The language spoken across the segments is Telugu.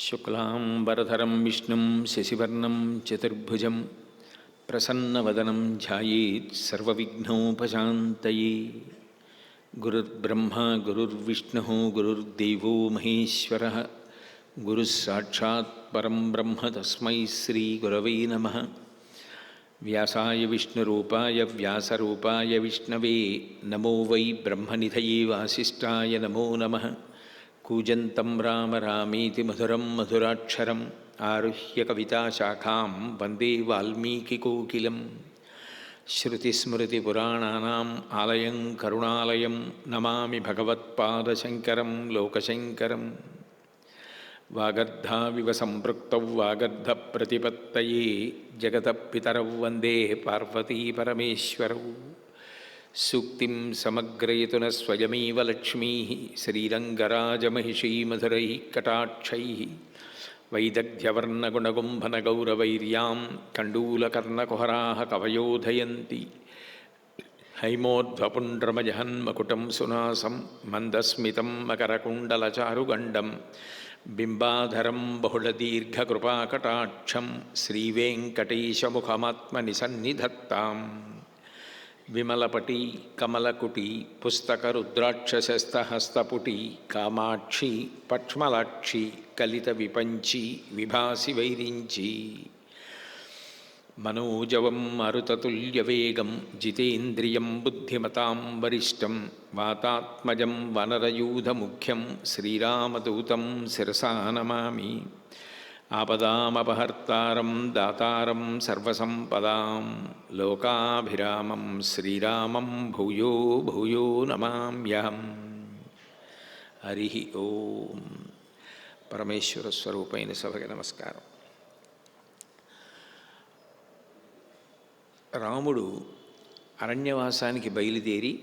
శుక్లాంబరధరం విష్ణుం శశివర్ణం చతుర్భుజం ప్రసన్నవదనం ధ్యాయేత్ సర్వవిఘ్నోపశాంతయే. గురుర్బ్రహ్మ గురుర్విష్ణుః గురుర్దేవో మహేశ్వరః. గురుస్సాక్షాత్ పరం బ్రహ్మ తస్మై శ్రీగురవే నమః. వ్యాసాయ విష్ణురూపాయ వ్యాసరూపాయ విష్ణవే నమో వై బ్రహ్మనిధయే వాసిష్ఠాయ నమో నమః. కూజంతం రామ రామేతి మధురం మధురాక్షరం ఆరుహ్య కవితాశాఖాం వందే వాల్మీకికోకిలం. శృతిస్మృతిపురాణానాం ఆలయం కరుణాలయం నమామి భగవత్పాదశంకరం లోకశంకరం. వాగర్ధావివ సంపృక్తౌ వాగర్ధప్రతిపత్తయే జగతః పితరౌ వందే పార్వతీ పరమేశ్వరౌ. సూక్తిం సమగ్రయతున స్వయమేవ లక్ష్మీ శ్రీరంగరాజమహిషీ మధురైః కటాక్షైః. వైదగ్ధ్యవర్ణగుణగుంభనగౌరవైర్యాం కండూలకర్ణకుహరాः కవయోధయంతి. హైమోర్ధ్వపుండ్రమజహన్మకుటం సునాసం మందస్మితం మకరకుండలచారుగండం బింబాధరం బహుళదీర్ఘకృపాకటాక్షం శ్రీవేంకటేశముఖమాత్మనిసన్నిధత్తాం. విమలపటి కమలకుటి పుస్తకరుద్రాక్షశస్తహస్తపుటి కామాక్షి పక్ష్మలాక్షి కలిత విపంచి విభాసి వైరించి. మనోజవం మరుతతుల్యవేగం జితేంద్రియం బుద్ధిమతాం వరిష్టం వాతాత్మజం వనరయూధముఖ్యం శ్రీరామదూతం శిరసా నమామి. ఆపదామపహర్తారం దాతారం సర్వసంపదాం లోకాభిరామం శ్రీరామం భూయో భూయో నమామ్యహం. హరి ఓం. పరమేశ్వర స్వరూపైన సభకి నమస్కారం. రాముడు అరణ్యవాసానికి బయలుదేరి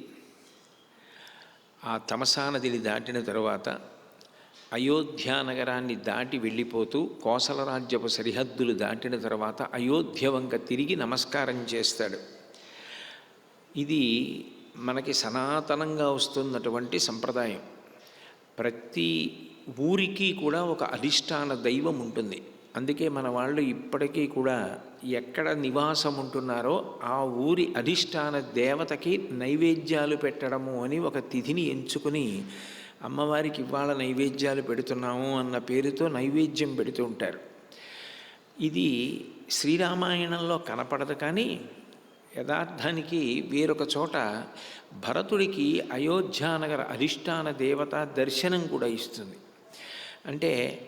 ఆ తమసా నదిని దాటిన తరువాత అయోధ్యానగరాన్ని దాటి వెళ్ళిపోతూ కోసల రాజ్యపు సరిహద్దులు దాటిన తర్వాత అయోధ్య వంక తిరిగి నమస్కారం చేస్తాడు. ఇది మనకి సనాతనంగా వస్తున్నటువంటి సంప్రదాయం. ప్రతి ఊరికి కూడా ఒక అధిష్టాన దైవం ఉంటుంది. అందుకే మన వాళ్ళు ఇప్పటికీ కూడా ఎక్కడ నివాసం ఉంటున్నారో ఆ ఊరి అధిష్టాన దేవతకి నైవేద్యాలు పెట్టడము అని ఒక తిథిని ఎంచుకుని అమ్మవారికి ఇవాళ నైవేద్యాలు పెడుతున్నాము అన్న పేరుతో నైవేద్యం పెడుతూ ఉంటారు. ఇది శ్రీరామాయణంలో కనపడదు, కానీ యథార్థానికి వేరొక చోట భరతుడికి అయోధ్యానగర అధిష్టాన దేవత దర్శనం కూడా ఇస్తుంది. అంటే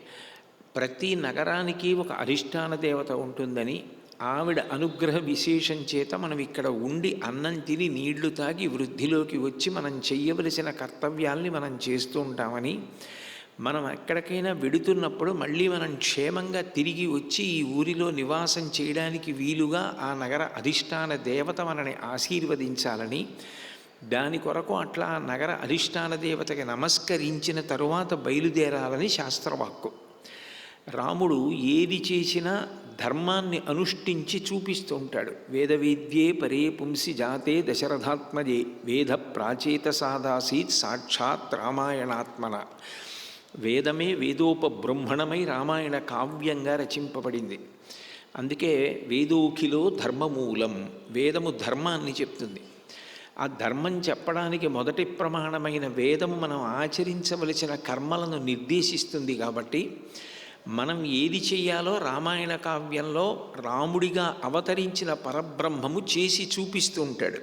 ప్రతి నగరానికి ఒక అధిష్టాన దేవత ఉంటుందని, ఆవిడ అనుగ్రహ విశేషం చేత మనం ఇక్కడ ఉండి అన్నం తిని నీళ్లు తాగి వృద్ధిలోకి వచ్చి మనం చెయ్యవలసిన కర్తవ్యాల్ని మనం చేస్తూ ఉంటామని, మనం ఎక్కడికైనా వెడుతున్నప్పుడు మళ్ళీ మనం క్షేమంగా తిరిగి వచ్చి ఈ ఊరిలో నివాసం చేయడానికి వీలుగా ఆ నగర అధిష్టాన దేవత మనని ఆశీర్వదించాలని, దాని కొరకు అట్లా ఆ నగర అధిష్టాన దేవతకి నమస్కరించిన తరువాత బయలుదేరాలని శాస్త్రవాక్కు. రాముడు ఏది చేసినా ధర్మాన్ని అనుష్ఠించి చూపిస్తూ ఉంటాడు. వేదవేద్యే పరే పుంసి జాతే దశరథాత్మజే వేద ప్రాచేత సాదాసీత్ సాక్షాత్ రామాయణాత్మన. వేదమే వేదోపబ్రహ్మణమై రామాయణ కావ్యంగా రచింపబడింది. అందుకే వేదోఖిలో ధర్మమూలం. వేదము ధర్మాన్ని చెప్తుంది. ఆ ధర్మం చెప్పడానికి మొదటి ప్రమాణమైన వేదము మనం ఆచరించవలసిన కర్మలను నిర్దేశిస్తుంది. కాబట్టి మనం ఏది చెయ్యాలో రామాయణ కావ్యంలో రాముడిగా అవతరించిన పరబ్రహ్మము చేసి చూపిస్తూ ఉంటాడు.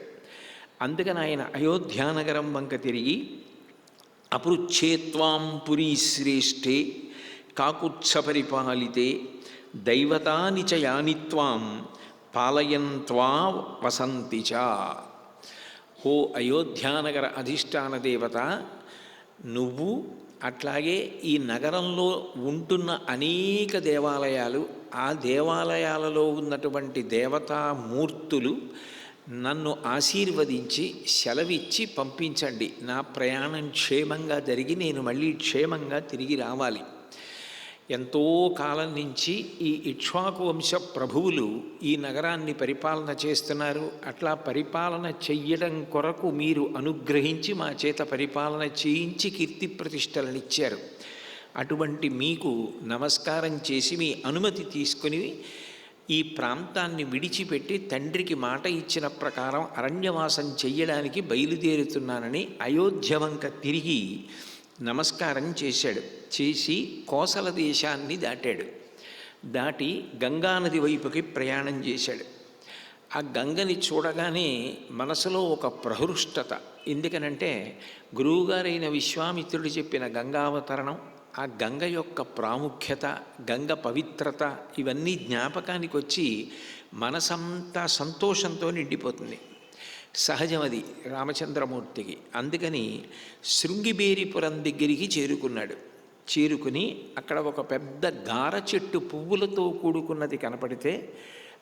అందుకని ఆయన అయోధ్యానగరం వంక తిరిగి అపృచ్ఛేత్వాం పురీ శ్రేష్ఠే కాకుత్సపరిపాలితే దైవతాని చ యానిత్వాం పాలయంత్వా వసంతి చ. ఓ అయోధ్యానగర అధిష్టాన దేవత, నువ్వు అట్లాగే ఈ నగరంలో ఉంటున్న అనేక దేవాలయాలు, ఆ దేవాలయాలలో ఉన్నటువంటి దేవతామూర్తులు నన్ను ఆశీర్వదించి సెలవిచ్చి పంపించండి. నా ప్రయాణం క్షేమంగా జరిగి నేను మళ్ళీ క్షేమంగా తిరిగి రావాలి. ఎంతో కాలం నుంచి ఈ ఇక్ష్వాకు వంశ ప్రభువులు ఈ నగరాన్ని పరిపాలన చేస్తున్నారు. అట్లా పరిపాలన చెయ్యడం కొరకు మీరు అనుగ్రహించి మా చేత పరిపాలన చేయించి కీర్తి ప్రతిష్టలనిచ్చారు. అటువంటి మీకు నమస్కారం చేసి మీ అనుమతి తీసుకుని ఈ ప్రాంతాన్ని విడిచిపెట్టి తండ్రికి మాట ఇచ్చిన ప్రకారం అరణ్యవాసం చెయ్యడానికి బయలుదేరుతున్నానని అయోధ్య వంక తిరిగి నమస్కారం చేశాడు. చేసి కోసల దేశాన్ని దాటాడు. దాటి గంగానది వైపుకి ప్రయాణం చేశాడు. ఆ గంగని చూడగానే మనసులో ఒక ప్రహృష్టత. ఎందుకనంటే గురువుగారైన విశ్వామిత్రుడు చెప్పిన గంగావతరణం, ఆ గంగ యొక్క ప్రాముఖ్యత, గంగ పవిత్రత ఇవన్నీ జ్ఞాపకానికి వచ్చి మనసంతా సంతోషంతో నిండిపోతుంది. సహజం అది రామచంద్రమూర్తికి. అందుకని శృంగిబేరిపురం దగ్గరికి చేరుకున్నాడు. చేరుకుని అక్కడ ఒక పెద్ద గార చెట్టు పువ్వులతో కూడుకున్నది కనపడితే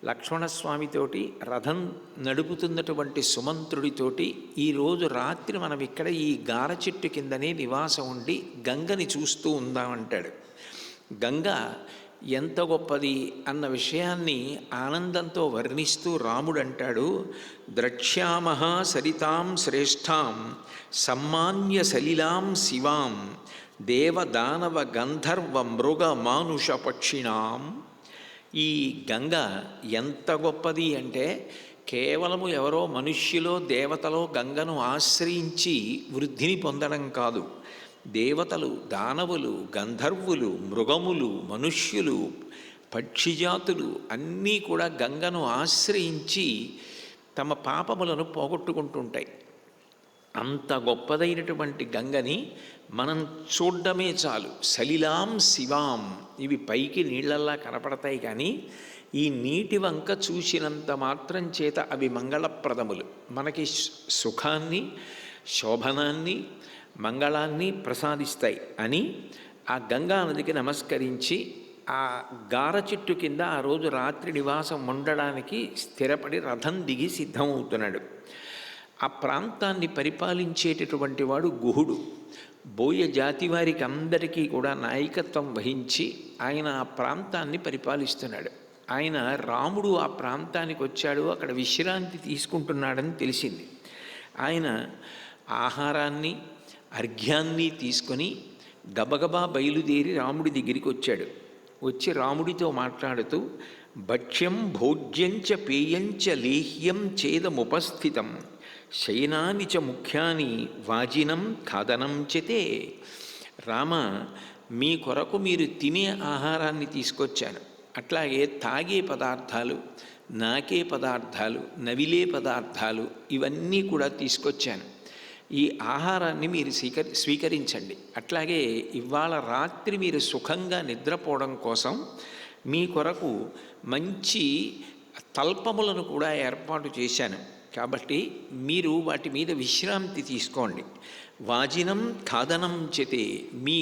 లక్ష్మణస్వామితోటి రథం నడుపుతున్నటువంటి సుమంత్రుడితోటి ఈరోజు రాత్రి మనం ఇక్కడ ఈ గార చెట్టు కిందనే నివాసం ఉండి గంగని చూస్తూ ఉందామంటాడు. గంగ ఎంత గొప్పది అన్న విషయాన్ని ఆనందంతో వర్ణిస్తూ రాముడు అంటాడు, ద్రక్ష్యామః సరితాం శ్రేష్ఠాం సమ్మాన్య సలిలాం శివాం దేవదానవ గంధర్వ మృగ మానుష పక్షిణాం. ఈ గంగ ఎంత గొప్పది అంటే కేవలము ఎవరో మనుష్యులో దేవతలో గంగను ఆశ్రయించి వృద్ధిని పొందడం కాదు. దేవతలు, దానవులు, గంధర్వులు, మృగములు, మనుష్యులు, పక్షిజాతులు అన్నీ కూడా గంగను ఆశ్రయించి తమ పాపములను పోగొట్టుకుంటుంటాయి. అంత గొప్పదైనటువంటి గంగని మనం చూడ్డమే చాలు. సలిలాం శివాం, ఇవి పైకి నీళ్లల్లా కనపడతాయి కానీ ఈ నీటి వంక చూసినంత మాత్రం చేత అవి మంగళప్రదములు, మనకి సుఖాన్ని, శోభనాన్ని, మంగళాన్ని ప్రసాదిస్తాయి అని ఆ గంగా నదికి నమస్కరించి ఆ గార చెట్టు కింద ఆ రోజు రాత్రి నివాసం ఉండడానికి స్థిరపడి రథం దిగి సిద్ధమవుతున్నాడు. ఆ ప్రాంతాన్ని పరిపాలించేటటువంటి వాడు గుహుడు. బోయ జాతి వారికి అందరికీ కూడా నాయకత్వం వహించి ఆయన ఆ ప్రాంతాన్ని పరిపాలిస్తున్నాడు. ఆయన రాముడు ఆ ప్రాంతానికి వచ్చాడు, అక్కడ విశ్రాంతి తీసుకుంటున్నాడని తెలిసింది. ఆయన ఆహారాన్ని, అర్ఘ్యాన్ని తీసుకొని గబగబా బయలుదేరి రాముడి దగ్గరికి వచ్చాడు. వచ్చి రాముడితో మాట్లాడుతూ, భక్ష్యం భోజ్యంచ పేయంచ లేహ్యం చేదముపస్థితం శయనాని చ ముఖ్యాని వాజినం ఖాదనం చతే. రామ, మీ కొరకు మీరు తినే ఆహారాన్ని తీసుకొచ్చాను, అట్లాగే తాగే పదార్థాలు, నాకే పదార్థాలు, నవిలే పదార్థాలు ఇవన్నీ కూడా తీసుకొచ్చాను. ఈ ఆహారాన్ని మీరు స్వీకరించండి. అట్లాగే ఇవాళ రాత్రి మీరు సుఖంగా నిద్రపోవడం కోసం మీ కొరకు మంచి తల్పములను కూడా ఏర్పాటు చేశాను. కాబట్టి మీరు వాటి మీద విశ్రాంతి తీసుకోండి. వాజినం ఖాదనం చేతే, మీ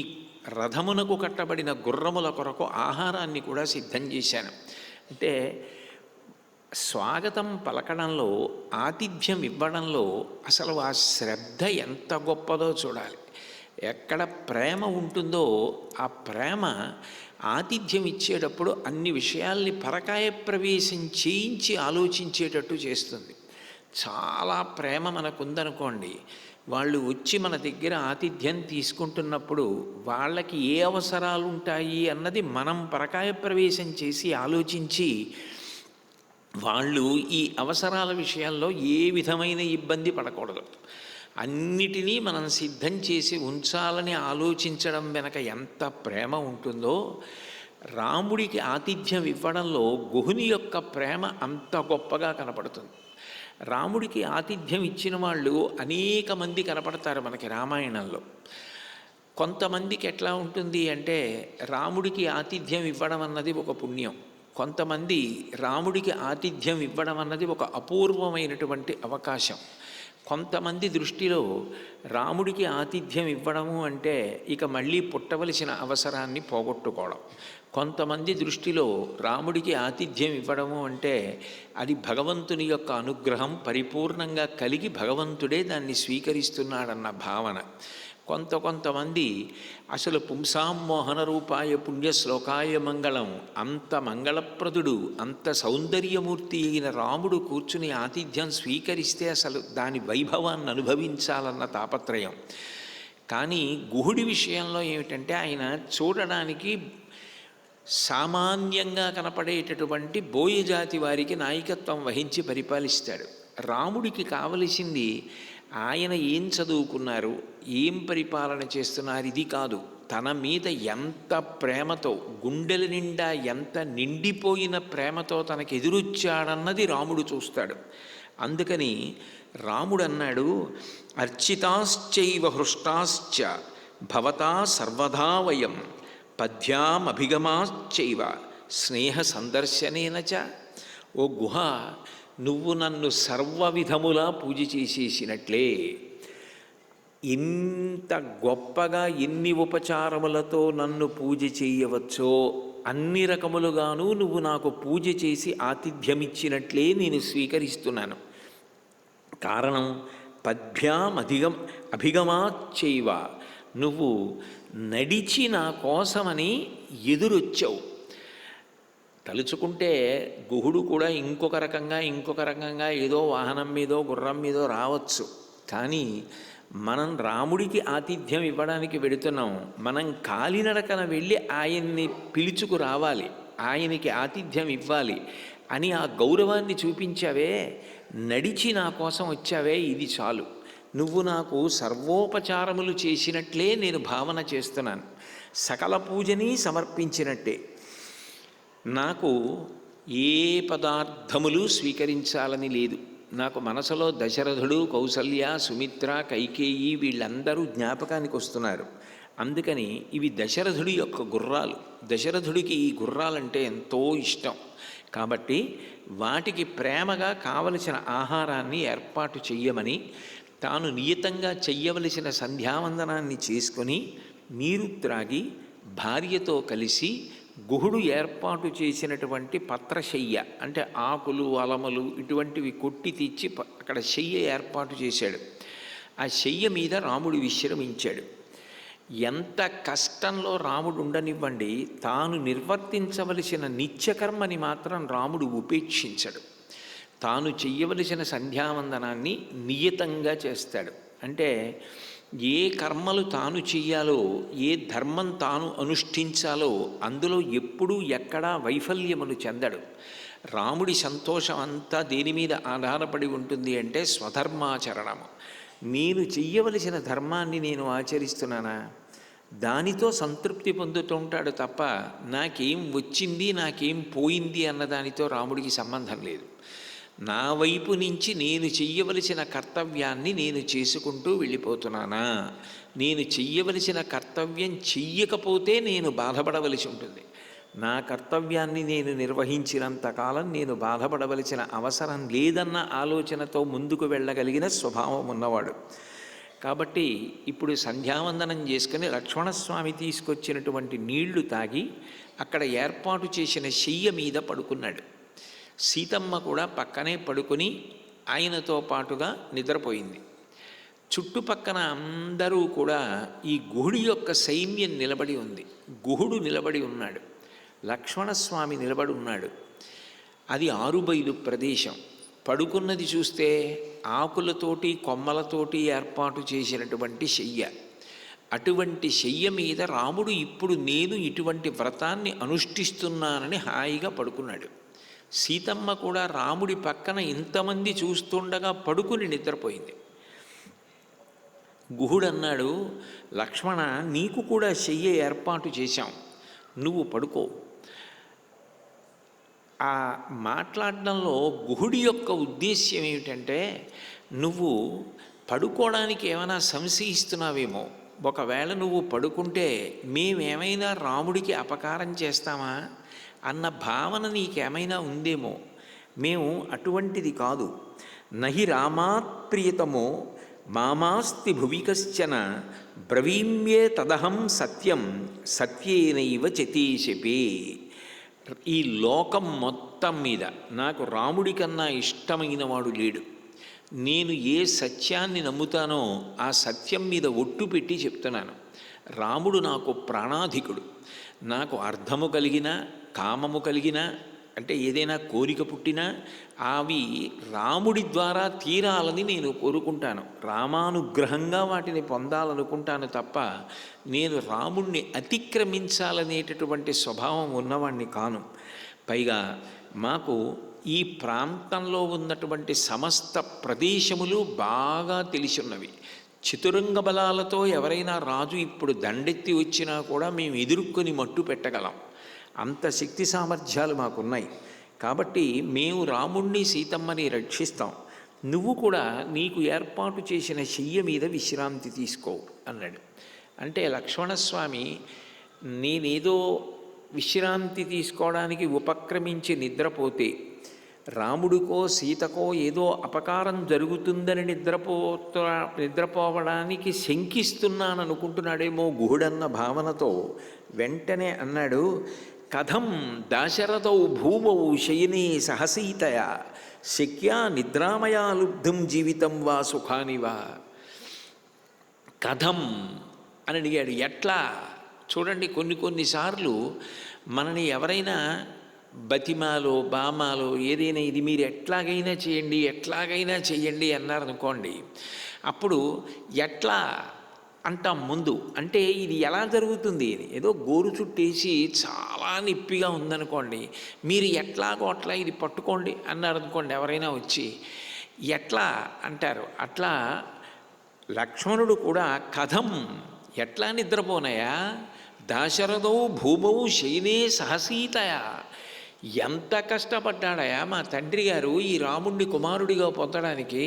రథమునకు కట్టబడిన గుర్రముల కొరకు ఆహారాన్ని కూడా సిద్ధం చేశాను. అంటే స్వాగతం పలకడంలో, ఆతిథ్యం ఇవ్వడంలో అసలు ఆ శ్రద్ధ ఎంత గొప్పదో చూడాలి. ఎక్కడ ప్రేమ ఉంటుందో ఆ ప్రేమ ఆతిథ్యం ఇచ్చేటప్పుడు అన్ని విషయాల్ని పరకాయ ప్రవేశం చేయించి ఆలోచించేటట్టు చేస్తుంది. చాలా ప్రేమ మనకుందనుకోండి, వాళ్ళు వచ్చి మన దగ్గర ఆతిథ్యం తీసుకుంటున్నప్పుడు వాళ్ళకి ఏ అవసరాలు ఉంటాయి అన్నది మనం పరకాయ ప్రవేశం చేసి ఆలోచించి వాళ్ళు ఈ అవసరాల విషయాల్లో ఏ విధమైన ఇబ్బంది పడకూడదు. అన్నిటినీ మనం సిద్ధం చేసి ఉంచాలని ఆలోచించడం వెనక ఎంత ప్రేమ ఉంటుందో, రాముడికి ఆతిథ్యం ఇవ్వడంలో గుహుని యొక్క ప్రేమ అంత గొప్పగా కనపడుతుంది. రాముడికి ఆతిథ్యం ఇచ్చిన వాళ్ళు అనేక మంది కనపడతారు మనకి రామాయణంలో. కొంతమందికి ఎట్లా ఉంటుంది అంటే రాముడికి ఆతిథ్యం ఇవ్వడం అన్నది ఒక పుణ్యం, కొంతమంది రాముడికి ఆతిథ్యం ఇవ్వడం అన్నది ఒక అపూర్వమైనటువంటి అవకాశం. కొంతమంది దృష్టిలో రాముడికి ఆతిథ్యం ఇవ్వడము అంటే ఇక మళ్ళీ పుట్టవలసిన అవసరాన్ని పోగొట్టుకోవడం. కొంతమంది దృష్టిలో రాముడికి ఆతిథ్యం ఇవ్వడము అంటే అది భగవంతుని యొక్క అనుగ్రహం పరిపూర్ణంగా కలిగి భగవంతుడే దాన్ని స్వీకరిస్తున్నాడన్న భావన. కొంతమంది అసలు పుంసాం మోహన రూపాయ పుణ్యశ్లోకాయ మంగళం, అంత మంగళప్రదుడు, అంత సౌందర్యమూర్తి అయిన రాముడు కూర్చుని ఆతిథ్యం స్వీకరిస్తే అసలు దాని వైభవాన్ని అనుభవించాలన్న తాపత్రయం. కానీ గుహుడి విషయంలో ఏమిటంటే ఆయన చూడడానికి సామాన్యంగా కనపడేటటువంటి బోయజాతి వారికి నాయకత్వం వహించి పరిపాలిస్తాడు. రాముడికి కావలసింది ఆయన ఏం చదువుకున్నారు, ఏం పరిపాలన చేస్తున్నారు ఇది కాదు, తన మీద ఎంత ప్రేమతో, గుండెల నిండా ఎంత నిండిపోయిన ప్రేమతో తనకు ఎదురొచ్చాడన్నది రాముడు చూస్తాడు. అందుకని రాముడు అన్నాడు, అర్చితాశ్చైవ హృష్టాశ్చ భవతా సర్వదా వయం పద్యామభిగమాశ్చైవ స్నేహ సందర్శనేన చ. ఓ గుహ, నువ్వు నన్ను సర్వవిధములా పూజ చేసేసినట్లే, ఇంత గొప్పగా ఎన్ని ఉపచారములతో నన్ను పూజ చేయవచ్చో అన్ని రకములుగాను నువ్వు నాకు పూజ చేసి ఆతిథ్యమిచ్చినట్లే నేను స్వీకరిస్తున్నాను. కారణం అభిగమాచ్చైవ, నువ్వు నడిచి నా కోసమని ఎదురొచ్చావు. తలుచుకుంటే గుహుడు కూడా ఇంకొక రకంగా ఏదో వాహనం మీదో గుర్రం మీదో రావచ్చు. కానీ మనం రాముడికి ఆతిథ్యం ఇవ్వడానికి వెడుతున్నాం. మనం కాలినడకన వెళ్ళి ఆయన్ని పిలుచుకు రావాలి, ఆయనకి ఆతిథ్యం ఇవ్వాలి అని ఆ గౌరవాన్ని చూపించావే, నడిచి నా కోసం వచ్చావే, ఇది చాలు. నువ్వు నాకు సర్వోపచారములు చేసినట్లే నేను భావన చేస్తున్నాను, సకల పూజని సమర్పించినట్టే. నాకు ఏ పదార్థములు స్వీకరించాలని లేదు. నాకు మనసులో దశరథుడు, కౌసల్య, సుమిత్ర, కైకేయి వీళ్ళందరూ జ్ఞాపకానికి వస్తున్నారు. అందుకని ఇవి దశరథుడి యొక్క గుర్రాలు. దశరథుడికి ఈ గుర్రాలంటే ఎంతో ఇష్టం. కాబట్టి వాటికి ప్రేమగా కావలసిన ఆహారాన్ని ఏర్పాటు చెయ్యమని, తాను నియతంగా చెయ్యవలసిన సంధ్యావందనాన్ని చేసుకొని నీరు త్రాగి భార్యతో కలిసి గుహుడు ఏర్పాటు చేసినటువంటి పత్రశయ్య, అంటే ఆకులు అలములు ఇటువంటివి కొట్టి తెచ్చి అక్కడ శయ్య ఏర్పాటు చేశాడు. ఆ శయ్య మీద రాముడు విశ్రమించాడు. ఎంత కష్టంలో రాముడు ఉండనివ్వండి, తాను నిర్వర్తించవలసిన నిత్యకర్మని మాత్రం రాముడు ఉపేక్షించడు. తాను చెయ్యవలసిన సంధ్యావందనాన్ని నియతంగా చేస్తాడు. అంటే ఏ కర్మలు తాను చెయ్యాలో, ఏ ధర్మం తాను అనుష్ఠించాలో అందులో ఎప్పుడూ ఎక్కడా వైఫల్యములు చెందడు. రాముడి సంతోషం అంతా దేని మీద ఆధారపడి ఉంటుంది అంటే స్వధర్మాచరణము. నేను చెయ్యవలసిన ధర్మాన్ని నేను ఆచరిస్తున్నానా, దానితో సంతృప్తి పొందుతుంటాడు తప్ప నాకేం వచ్చింది నాకేం పోయింది అన్నదానితో రాముడికి సంబంధం లేదు. నా వైపు నుంచి నేను చెయ్యవలసిన కర్తవ్యాన్ని నేను చేసుకుంటూ వెళ్ళిపోతున్నానా, నేను చెయ్యవలసిన కర్తవ్యం చెయ్యకపోతే నేను బాధపడవలసి ఉంటుంది. నా కర్తవ్యాన్ని నేను నిర్వహించినంతకాలం నేను బాధపడవలసిన అవసరం లేదన్న ఆలోచనతో ముందుకు వెళ్ళగలిగిన స్వభావం ఉన్నవాడు. కాబట్టి ఇప్పుడు సంధ్యావందనం చేసుకుని లక్ష్మణస్వామి తీసుకొచ్చినటువంటి నీళ్లు తాగి అక్కడ ఏర్పాటు చేసిన శయ్య మీద పడుకున్నాడు. సీతమ్మ కూడా పక్కనే పడుకొని ఆయనతో పాటుగా నిద్రపోయింది. చుట్టుపక్కన అందరూ కూడా ఈ గుహుడి యొక్క సైన్యం నిలబడి ఉంది. గుహుడు నిలబడి ఉన్నాడు, లక్ష్మణస్వామి నిలబడి ఉన్నాడు. అది ఆరుబైలు ప్రదేశం. పడుకున్నది చూస్తే ఆకులతోటి కొమ్మలతోటి ఏర్పాటు చేసినటువంటి శయ్య. అటువంటి శయ్య మీద రాముడు ఇప్పుడు నేను ఇటువంటి వ్రతాన్ని అనుష్ఠిస్తున్నానని హాయిగా పడుకున్నాడు. సీతమ్మ కూడా రాముడి పక్కన ఇంతమంది చూస్తుండగా పడుకుని నిద్రపోయింది. గుహుడు అన్నాడు, లక్ష్మణ, నీకు కూడా శయ్య ఏర్పాటు చేశాం, నువ్వు పడుకో. ఆ మాట్లాడడంలో గుహుడి యొక్క ఉద్దేశ్యం ఏమిటంటే, నువ్వు పడుకోవడానికి ఏమైనా సంశయిస్తున్నావేమో, ఒకవేళ నువ్వు పడుకుంటే మేమేమైనా రాముడికి అపకారం చేస్తామా అన్న భావన నీకేమైనా ఉందేమో. మేము అటువంటిది కాదు. నహి రామాత్ ప్రియతమో మామాస్తి భువి కశ్చన బ్రవీమ్యే తదహం సత్యం సత్యేనైవ చతీశపే. ఈ లోకం మొత్తం మీద నాకు రాముడి కన్నా ఇష్టమైన వాడు లేడు. నేను ఏ సత్యాన్ని నమ్ముతానో ఆ సత్యం మీద ఒట్టు పెట్టి చెప్తున్నాను. రాముడు నాకు ప్రాణాధికుడు. నాకు అర్థము కలిగిన, కామము కలిగిన, అంటే ఏదైనా కోరిక పుట్టినా అవి రాముడి ద్వారా తీరాలని నేను కోరుకుంటాను, రామానుగ్రహంగా వాటిని పొందాలనుకుంటాను తప్ప నేను రాముణ్ణి అతిక్రమించాలనేటటువంటి స్వభావం ఉన్నవాణ్ణి కాను. పైగా మాకు ఈ ప్రాంతంలో ఉన్నటువంటి సమస్త ప్రదేశములు బాగా తెలిసున్నవి. చతురంగ బలాలతో ఎవరైనా రాజు ఇప్పుడు దండెత్తి వచ్చినా కూడా మేము ఎదుర్కొని మట్టు పెట్టగలం, అంత శక్తి సామర్థ్యాలు మాకున్నాయి. కాబట్టి మేము రాముణ్ణి సీతమ్మని రక్షిస్తాం, నువ్వు కూడా నీకు ఏర్పాటు చేసిన శయ్య మీద విశ్రాంతి తీసుకో అన్నాడు. అంటే లక్ష్మణస్వామి నేనేదో విశ్రాంతి తీసుకోవడానికి ఉపక్రమించి నిద్రపోతే రాముడికో సీతకో ఏదో అపకారం జరుగుతుందని నిద్రపోవడానికి శంకిస్తున్నాను అనుకుంటున్నాడేమో గుహుడన్న భావనతో వెంటనే అన్నాడు, కథం దాశరథౌ భూమౌ శయనే సహసీతయా శక్యా నిద్రామయా లుబ్ధం జీవితం వా సుఖానివా. కథం అని అడిగాడు. ఎట్లా? చూడండి, కొన్నిసార్లు మనని ఎవరైనా బతిమాలో బామాలో ఏదైనా ఇది మీరు ఎట్లాగైనా చేయండి అన్నారనుకోండి, అప్పుడు ఎట్లా అంటాం ముందు. అంటే ఇది ఎలా జరుగుతుంది అని ఏదో గోరు చుట్టేసి చాలా నొప్పిగా ఉందనుకోండి, మీరు ఎట్లాగో అట్లా ఇది పట్టుకోండి అన్నారనుకోండి, ఎవరైనా వచ్చి ఎట్లా అంటారు. అట్లా లక్ష్మణుడు కూడా కథం ఎట్లా నిద్రపోనయా దాశరథౌ భూమౌ శయనే సహసీతయా, ఎంత కష్టపడ్డాడయా మా తండ్రి గారు ఈ రాముణ్ణి కుమారుడిగా పొందడానికి.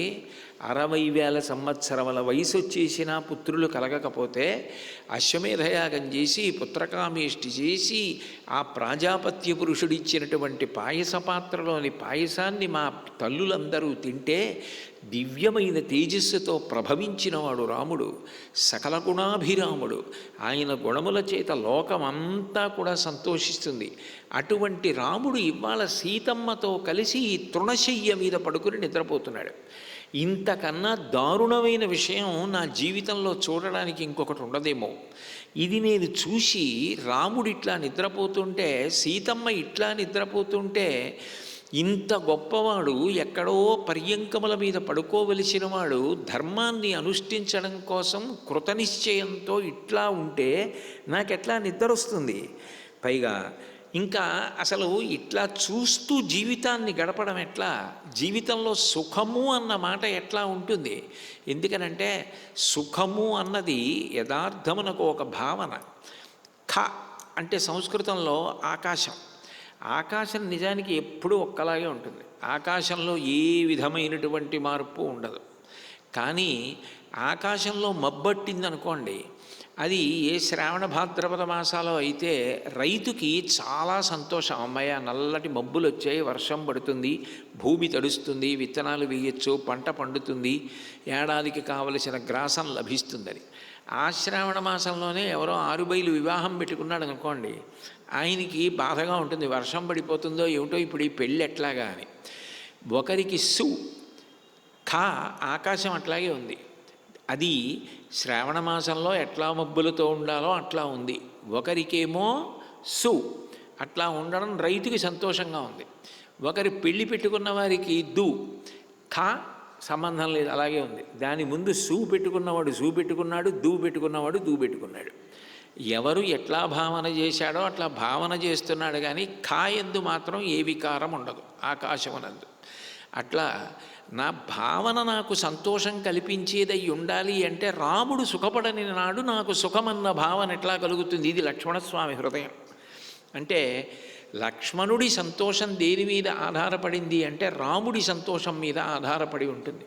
60,000 సంవత్సరముల వయసు వచ్చేసినా పుత్రులు కలగకపోతే అశ్వమేధయాగం చేసి పుత్రకామేష్టి చేసి ఆ ప్రాజాపత్య పురుషుడిచ్చినటువంటి పాయస పాత్రలోని పాయసాన్ని మా తల్లులందరూ తింటే దివ్యమైన తేజస్సుతో ప్రభవించినవాడు రాముడు, సకల గుణాభిరాముడు. ఆయన గుణముల చేత లోకమంతా కూడా సంతోషిస్తుంది. అటువంటి రాముడు ఇవాళ సీతమ్మతో కలిసి ఈ తృణశయ్య మీద పడుకుని నిద్రపోతున్నాడు. ఇంతకన్నా దారుణమైన విషయం నా జీవితంలో చూడడానికి ఇంకొకటి ఉండదేమో. ఇది నేను చూసి రాముడు ఇట్లా నిద్రపోతుంటే, సీతమ్మ ఇట్లా నిద్రపోతుంటే, ఇంత గొప్పవాడు ఎక్కడో పర్యంకముల మీద పడుకోవలసిన వాడు ధర్మాన్ని అనుష్ఠించడం కోసం కృతనిశ్చయంతో ఇట్లా ఉంటే నాకెట్లా నిద్ర వస్తుంది? పైగా ఇంకా అసలు ఇట్లా చూస్తూ జీవితాన్ని గడపడం ఎట్లా? జీవితంలో సుఖము అన్న మాట ఎట్లా ఉంటుంది? ఎందుకనంటే సుఖము అన్నది యథార్థమునకు ఒక భావన. ఖ అంటే సంస్కృతంలో ఆకాశం. ఆకాశం నిజానికి ఎప్పుడూ ఒక్కలాగే ఉంటుంది. ఆకాశంలో ఏ విధమైనటువంటి మార్పు ఉండదు. కానీ ఆకాశంలో మబ్బట్టిందనుకోండి, అది ఏ శ్రావణ భాద్రపద మాసాలో అయితే రైతుకి చాలా సంతోషం. అమ్మయ్య నల్లటి మబ్బులు వచ్చాయి, వర్షం పడుతుంది, భూమి తడుస్తుంది, విత్తనాలు వేయచ్చు, పంట పండుతుంది, ఏడాదికి కావలసిన గ్రాసం లభిస్తుందని. ఆ శ్రావణ మాసంలోనే ఎవరో 6 బైలు వివాహం పెట్టుకున్నాడు అనుకోండి, ఆయనకి బాధగా ఉంటుంది, వర్షం పడిపోతుందో ఏమిటో ఇప్పుడు ఈ పెళ్ళి ఎట్లాగా అని. ఒకరికి సు ఖా ఆకాశం అట్లాగే ఉంది. అది శ్రావణ మాసంలో ఎట్లా మబ్బులతో ఉండాలో అట్లా ఉంది. ఒకరికేమో సు అట్లా ఉండడం రైతుకి సంతోషంగా ఉంది. ఒకరి పెళ్ళి పెట్టుకున్న వారికి దు ఖా సంబంధం లేదు, అలాగే ఉంది. దాని ముందు సు పెట్టుకున్నవాడు సు పెట్టుకున్నాడు, దు పెట్టుకున్నవాడు దు పెట్టుకున్నాడు. ఎవరు ఎట్లా భావన చేశాడో అట్లా భావన చేస్తున్నాడు, కానీ ఖా యందు మాత్రం ఏ వికారం ఉండదు ఆకాశమునందు. అట్లా నా భావన నాకు సంతోషం కల్పించేదై ఉండాలి అంటే రాముడు సుఖపడని నాడు నాకు సుఖమన్న భావన ఎట్లా కలుగుతుంది? ఇది లక్ష్మణస్వామి హృదయం. అంటే లక్ష్మణుడి సంతోషం దేని మీద ఆధారపడింది అంటే రాముడి సంతోషం మీద ఆధారపడి ఉంటుంది.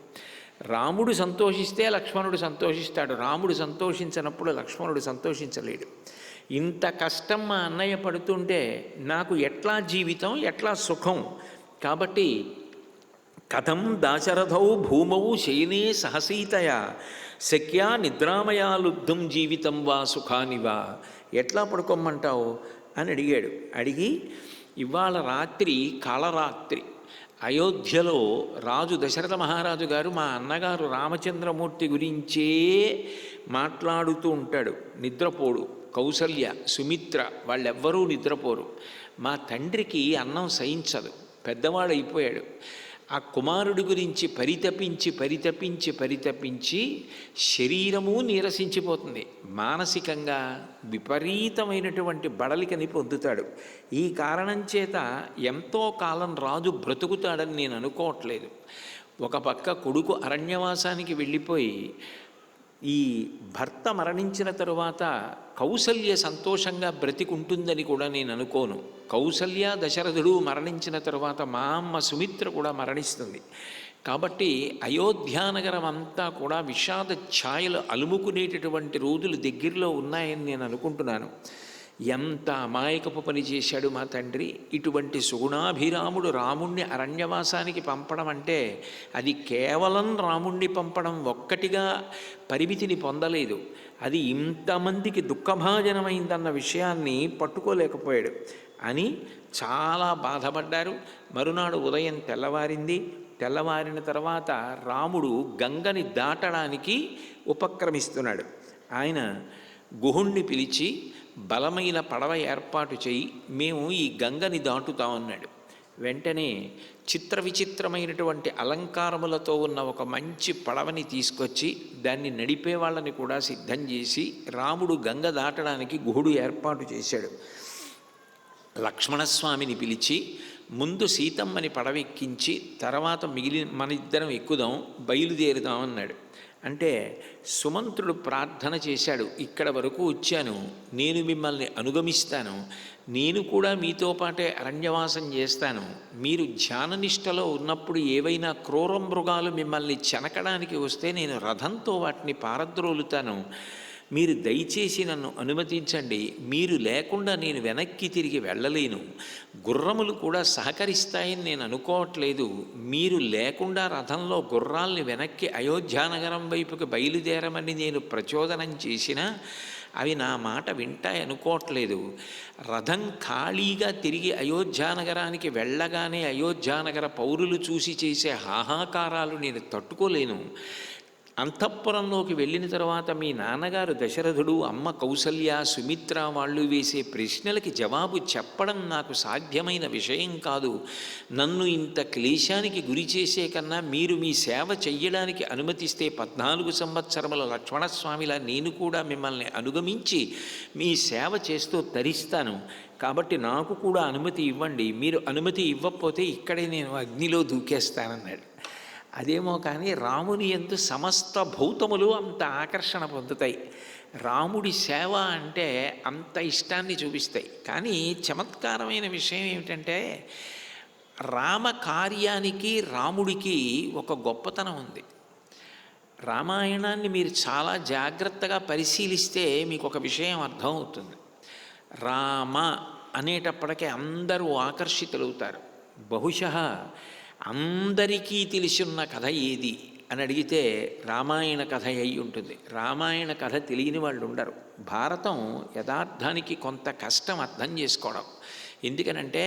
రాముడు సంతోషిస్తే లక్ష్మణుడు సంతోషిస్తాడు, రాముడు సంతోషించినప్పుడు లక్ష్మణుడు సంతోషించలేడు. ఇంత కష్టం మా అన్నయ్య పడుతుంటే నాకు ఎట్లా జీవితం, ఎట్లా సుఖం? కాబట్టి కథం దాశరథౌ భూమౌ శయనే సహసీతయా శక్యా నిద్రామయా లుబ్ధం జీవితం వా సుఖానివా. ఎట్లా పడుకోమంటావు అని అడిగాడు. అడిగి ఇవాళ రాత్రి కాళరాత్రి అయోధ్యలో రాజు దశరథ మహారాజు గారు మా అన్నగారు రామచంద్రమూర్తి గురించే మాట్లాడుతూ ఉంటాడు. నిద్రపోడు. కౌసల్య, సుమిత్ర వాళ్ళెవ్వరూ నిద్రపోరు. మా తండ్రికి అన్నం సహించదు, పెద్దవాడైపోయాడు. ఆ కుమారుడి గురించి పరితపించి పరితపించి పరితపించి శరీరము నీరసించిపోతుంది, మానసికంగా విపరీతమైనటువంటి బడలికని పొందుతాడు. ఈ కారణం చేత ఎంతో కాలం రాజు బ్రతుకుతాడని నేను అనుకోవట్లేదు. ఒక పక్క కొడుకు అరణ్యవాసానికి వెళ్ళిపోయి ఈ భర్త మరణించిన తరువాత కౌసల్య సంతోషంగా బ్రతికుంటుందని కూడా నేను అనుకోను. కౌసల్య దశరథుడు మరణించిన తరువాత మా అమ్మ సుమిత్ర కూడా మరణిస్తుంది. కాబట్టి అయోధ్యానగరం అంతా కూడా విషాద ఛాయలు అలుముకునేటటువంటి రోజులు దగ్గరలో ఉన్నాయని నేను అనుకుంటున్నాను. ఎంత అమాయకపు పని చేశాడు మా తండ్రి! ఇటువంటి సుగుణాభిరాముడు రాముణ్ణి అరణ్యవాసానికి పంపడం అంటే అది కేవలం రాముణ్ణి పంపడం ఒక్కటిగా పరిమితిని పొందలేదు, అది ఇంతమందికి దుఃఖభాజనమైందన్న విషయాన్ని పట్టుకోలేకపోయాడు అని చాలా బాధపడ్డారు. మరునాడు ఉదయం తెల్లవారింది. తెల్లవారిన తర్వాత రాముడు గంగని దాటడానికి ఉపక్రమిస్తున్నాడు. ఆయన గుహుణ్ణి పిలిచి బలమైన పడవ ఏర్పాటు చేయి, మేము ఈ గంగని దాటుతామన్నాడు. వెంటనే చిత్ర విచిత్రమైనటువంటి అలంకారములతో ఉన్న ఒక మంచి పడవని తీసుకొచ్చి దాన్ని నడిపే వాళ్ళని కూడా సిద్ధం చేసి రాముడు గంగ దాటడానికి గుహుడు ఏర్పాటు చేశాడు. లక్ష్మణస్వామిని పిలిచి ముందు సీతమ్మని పడవెక్కించి తర్వాత మన ఇద్దరం ఎక్కుదాం, బయలుదేరుదామన్నాడు. అంటే సుమంత్రుడు ప్రార్థన చేశాడు, ఇక్కడ వరకు వచ్చాను, నేను మిమ్మల్ని అనుగమిస్తాను, నేను కూడా మీతో పాటే అరణ్యవాసం చేస్తాను. మీరు ధ్యాననిష్టలో ఉన్నప్పుడు ఏవైనా క్రూర మృగాలు మిమ్మల్ని చెనకడానికి వస్తే నేను రథంతో వాటిని పారద్రోలుతాను. మీరు దయచేసి నన్ను అనుమతించండి, మీరు లేకుండా నేను వెనక్కి తిరిగి వెళ్ళలేను, గుర్రములు కూడా సహకరిస్తాయని నేను అనుకోవట్లేదు, మీరు లేకుండా రథంలో గుర్రాల్ని వెనక్కి అయోధ్యానగరం వైపుకి బయలుదేరమని నేను ప్రచోదనం చేసినా అవి నా మాట వింటాయనుకోవట్లేదు. రథం ఖాళీగా తిరిగి అయోధ్యానగరానికి వెళ్ళగానే అయోధ్యానగర పౌరులు చూసి చేసే హాహాకారాలు నేను తట్టుకోలేను. అంతఃపురంలోకి వెళ్ళిన తర్వాత మీ నాన్నగారు దశరథుడు, అమ్మ కౌసల్య, సుమిత్ర వాళ్ళు వేసే ప్రశ్నలకి జవాబు చెప్పడం నాకు సాధ్యమైన విషయం కాదు. నన్ను ఇంత క్లేశానికి గురి చేసే కన్నా మీరు మీ సేవ చెయ్యడానికి అనుమతిస్తే 14 సంవత్సరముల లక్ష్మణస్వామిలా నేను కూడా మిమ్మల్ని అనుగమించి మీ సేవ చేస్తూ తరిస్తాను. కాబట్టి నాకు కూడా అనుమతి ఇవ్వండి, మీరు అనుమతి ఇవ్వకపోతే ఇక్కడే నేను అగ్నిలో దూకేస్తానన్నాడు. అదేమో కానీ రాముని యందు సమస్త భౌతములు అంత ఆకర్షణ పొందుతాయి. రాముడి సేవ అంటే అంత ఇష్టాన్ని చూపిస్తాయి. కానీ చమత్కారమైన విషయం ఏమిటంటే రామ కార్యానికి రాముడికి ఒక గొప్పతనం ఉంది. రామాయణాన్ని మీరు చాలా జాగ్రత్తగా పరిశీలిస్తే మీకు ఒక విషయం అర్థమవుతుంది. రామ అనేటప్పటికీ అందరూ ఆకర్షితులవుతారు. బహుశः అందరికీ తెలిసిన కథ ఏది అని అడిగితే రామాయణ కథ అయి ఉంటుంది. రామాయణ కథ తెలియని వాళ్ళు ఉండరు. భారతం యథార్థానికి కొంత కష్టం అర్థం చేసుకోవడం. ఎందుకనంటే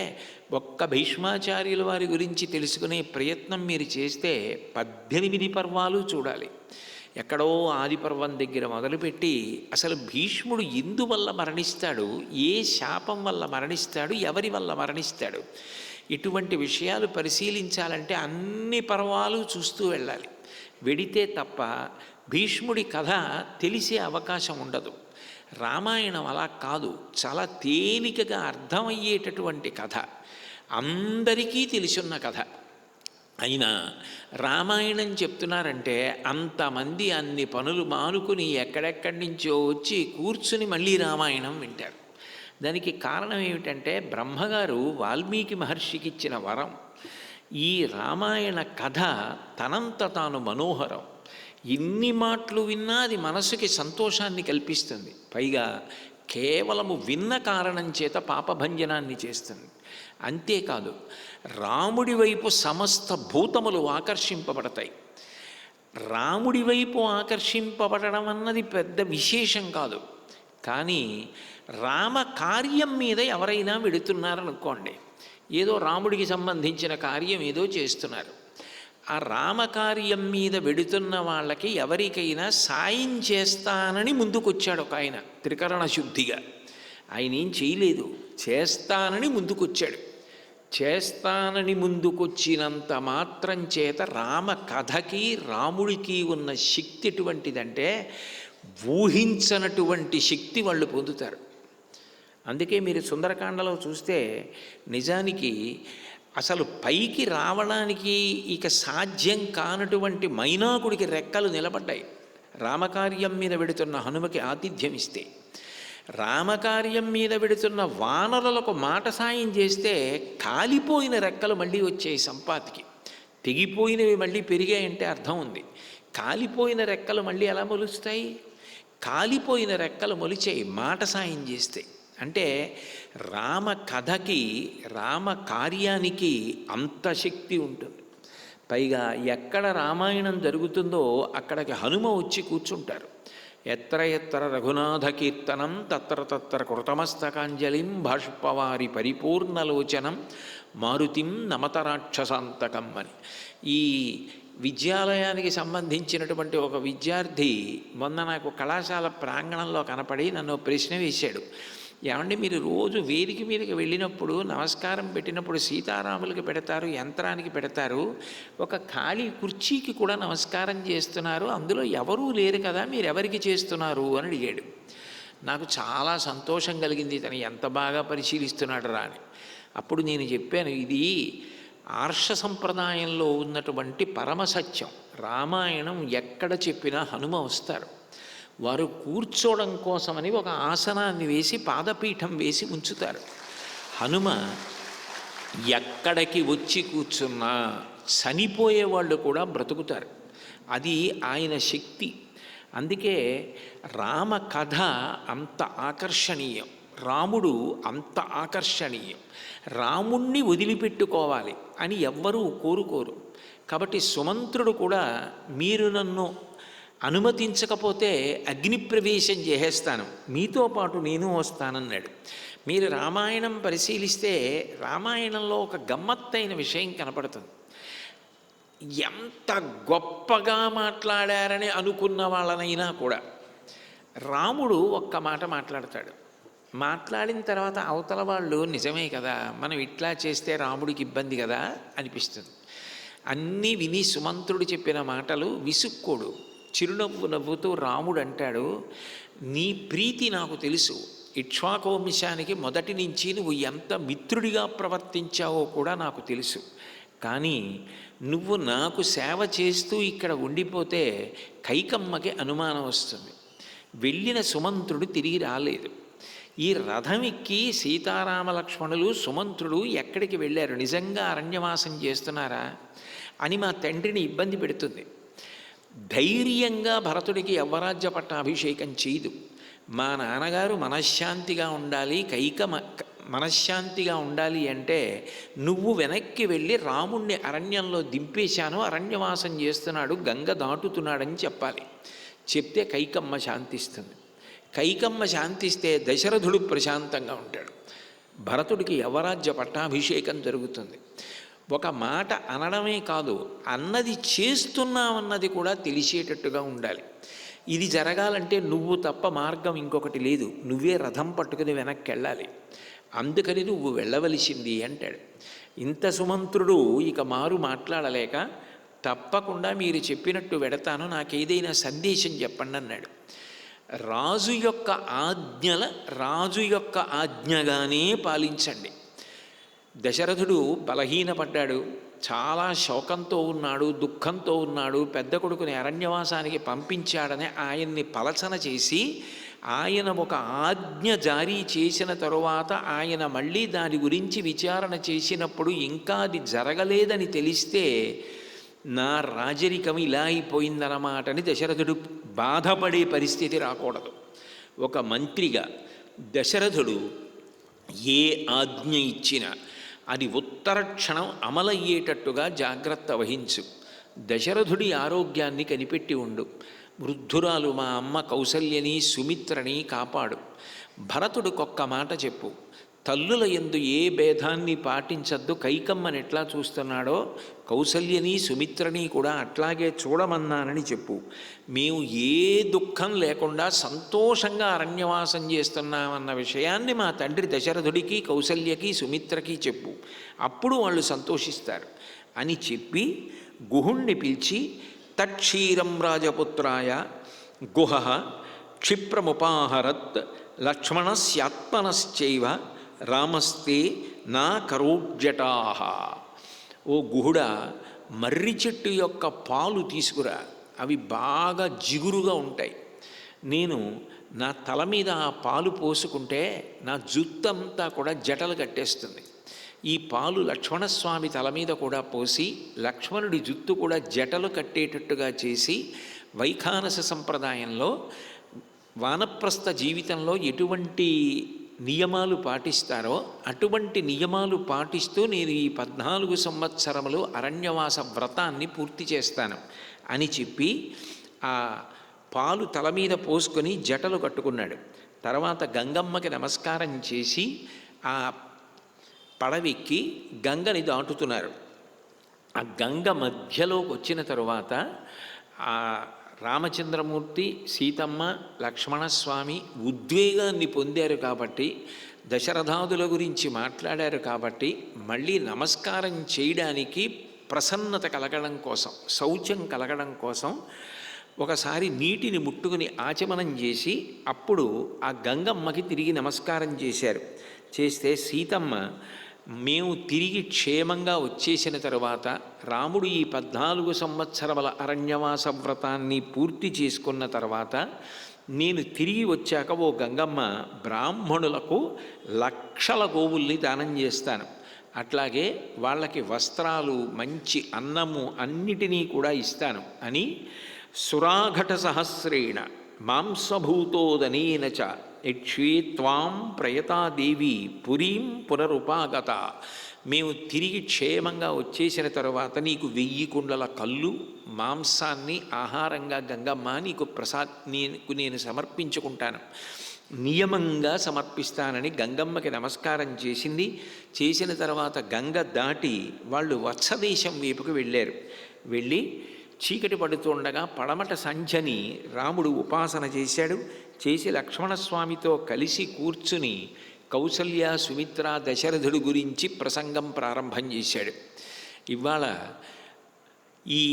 ఒక్క భీష్మాచార్యుల వారి గురించి తెలుసుకునే ప్రయత్నం మీరు చేస్తే 18 పర్వాలు చూడాలి. ఎక్కడో ఆది పర్వం దగ్గర మొదలుపెట్టి అసలు భీష్ముడు ఎందువల్ల మరణిస్తాడు, ఏ శాపం వల్ల మరణిస్తాడు, ఎవరి వల్ల మరణిస్తాడు, ఇటువంటి విషయాలు పరిశీలించాలంటే అన్ని పర్వాలు చూస్తూ వెళ్ళాలి. వెడితే తప్ప భీష్ముడి కథ తెలిసే అవకాశం ఉండదు. రామాయణం అలా కాదు, చాలా తేలికగా అర్థమయ్యేటటువంటి కథ, అందరికీ తెలిసున్న కథ. అయినా రామాయణం చెప్తున్నారంటే అంతమంది అన్ని పనులు మానుకుని ఎక్కడెక్కడి నుంచో వచ్చి కూర్చుని మళ్ళీ రామాయణం వింటారు. దానికి కారణం ఏమిటంటే బ్రహ్మగారు వాల్మీకి మహర్షికి ఇచ్చిన వరం. ఈ రామాయణ కథ తనంత తాను మనోహరం. ఎన్ని మాటలు విన్నా అది మనసుకి సంతోషాన్ని కల్పిస్తుంది. పైగా కేవలము విన్న కారణం చేత పాపభంజనాన్ని చేస్తుంది. అంతేకాదు రాముడి వైపు సమస్త భూతములు ఆకర్షింపబడతాయి. రాముడి వైపు ఆకర్షింపబడడం అన్నది పెద్ద విశేషం కాదు. కానీ రామ కార్యం మీద ఎవరైనా వెడుతున్నారనుకోండి, ఏదో రాముడికి సంబంధించిన కార్యం ఏదో చేస్తున్నారు, ఆ రామకార్యం మీద వెడుతున్న వాళ్ళకి ఎవరికైనా సాయం చేస్తానని ముందుకొచ్చాడు ఒక ఆయన త్రికరణ శుద్ధిగా. ఆయన ఏం చేయలేదు, చేస్తానని ముందుకొచ్చాడు. చేస్తానని ముందుకొచ్చినంత మాత్రం చేత రామ కథకి రాముడికి ఉన్న శక్తి ఎటువంటిదంటే ఊహించనటువంటి శక్తి వాళ్ళు పొందుతారు. అందుకే మీరు సుందరకాండలో చూస్తే నిజానికి అసలు పైకి రావడానికి ఇక సాధ్యం కానటువంటి మైనాకుడికి రెక్కలు నిలబడ్డాయి రామకార్యం మీద వెడుతున్న హనుమకి ఆతిథ్యం ఇస్తే. రామకార్యం మీద వెడుతున్న వానరులకు మాట సాయం చేస్తే కాలిపోయిన రెక్కలు మళ్ళీ వచ్చాయి సంపాతికి. తెగిపోయినవి మళ్ళీ పెరిగాయంటే అర్థం ఉంది. కాలిపోయిన రెక్కలు మళ్ళీ ఎలా మొలుస్తాయి? కాలిపోయిన రెక్కలు మొలిచాయి మాట సాయం చేస్తే. అంటే రామ కథకి రామ కార్యానికి అంత శక్తి ఉంటుంది. పైగా ఎక్కడ రామాయణం జరుగుతుందో అక్కడికి హనుమ వచ్చి కూర్చుంటారు. ఎత్ర ఎత్ర రఘునాథ కీర్తనం తత్ర తత్ర కృతమస్తకాంజలిం బాష్పవారి పరిపూర్ణలోచనం మారుతిం నమత రాక్షసాంతకం అని. ఈ విద్యాలయానికి సంబంధించినటువంటి ఒక విద్యార్థి మొన్న నాకు కళాశాల ప్రాంగణంలో కనపడి నన్ను ప్రశ్న వేశాడు. ఏమంటే మీరు రోజు వేదిక మీదకి వెళ్ళినప్పుడు నమస్కారం పెట్టినప్పుడు సీతారాములకి పెడతారు, యంత్రానికి పెడతారు, ఒక ఖాళీ కుర్చీకి కూడా నమస్కారం చేస్తున్నారు, అందులో ఎవరూ లేరు కదా, మీరు ఎవరికి చేస్తున్నారు అని అడిగాడు. నాకు చాలా సంతోషం కలిగింది, తను ఎంత బాగా పరిశీలిస్తున్నాడు రా అని. అప్పుడు నేను చెప్పాను, ఇది ఆర్ష సంప్రదాయంలో ఉన్నటువంటి పరమసత్యం. రామాయణం ఎక్కడ చెప్పినా హనుమ వస్తారు. వారు కూర్చోవడం కోసమని ఒక ఆసనాన్ని వేసి పాదపీఠం వేసి ఉంచుతారు. హనుమ ఎక్కడికి వచ్చి కూర్చున్నా చనిపోయేవాళ్ళు కూడా బ్రతుకుతారు. అది ఆయన శక్తి. అందుకే రామ కథ అంత ఆకర్షణీయం, రాముడు అంత ఆకర్షణీయం. రాముణ్ణి వదిలిపెట్టుకోవాలి అని ఎవ్వరూ కోరుకోరు. కాబట్టి సుమంత్రుడు కూడా మీరు నన్ను అనుమతించకపోతే అగ్నిప్రవేశం చేసేస్తాను, మీతో పాటు నేను వస్తానన్నాడు. మీరు రామాయణం పరిశీలిస్తే రామాయణంలో ఒక గమ్మత్తైన విషయం కనపడుతుంది. ఎంత గొప్పగా మాట్లాడారని అనుకున్న వాళ్ళనైనా కూడా రాముడు ఒక్క మాట మాట్లాడతాడు. మాట్లాడిన తర్వాత అవతల వాళ్ళు నిజమే కదా, మనం ఇట్లా చేస్తే రాముడికి ఇబ్బంది కదా అనిపిస్తుంది. అన్నీ విని సుమంత్రుడు చెప్పిన మాటలు విసుక్కోడు. చిరునవ్వు నవ్వుతూ రాముడు అంటాడు, నీ ప్రీతి నాకు తెలుసు, ఇక్ష్వాకువంశానికి మొదటి నుంచి నువ్వు ఎంత మిత్రుడిగా ప్రవర్తించావో కూడా నాకు తెలుసు. కానీ నువ్వు నాకు సేవ చేస్తూ ఇక్కడ ఉండిపోతే కైకమ్మకి అనుమానం వస్తుంది. వెళ్ళిన సుమంత్రుడు తిరిగి రాలేదు. ఈ రథం ఎక్కి సీతారామ లక్ష్మణులు సుమంత్రుడు ఎక్కడికి వెళ్ళారు? నిజంగా అరణ్యవాసం చేస్తున్నారా అని మా తండ్రిని ఇబ్బంది పెడుతుంది. ధైర్యంగా భరతుడికి యవ్వరాజ్య పట్టాభిషేకం చేయదు. మా నాన్నగారు మనశ్శాంతిగా ఉండాలి, మనశ్శాంతిగా ఉండాలి అంటే నువ్వు వెనక్కి వెళ్ళి రాముణ్ణి అరణ్యంలో దింపేశాను, అరణ్యవాసం చేస్తున్నాడు, గంగ దాటుతున్నాడని చెప్పాలి. చెప్తే కైకమ్మ శాంతిస్తుంది. కైకమ్మ శాంతిస్తే దశరథుడు ప్రశాంతంగా ఉంటాడు. భరతుడికి యవరాజ్య పట్టాభిషేకం జరుగుతుంది. ఒక మాట అనడమే కాదు, అన్నది చేస్తున్నామన్నది కూడా తెలిసేటట్టుగా ఉండాలి. ఇది జరగాలంటే నువ్వు తప్ప మార్గం ఇంకొకటి లేదు, నువ్వే రథం పట్టుకుని వెనక్కి వెళ్ళాలి, అందుకని నువ్వు వెళ్ళవలసింది అంటాడు. ఇంత సుమంత్రుడు ఇక మారు మాట్లాడలేక, తప్పకుండా మీరు చెప్పినట్టు వెడతాను, నాకేదైనా సందేశం చెప్పండి అన్నాడు. రాజు యొక్క ఆజ్ఞగానే పాలించండి. దశరథుడు బలహీనపడ్డాడు, చాలా శోకంతో ఉన్నాడు, దుఃఖంతో ఉన్నాడు. పెద్ద కొడుకుని అరణ్యవాసానికి పంపించాడని ఆయన్ని పలచన చేసి ఆయన ఒక ఆజ్ఞ జారీ చేసిన తరువాత ఆయన మళ్ళీ దాని గురించి విచారణ చేసినప్పుడు ఇంకా అది జరగలేదని తెలిస్తే నా రాజరికం ఇలా అయిపోయిందన్నమాటని దశరథుడు బాధపడే పరిస్థితి రాకూడదు. ఒక మంత్రిగా దశరథుడు ఏ ఆజ్ఞ ఇచ్చినా అది ఉత్తర క్షణం అమలయ్యేటట్టుగా జాగ్రత్త వహించు. దశరథుడి ఆరోగ్యాన్ని కనిపెట్టి ఉండు. వృద్ధురాలు మా అమ్మ కౌసల్యని సుమిత్రని కాపాడు. భరతుడికొక్క మాట చెప్పు, తల్లుల యందు ఏ భేదాన్ని పాటించద్దు, కైకమ్మని ఎట్లా చూస్తున్నాడో కౌసల్యని సుమిత్రని కూడా అట్లాగే చూడమన్నానని చెప్పు. మేము ఏ దుఃఖం లేకుండా సంతోషంగా అరణ్యవాసం చేస్తున్నామన్న విషయాన్ని మా తండ్రి దశరథుడికి, కౌసల్యకి, సుమిత్రకి చెప్పు. అప్పుడు వాళ్ళు సంతోషిస్తారు అని చెప్పి గుహుణ్ణి పిలిచి, తక్షీరం రాజపుత్రాయ గుహ క్షిప్రముపాహరత్ లక్ష్మణస్యాత్మనశ్చైవ రామస్తే నా కరోడ్జటాహ. ఓ గుహుడా, మర్రి చెట్టు యొక్క పాలు తీసుకురా, అవి బాగా జిగురుగా ఉంటాయి. నేను నా తల మీద ఆ పాలు పోసుకుంటే నా జుత్తంతా కూడా జటలు కట్టేస్తుంది. ఈ పాలు లక్ష్మణస్వామి తల మీద కూడా పోసి లక్ష్మణుడి జుత్తు కూడా జటలు కట్టేటట్టుగా చేసి, వైఖానస సంప్రదాయంలో వానప్రస్థ జీవితంలో ఎటువంటి నియమాలు పాటిస్తారో అటువంటి నియమాలు పాటిస్తూ నేను ఈ 14 సంవత్సరములు అరణ్యవాస వ్రతాన్ని పూర్తి చేస్తాను అని చెప్పి ఆ పాలు తల మీద పోసుకొని జటలు కట్టుకున్నాడు. తర్వాత గంగమ్మకి నమస్కారం చేసి ఆ పడవెక్కి గంగని దాటుతున్నారు. ఆ గంగ మధ్యలోకి వచ్చిన తరువాత ఆ రామచంద్రమూర్తి, సీతమ్మ, లక్ష్మణస్వామి ఉద్వేగాన్ని పొందారు కాబట్టి, దశరథాదుల గురించి మాట్లాడారు కాబట్టి, మళ్ళీ నమస్కారం చేయడానికి ప్రసన్నత కలగడం కోసం, శౌచ్యం కలగడం కోసం ఒకసారి నీటిని ముట్టుకుని ఆచమనం చేసి అప్పుడు ఆ గంగమ్మకి తిరిగి నమస్కారం చేశారు. చేస్తే సీతమ్మ, మేము తిరిగి క్షేమంగా వచ్చేసిన తరువాత రాముడు ఈ 14 సంవత్సరముల అరణ్యవాస వ్రతాన్ని పూర్తి చేసుకున్న తర్వాత నేను తిరిగి వచ్చాక ఓ గంగమ్మ, బ్రాహ్మణులకు లక్షల గోవుల్ని దానం చేస్తాను, అట్లాగే వాళ్ళకి వస్త్రాలు, మంచి అన్నము అన్నిటినీ కూడా ఇస్తాను అని సురాఘట సహస్రేణ మాంసభూతోదనేన చ యక్షే త్వాం ప్రయతాదేవి పురీం పునరుపాగత. మేము తిరిగి క్షేమంగా వచ్చేసిన తరువాత నీకు 1000 కుండల కళ్ళు, మాంసాన్ని ఆహారంగా గంగమ్మ నీకు నేను సమర్పించుకుంటాను, నియమంగా సమర్పిస్తానని గంగమ్మకి నమస్కారం చేసింది. చేసిన తర్వాత గంగ దాటి వాళ్ళు వత్సదేశం వైపుకు వెళ్ళారు. వెళ్ళి చీకటి పడుతుండగా పడమట సంధ్యని రాముడు ఉపాసన చేశాడు. చేసి లక్ష్మణస్వామితో కలిసి కూర్చుని కౌసల్య, సుమిత్ర, దశరథుడు గురించి ప్రసంగం ప్రారంభం చేశాడు. ఇవాళ ఈ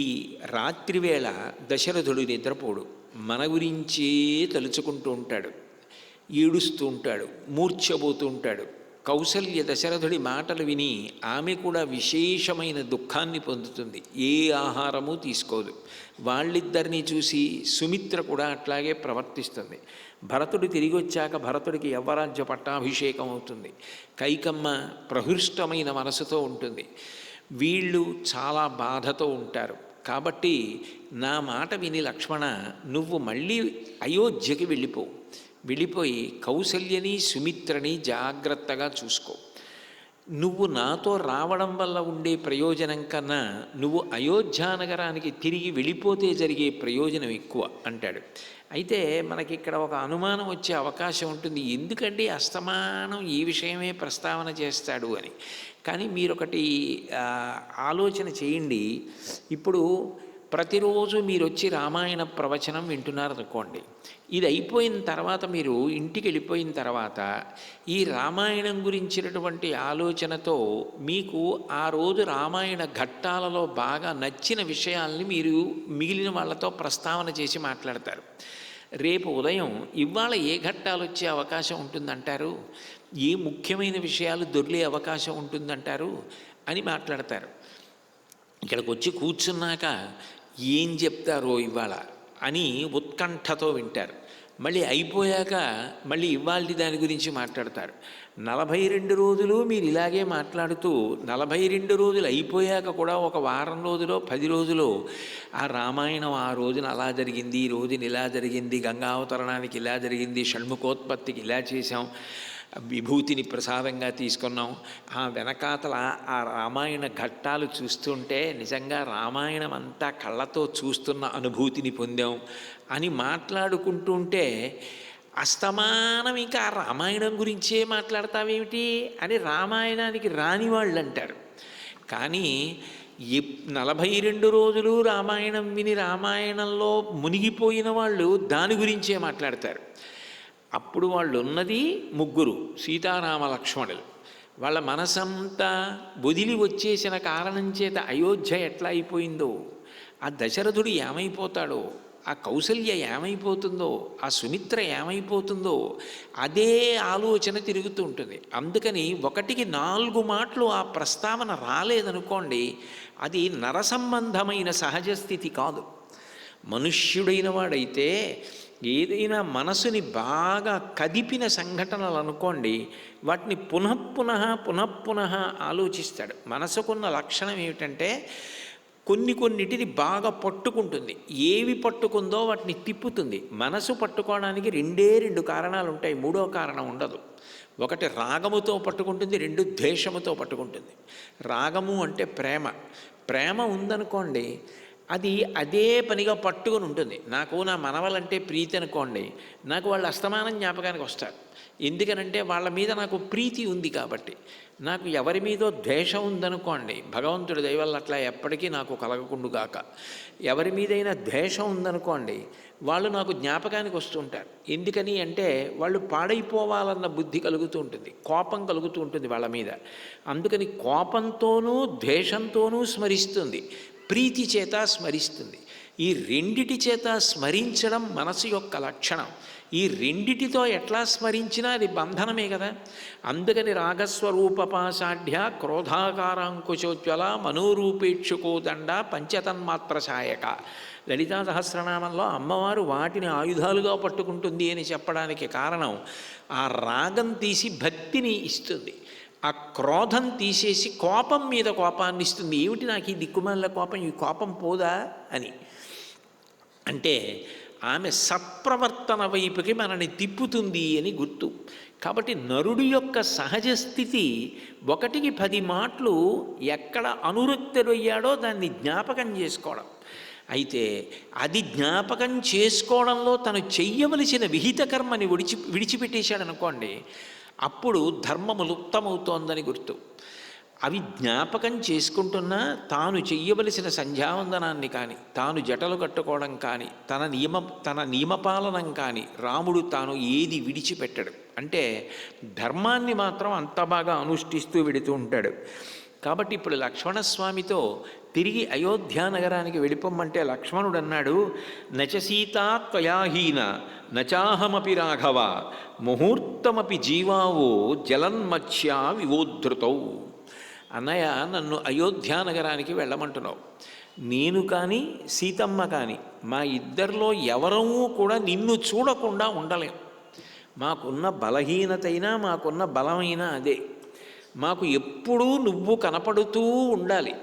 రాత్రివేళ దశరథుడు నిద్రపోడు, మన గురించే తలుచుకుంటూ ఉంటాడు, ఏడుస్తూ ఉంటాడు, మూర్ఛపోతూ ఉంటాడు. కౌసల్య దశరథుడి మాటలు విని ఆమె కూడా విశేషమైన దుఃఖాన్ని పొందుతుంది, ఏ ఆహారము తీసుకోదు. వాళ్ళిద్దరినీ చూసి సుమిత్ర కూడా అట్లాగే ప్రవర్తిస్తుంది. భరతుడు తిరిగి వచ్చాక భరతుడికి యవ్వరాజ్య పట్టాభిషేకం అవుతుంది. కైకమ్మ ప్రహృష్టమైన మనసుతో ఉంటుంది. వీళ్ళు చాలా బాధతో ఉంటారు. కాబట్టి నా మాట విని లక్ష్మణ, నువ్వు మళ్ళీ అయోధ్యకి వెళ్ళిపోయి కౌసల్యని, సుమిత్రని జాగ్రత్తగా చూసుకో. నువ్వు నాతో రావడం వల్ల ఉండే ప్రయోజనం కన్నా నువ్వు అయోధ్యానగరానికి తిరిగి వెళ్ళిపోతే జరిగే ప్రయోజనం ఎక్కువ అంటాడు. అయితే మనకి ఇక్కడ ఒక అనుమానం వచ్చే అవకాశం ఉంటుంది, ఎందుకంటే అస్తమానం ఈ విషయమే ప్రస్తావన చేస్తాడు అని. కానీ మీరొకటి ఆలోచన చేయండి. ఇప్పుడు ప్రతిరోజు మీరు వచ్చి రామాయణ ప్రవచనం వింటున్నారనుకోండి, ఇది అయిపోయిన తర్వాత మీరు ఇంటికి వెళ్ళిపోయిన తర్వాత ఈ రామాయణం గురించినటువంటి ఆలోచనతో మీకు ఆ రోజు రామాయణ ఘట్టాలలో బాగా నచ్చిన విషయాల్ని మీరు మిగిలిన వాళ్ళతో ప్రస్తావన చేసి మాట్లాడతారు. రేపు ఉదయం ఇవాళ ఏ ఘట్టాలు వచ్చే అవకాశం ఉంటుందంటారు, ఏ ముఖ్యమైన విషయాలు దొర్లే అవకాశం ఉంటుందంటారు అని మాట్లాడతారు. ఇక్కడికి వచ్చి కూర్చున్నాక ఏం చెప్తారో ఇవాళ అని ఉత్కంఠతో వింటారు. మళ్ళీ అయిపోయాక మళ్ళీ ఇవాళ దాని గురించి మాట్లాడతారు. 42 రోజులు మీరు ఇలాగే మాట్లాడుతూ 42 రోజులు అయిపోయాక కూడా ఒక వారం రోజులో 10 రోజులు ఆ రామాయణం ఆ రోజున అలా జరిగింది, ఈ రోజున ఇలా జరిగింది, గంగావతరణానికి ఇలా జరిగింది, షణ్ముఖోత్పత్తికి ఇలా చేశాం, విభూతిని ప్రసాదంగా తీసుకున్నాం, ఆ వెనకాతల ఆ రామాయణ ఘట్టాలు చూస్తుంటే నిజంగా రామాయణం అంతా కళ్ళతో చూస్తున్న అనుభూతిని పొందాం అని మాట్లాడుకుంటుంటే అస్తమానం ఇంకా రామాయణం గురించే మాట్లాడతావేమిటి అని రామాయణానికి రాని వాళ్ళు అంటారు. కానీ 42 రోజులు రామాయణం విని రామాయణంలో మునిగిపోయిన వాళ్ళు దాని గురించే మాట్లాడతారు. అప్పుడు వాళ్ళు ఉన్నది ముగ్గురు, సీతారామ లక్ష్మణులు. వాళ్ళ మనసంతా వదిలి వచ్చేసిన కారణం చేత అయోధ్య ఎట్లా అయిపోయిందో, ఆ దశరథుడు ఏమైపోతాడో, ఆ కౌసల్య ఏమైపోతుందో, ఆ సుమిత్ర ఏమైపోతుందో అదే ఆలోచన తిరుగుతూ ఉంటుంది. అందుకని 1-4 మాటలు ఆ ప్రస్తావన రాలేదనుకోండి, అది నరసంబంధమైన సహజ స్థితి కాదు. మనుష్యుడైన వాడైతే ఏదైనా మనసుని బాగా కదిపిన సంఘటనలు అనుకోండి, వాటిని పునఃపునః ఆలోచిస్తాడు. మనసుకున్న లక్షణం ఏమిటంటే కొన్నిటిని బాగా పట్టుకుంటుంది. ఏవి పట్టుకుందో వాటిని తిప్పుతుంది. మనసు పట్టుకోవడానికి 2 కారణాలు ఉంటాయి, 3వ కారణం ఉండదు. 1 రాగముతో పట్టుకుంటుంది, 2 ద్వేషముతో పట్టుకుంటుంది. రాగము అంటే ప్రేమ ఉందనుకోండి, అది అదే పనిగా పట్టుకుని ఉంటుంది. నాకు నా మనవలంటే ప్రీతి అనుకోండి, నాకు వాళ్ళు అస్తమానం జ్ఞాపకానికి వస్తారు. ఎందుకనంటే వాళ్ళ మీద నాకు ప్రీతి ఉంది కాబట్టి. నాకు ఎవరి మీదో ద్వేషం ఉందనుకోండి, భగవంతుడి దయ వల్ల అట్లా ఎప్పటికీ నాకు కలగకుండుగాక. ఎవరి మీదైనా ద్వేషం ఉందనుకోండి, వాళ్ళు నాకు జ్ఞాపకానికి వస్తుంటారు. ఎందుకని అంటే వాళ్ళు పాడైపోవాలన్న బుద్ధి కలుగుతూ ఉంటుంది, కోపం కలుగుతూ ఉంటుంది వాళ్ళ మీద. అందుకని కోపంతోనూ ద్వేషంతోనూ స్మరిస్తుంది, ప్రీతి చేత స్మరిస్తుంది. ఈ 2 చేత స్మరించడం మనసు యొక్క లక్షణం. ఈ 2టితో ఎట్లా స్మరించినా అది బంధనమే కదా. అందుకని రాగస్వరూపపాషాఢ్య క్రోధాకారాంకుశోజ్వల మనోరూపేక్షుకోదండ పంచతన్మాత్ర సాయక. లలితా సహస్రనామంలో అమ్మవారు వాటిని ఆయుధాలుగా పట్టుకుంటుంది అని చెప్పడానికి కారణం, ఆ రాగం తీసి భక్తిని ఇస్తుంది, ఆ క్రోధం తీసేసి కోపం మీద కోపాన్ని ఇస్తుంది. ఏమిటి నాకు ఈ దిక్కుమాల కోపం, ఈ కోపం పోదా అని. అంటే ఆమె సత్ప్రవర్తన వైపుకి మనని తిప్పుతుంది అని గుర్తు. కాబట్టి నరుడి యొక్క సహజ స్థితి 1-10 మాటలు ఎక్కడ అనురక్తుడయ్యాడో దాన్ని జ్ఞాపకం చేసుకోవడం. అయితే అది జ్ఞాపకం చేసుకోవడంలో తను చెయ్యవలసిన విహిత కర్మని విడిచిపెట్టేశాడనుకోండి, అప్పుడు ధర్మము లుప్తమవుతోందని గుర్తు. అవి జ్ఞాపకం చేసుకుంటున్నా తాను చెయ్యవలసిన సంధ్యావందనాన్ని కానీ, తాను జటలు కట్టుకోవడం కానీ, తన నియమపాలనం కానీ రాముడు తాను ఏది విడిచిపెట్టడు. అంటే ధర్మాన్ని మాత్రం అంత బాగా అనుష్ఠిస్తూ వెడుతూ ఉంటాడు. కాబట్టి ఇప్పుడు లక్ష్మణస్వామితో తిరిగి అయోధ్యానగరానికి వెళ్ళిపోమ్మంటే లక్ష్మణుడు అన్నాడు, నచ సీతా త్వయాహీన నచాహమపి రాఘవ ముహూర్తమపి జీవావో జలన్మత్స్యా వివోద్ధృతౌ. అన్నయ్య, నన్ను అయోధ్యానగరానికి వెళ్ళమంటున్నావు. నేను కానీ సీతమ్మ కానీ మా ఇద్దరిలో ఎవరమూ కూడా నిన్ను చూడకుండా ఉండలేం. మాకున్న బలహీనతైనా మాకున్న బలమైనా అదే. మాకు ఎప్పుడూ నువ్వు కనపడుతూ ఉండాలి.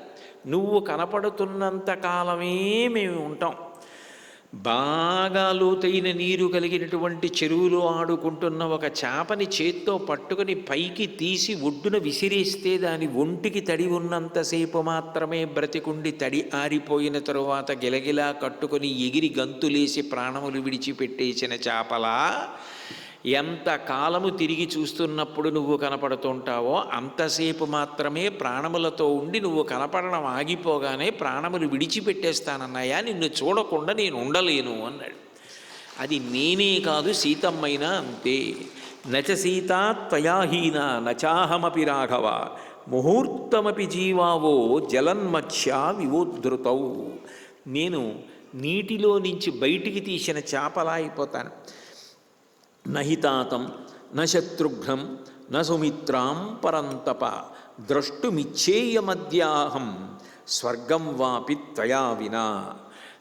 నువ్వు కనపడుతున్నంత కాలమే మేము ఉంటాం. బాగా లోతైన నీరు కలిగినటువంటి చెరువులో ఆడుకుంటున్న ఒక చేపని చేత్తో పట్టుకుని పైకి తీసి ఒడ్డున విసిరేస్తే దాని ఒంటికి తడి ఉన్నంతసేపు మాత్రమే బ్రతికుండి, తడి ఆరిపోయిన తరువాత గిలగిలా కట్టుకొని ఎగిరి గంతులేసి ప్రాణములు విడిచిపెట్టేసిన చేపలా ఎంత కాలము తిరిగి చూస్తున్నప్పుడు నువ్వు కనపడుతుంటావో అంతసేపు మాత్రమే ప్రాణములతో ఉండి నువ్వు కనపడడం ఆగిపోగానే ప్రాణములు విడిచిపెట్టేస్తానన్నాయా, నిన్ను చూడకుండా నేను ఉండలేను అన్నాడు. అది నేనే కాదు, సీతమ్మైనా అంతే. నచ సీతా త్వయాహీన నచాహమపి రాఘవ ముహూర్తమపి జీవావో జలన్మత్స్యా వివోద్ధృతౌ. నేను నీటిలో నుంచి బయటికి తీసిన చేపలా అయిపోతాను. నహితాతం న శత్రుఘ్నం న సుమిత్రాం పరంతప ద్రష్టుమిచ్చేయమద్యాహం స్వర్గం వాపి త్వయా వినా.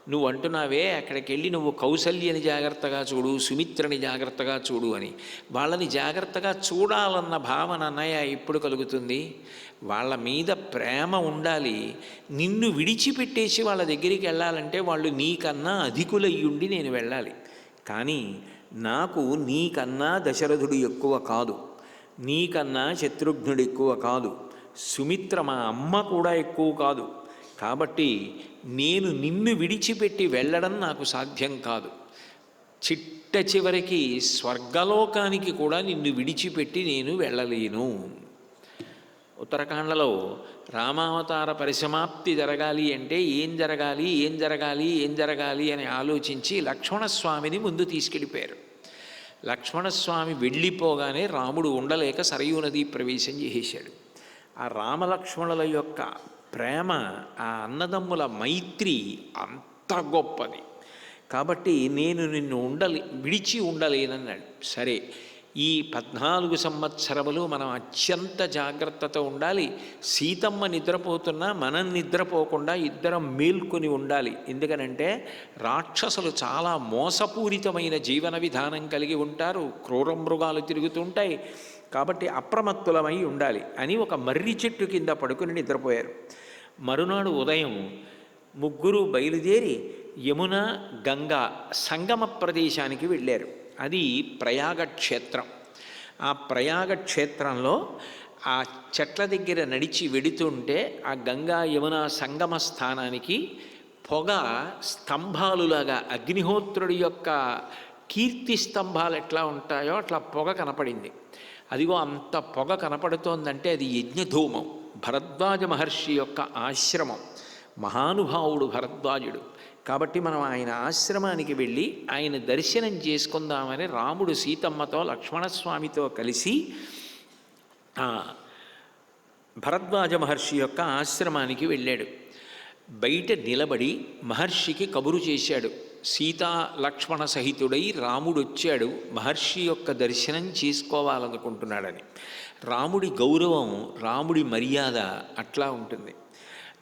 నువ్వు అంటున్నావే అక్కడికి వెళ్ళి నువ్వు కౌసల్యని జాగ్రత్తగా చూడు, సుమిత్రని జాగ్రత్తగా చూడు అని. వాళ్ళని జాగ్రత్తగా చూడాలన్న భావన అన్నయ్య ఎప్పుడు కలుగుతుంది? వాళ్ళ మీద ప్రేమ ఉండాలి. నిన్ను విడిచిపెట్టేసి వాళ్ళ దగ్గరికి వెళ్ళాలంటే వాళ్ళు నీకన్నా అధికులయ్యుండి నేను వెళ్ళాలి. కానీ నాకు నీకన్నా దశరథుడు ఎక్కువ కాదు, నీకన్నా శత్రుఘ్నుడు ఎక్కువ కాదు, సుమిత్ర మా అమ్మ కూడా ఎక్కువ కాదు. కాబట్టి నేను నిన్ను విడిచిపెట్టి వెళ్ళడం నాకు సాధ్యం కాదు. చిట్ట చివరికి స్వర్గలోకానికి కూడా నిన్ను విడిచిపెట్టి నేను వెళ్ళలేను. ఉత్తరాఖండలో రామావతార పరిసమాప్తి జరగాలి అంటే ఏం జరగాలి ఏం జరగాలి ఏం జరగాలి అని ఆలోచించి లక్ష్మణస్వామిని ముందు తీసుకెళ్ళిపోయారు. లక్ష్మణస్వామి వెళ్ళిపోగానే రాముడు ఉండలేక సరయూ నది ప్రవేశం చేసేశాడు. ఆ రామలక్ష్మణుల యొక్క ప్రేమ, ఆ అన్నదమ్ముల మైత్రి అంత గొప్పది. కాబట్టి నేను నిన్ను విడిచి ఉండలేనన్నాడు. సరే, ఈ 14 సంవత్సరములు మనం అత్యంత జాగ్రత్తతో ఉండాలి. సీతమ్మ నిద్రపోతున్నా మనం నిద్రపోకుండా ఇద్దరం మేల్కొని ఉండాలి. ఎందుకనంటే రాక్షసులు చాలా మోసపూరితమైన జీవన విధానం కలిగి ఉంటారు, క్రూర మృగాలు తిరుగుతుంటాయి. కాబట్టి అప్రమత్తులమై ఉండాలి అని ఒక మర్రి చెట్టు కింద పడుకుని నిద్రపోయారు. మరునాడు ఉదయం ముగ్గురు బయలుదేరి యమున గంగా సంగమ ప్రదేశానికి వెళ్ళారు. అది ప్రయాగ క్షేత్రం. ఆ ప్రయాగ క్షేత్రంలో ఆ చెట్ల దగ్గర నడిచి వెడుతుంటే ఆ గంగా యమున సంగమ స్థానానికి పొగ స్తంభాలులాగా, అగ్నిహోత్రుడి యొక్క కీర్తి స్తంభాలు ఎట్లా ఉంటాయో అట్లా పొగ కనపడింది. అదిగో అంత పొగ కనపడుతోందంటే అది యజ్ఞధూమం, భరద్వాజ మహర్షి యొక్క ఆశ్రమం. మహానుభావుడు భరద్వాజుడు. కాబట్టి మనం ఆయన ఆశ్రమానికి వెళ్ళి ఆయన దర్శనం చేసుకుందామని రాముడు సీతమ్మతో లక్ష్మణస్వామితో కలిసి భరద్వాజ మహర్షి యొక్క ఆశ్రమానికి వెళ్ళాడు. బయట నిలబడి మహర్షికి కబురు చేశాడు. సీతా లక్ష్మణ సహితుడై రాముడు వచ్చాడు, మహర్షి యొక్క దర్శనం చేసుకోవాలనుకుంటున్నాడని. రాముడి గౌరవం, రాముడి మర్యాద అట్లా ఉంటుంది.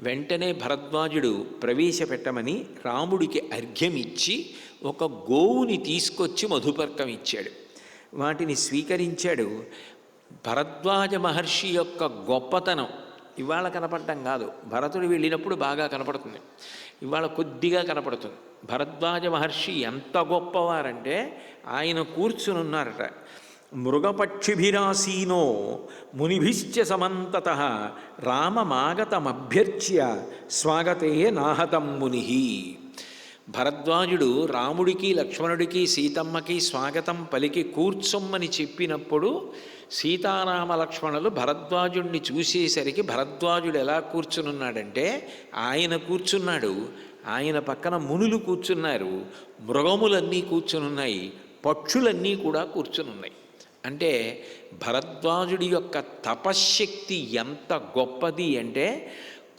వెంటనే భరద్వాజుడు ప్రవేశపెట్టమని రాముడికి అర్ఘ్యమిచ్చి ఒక గోవుని తీసుకొచ్చి మధుపర్కం ఇచ్చాడు. వాటిని స్వీకరించాడు. భరద్వాజ మహర్షి యొక్క గొప్పతనం ఇవాళ కనపడటం కాదు, భరతుడు వెళ్ళినప్పుడు బాగా కనపడుతుంది, ఇవాళ కొద్దిగా కనపడుతుంది. భరద్వాజ మహర్షి ఎంత గొప్పవారంటే ఆయన కూర్చునున్నారట. మృగపక్షిభిరాసీనో మునిభిశ్చ సమంతత రామమాగతమభ్యర్చ్య స్వాగతే నాహతం ముని. భరద్వాజుడు రాముడికి లక్ష్మణుడికి సీతమ్మకి స్వాగతం పలికి కూర్చొమ్మని చెప్పినప్పుడు సీతారామ లక్ష్మణులు భరద్వాజుడిని చూసేసరికి భరద్వాజుడు ఎలా కూర్చునున్నాడంటే ఆయన కూర్చున్నాడు, ఆయన పక్కన మునులు కూర్చున్నారు, మృగములన్నీ కూర్చునున్నాయి, పక్షులన్నీ కూడా కూర్చునున్నాయి. అంటే భరద్వాజుడి యొక్క తపశ్శక్తి ఎంత గొప్పది అంటే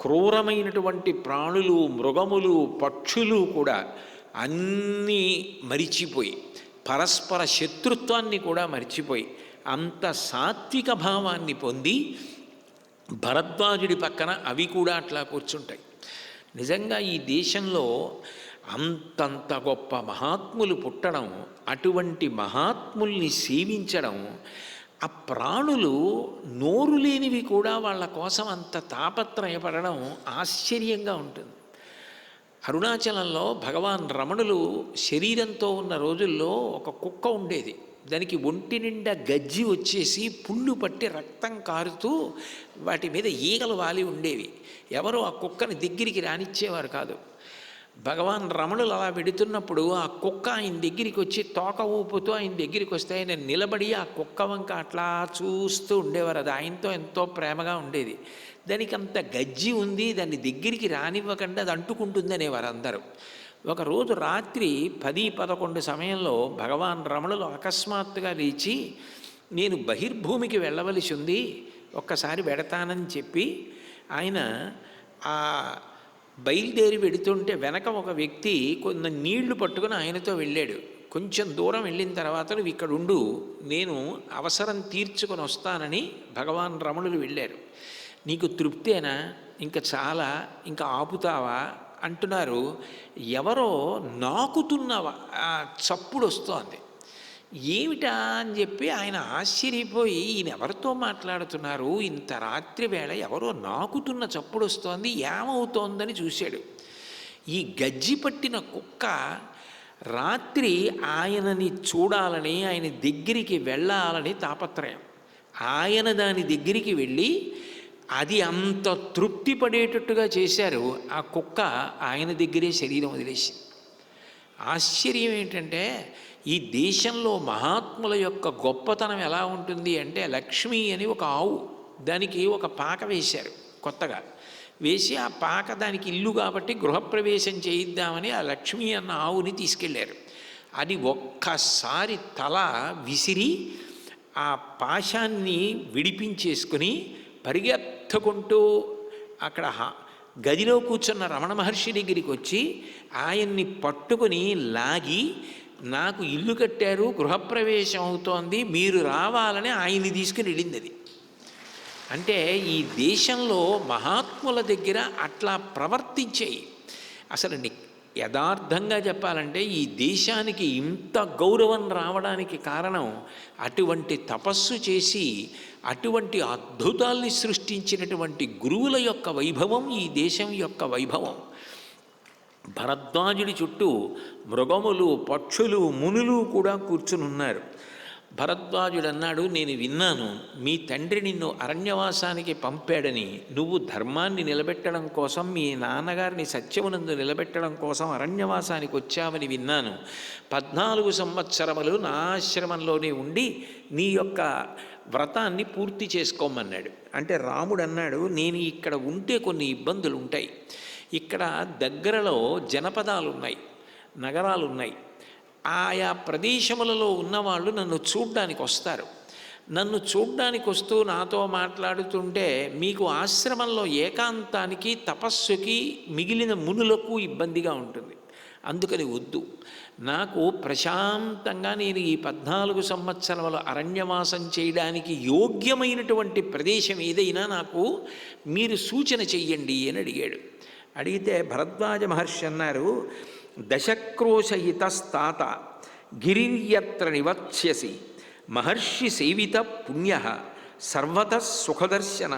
క్రూరమైనటువంటి ప్రాణులు, మృగములు, పక్షులు కూడా అన్నీ మరిచిపోయి, పరస్పర శత్రుత్వాన్ని కూడా మరిచిపోయి అంత సాత్విక భావాన్ని పొంది భరద్వాజుడి పక్కన అవి కూడా అట్లా కూర్చుంటాయి. నిజంగా ఈ దేశంలో అంతంత గొప్ప మహాత్ములు పుట్టడం, అటువంటి మహాత్ముల్ని సేవించడం, ఆ ప్రాణులు నోరు లేనివి కూడా వాళ్ళ కోసం అంత తాపత్రయపడడం ఆశ్చర్యంగా ఉంటుంది. అరుణాచలంలో భగవాన్ రమణులు శరీరంతో ఉన్న రోజుల్లో ఒక కుక్క ఉండేది. దానికి ఒంటి నిండా గజ్జి వచ్చేసి పుళ్ళు పట్టి రక్తం కారుతూ వాటి మీద ఈగలు వాలి ఉండేవి. ఎవరో ఆ కుక్కని దగ్గరికి రానిచ్చేవారు కాదు. భగవాన్ రమణులు అలా వెడుతున్నప్పుడు ఆ కుక్క ఆయన దగ్గరికి వచ్చి తోక ఊపుతూ ఆయన దగ్గరికి వస్తే ఆయన నిలబడి ఆ కుక్క వంక అట్లా చూస్తూ ఉండేవారు. అది ఆయనతో ఎంతో ప్రేమగా ఉండేది. దానికి అంత గజ్జి ఉంది, దాన్ని దగ్గరికి రానివ్వకుండా అది అంటుకుంటుంది అనేవారు అందరూ. ఒకరోజు రాత్రి 10-11 సమయంలో భగవాన్ రమణులు అకస్మాత్తుగా లేచి నేను బహిర్భూమికి వెళ్ళవలసి ఉంది, ఒక్కసారి వెడతానని చెప్పి ఆయన ఆ బయలుదేరి వెడుతుంటే వెనక ఒక వ్యక్తి కొన్ని నీళ్లు పట్టుకుని ఆయనతో వెళ్ళాడు. కొంచెం దూరం వెళ్ళిన తర్వాత నువ్వు ఇక్కడ ఉండు, నేను అవసరం తీర్చుకొని వస్తానని భగవాన్ రమణులు వెళ్ళారు. నీకు తృప్తేనా, ఇంకా చాలా, ఇంకా ఆపుతావా అంటున్నారు. ఎవరో నాకుతున్న చప్పుడు వస్తోంది. ఏమిటా అని చెప్పి ఆయన ఆశ్చర్యపోయి ఈయన ఎవరితో మాట్లాడుతున్నారు, ఇంత రాత్రి వేళ ఎవరో నాకుతున్న చప్పుడు వస్తోంది, ఏమవుతోందని చూశాడు. ఈ గజ్జి పట్టిన కుక్క రాత్రి ఆయనని చూడాలని, ఆయన దగ్గరికి వెళ్ళాలని తాపత్రయం. ఆయన దాని దగ్గరికి వెళ్ళి అది అంత తృప్తి పడేటట్టుగా చేశారు. ఆ కుక్క ఆయన దగ్గరే శరీరం వదిలేసింది. ఆశ్చర్యం ఏంటంటే ఈ దేశంలో మహాత్ముల యొక్క గొప్పతనం ఎలా ఉంటుంది అంటే, లక్ష్మి అని ఒక ఆవు, దానికి ఒక పాక వేశారు కొత్తగా. వేసి ఆ పాక దానికి ఇల్లు కాబట్టి గృహప్రవేశం చేయిద్దామని ఆ లక్ష్మి అన్న ఆవుని తీసుకెళ్ళారు. అది ఒక్కసారి తల విసిరి ఆ పాశాన్ని విడిపించేసుకుని పరిగెత్తుకుంటూ అక్కడ గదిలో కూర్చున్న రమణ మహర్షి దగ్గరికి వచ్చి ఆయన్ని పట్టుకుని లాగి, నాకు ఇల్లు కట్టారు, గృహప్రవేశం అవుతోంది, మీరు రావాలని ఆయన్ని తీసుకుని వెళ్ళింది అది. అంటే ఈ దేశంలో మహాత్ముల దగ్గర అట్లా ప్రవర్తించేయి. అసలు యథార్థంగా చెప్పాలంటే ఈ దేశానికి ఇంత గౌరవం రావడానికి కారణం అటువంటి తపస్సు చేసి అటువంటి అద్భుతాల్ని సృష్టించినటువంటి గురువుల యొక్క వైభవం, ఈ దేశం యొక్క వైభవం. భరద్వాజుడి చుట్టూ మృగములు, పక్షులు, మునులు కూడా కూర్చుని ఉన్నారు. భరద్వాజుడు అన్నాడు, నేను విన్నాను మీ తండ్రి నిన్ను అరణ్యవాసానికి పంపాడని, నువ్వు ధర్మాన్ని నిలబెట్టడం కోసం, మీ నాన్నగారిని సత్యమునందు నిలబెట్టడం కోసం అరణ్యవాసానికి వచ్చావని విన్నాను. 14 సంవత్సరములు నా ఆశ్రమంలోనే ఉండి నీ యొక్క వ్రతాన్ని పూర్తి చేసుకోమన్నాడు. అంటే రాముడు అన్నాడు, నేను ఇక్కడ ఉంటే కొన్ని ఇబ్బందులు ఉంటాయి. ఇక్కడ దగ్గరలో జనపదాలు ఉన్నాయి, నగరాలు ఉన్నాయి. ఆయా ప్రదేశములలో ఉన్నవాళ్ళు నన్ను చూడ్డానికి వస్తారు. నన్ను చూడ్డానికి వస్తూ నాతో మాట్లాడుతుంటే మీకు ఆశ్రమంలో ఏకాంతానికి, తపస్సుకి, మిగిలిన మునులకు ఇబ్బందిగా ఉంటుంది. అందుకని వద్దు. నాకు ప్రశాంతంగా నేను ఈ 14 సంవత్సరముల అరణ్యవాసం చేయడానికి యోగ్యమైనటువంటి ప్రదేశం ఏదైనా నాకు మీరు సూచన చెయ్యండి అని అడిగాడు. అడిగితే భరద్వాజ మహర్షి అన్నారు, దశక్రోశయితస్తాత గిరిర్యత్ర నివత్స్యసి మహర్షి సేవిత పుణ్య సర్వత సుఖదర్శన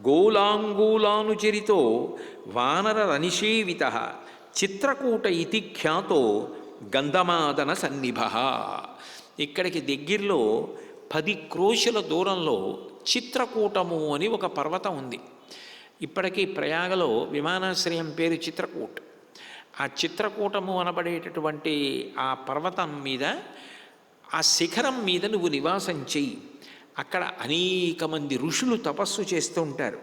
గోలాంగూలానుచరితో వానరనిషేవిత చిత్రకూట ఇతి ఖ్యాతో గంధమాదన సన్నిభ. ఇక్కడికి దగ్గరలో 10 క్రోశుల దూరంలో చిత్రకూటము అని ఒక పర్వతం ఉంది. ఇప్పటికీ ప్రయాగలో విమానాశ్రయం పేరు చిత్రకూట్. ఆ చిత్రకూటము అనబడేటటువంటి ఆ పర్వతం మీద, ఆ శిఖరం మీద నువ్వు నివాసం చెయ్యి. అక్కడ అనేక మంది ఋషులు తపస్సు చేస్తూ ఉంటారు.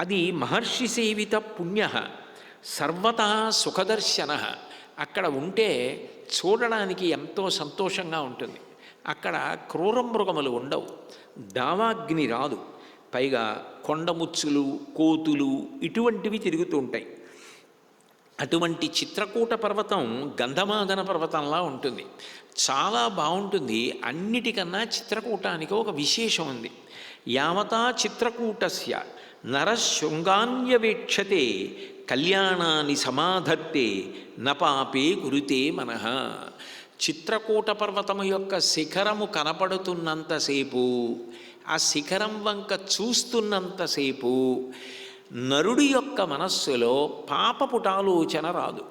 అది మహర్షి సేవిత పుణ్య సర్వతా సుఖదర్శన. అక్కడ ఉంటే చూడడానికి ఎంతో సంతోషంగా ఉంటుంది. అక్కడ క్రూర మృగములు ఉండవు, దావాగ్ని రాదు, పైగా కొండముచ్చులు, కోతులు ఇటువంటివి తిరుగుతూ ఉంటాయి. అటువంటి చిత్రకూట పర్వతం గంధమాదన పర్వతంలా ఉంటుంది, చాలా బాగుంటుంది. అన్నిటికన్నా చిత్రకూటానికి ఒక విశేషం ఉంది. యావతా చిత్రకూటస్య నరశృంగాన్యవేక్షతే కళ్యాణాన్ని సమాధత్తే నపాపే కురుతే మనః. చిత్రకూట పర్వతము యొక్క శిఖరము కనపడుతున్నంతసేపు, ఆ శిఖరం వంక చూస్తున్నంతసేపు నరుడి యొక్క మనస్సులో పాపపుటాలోచన రాదు,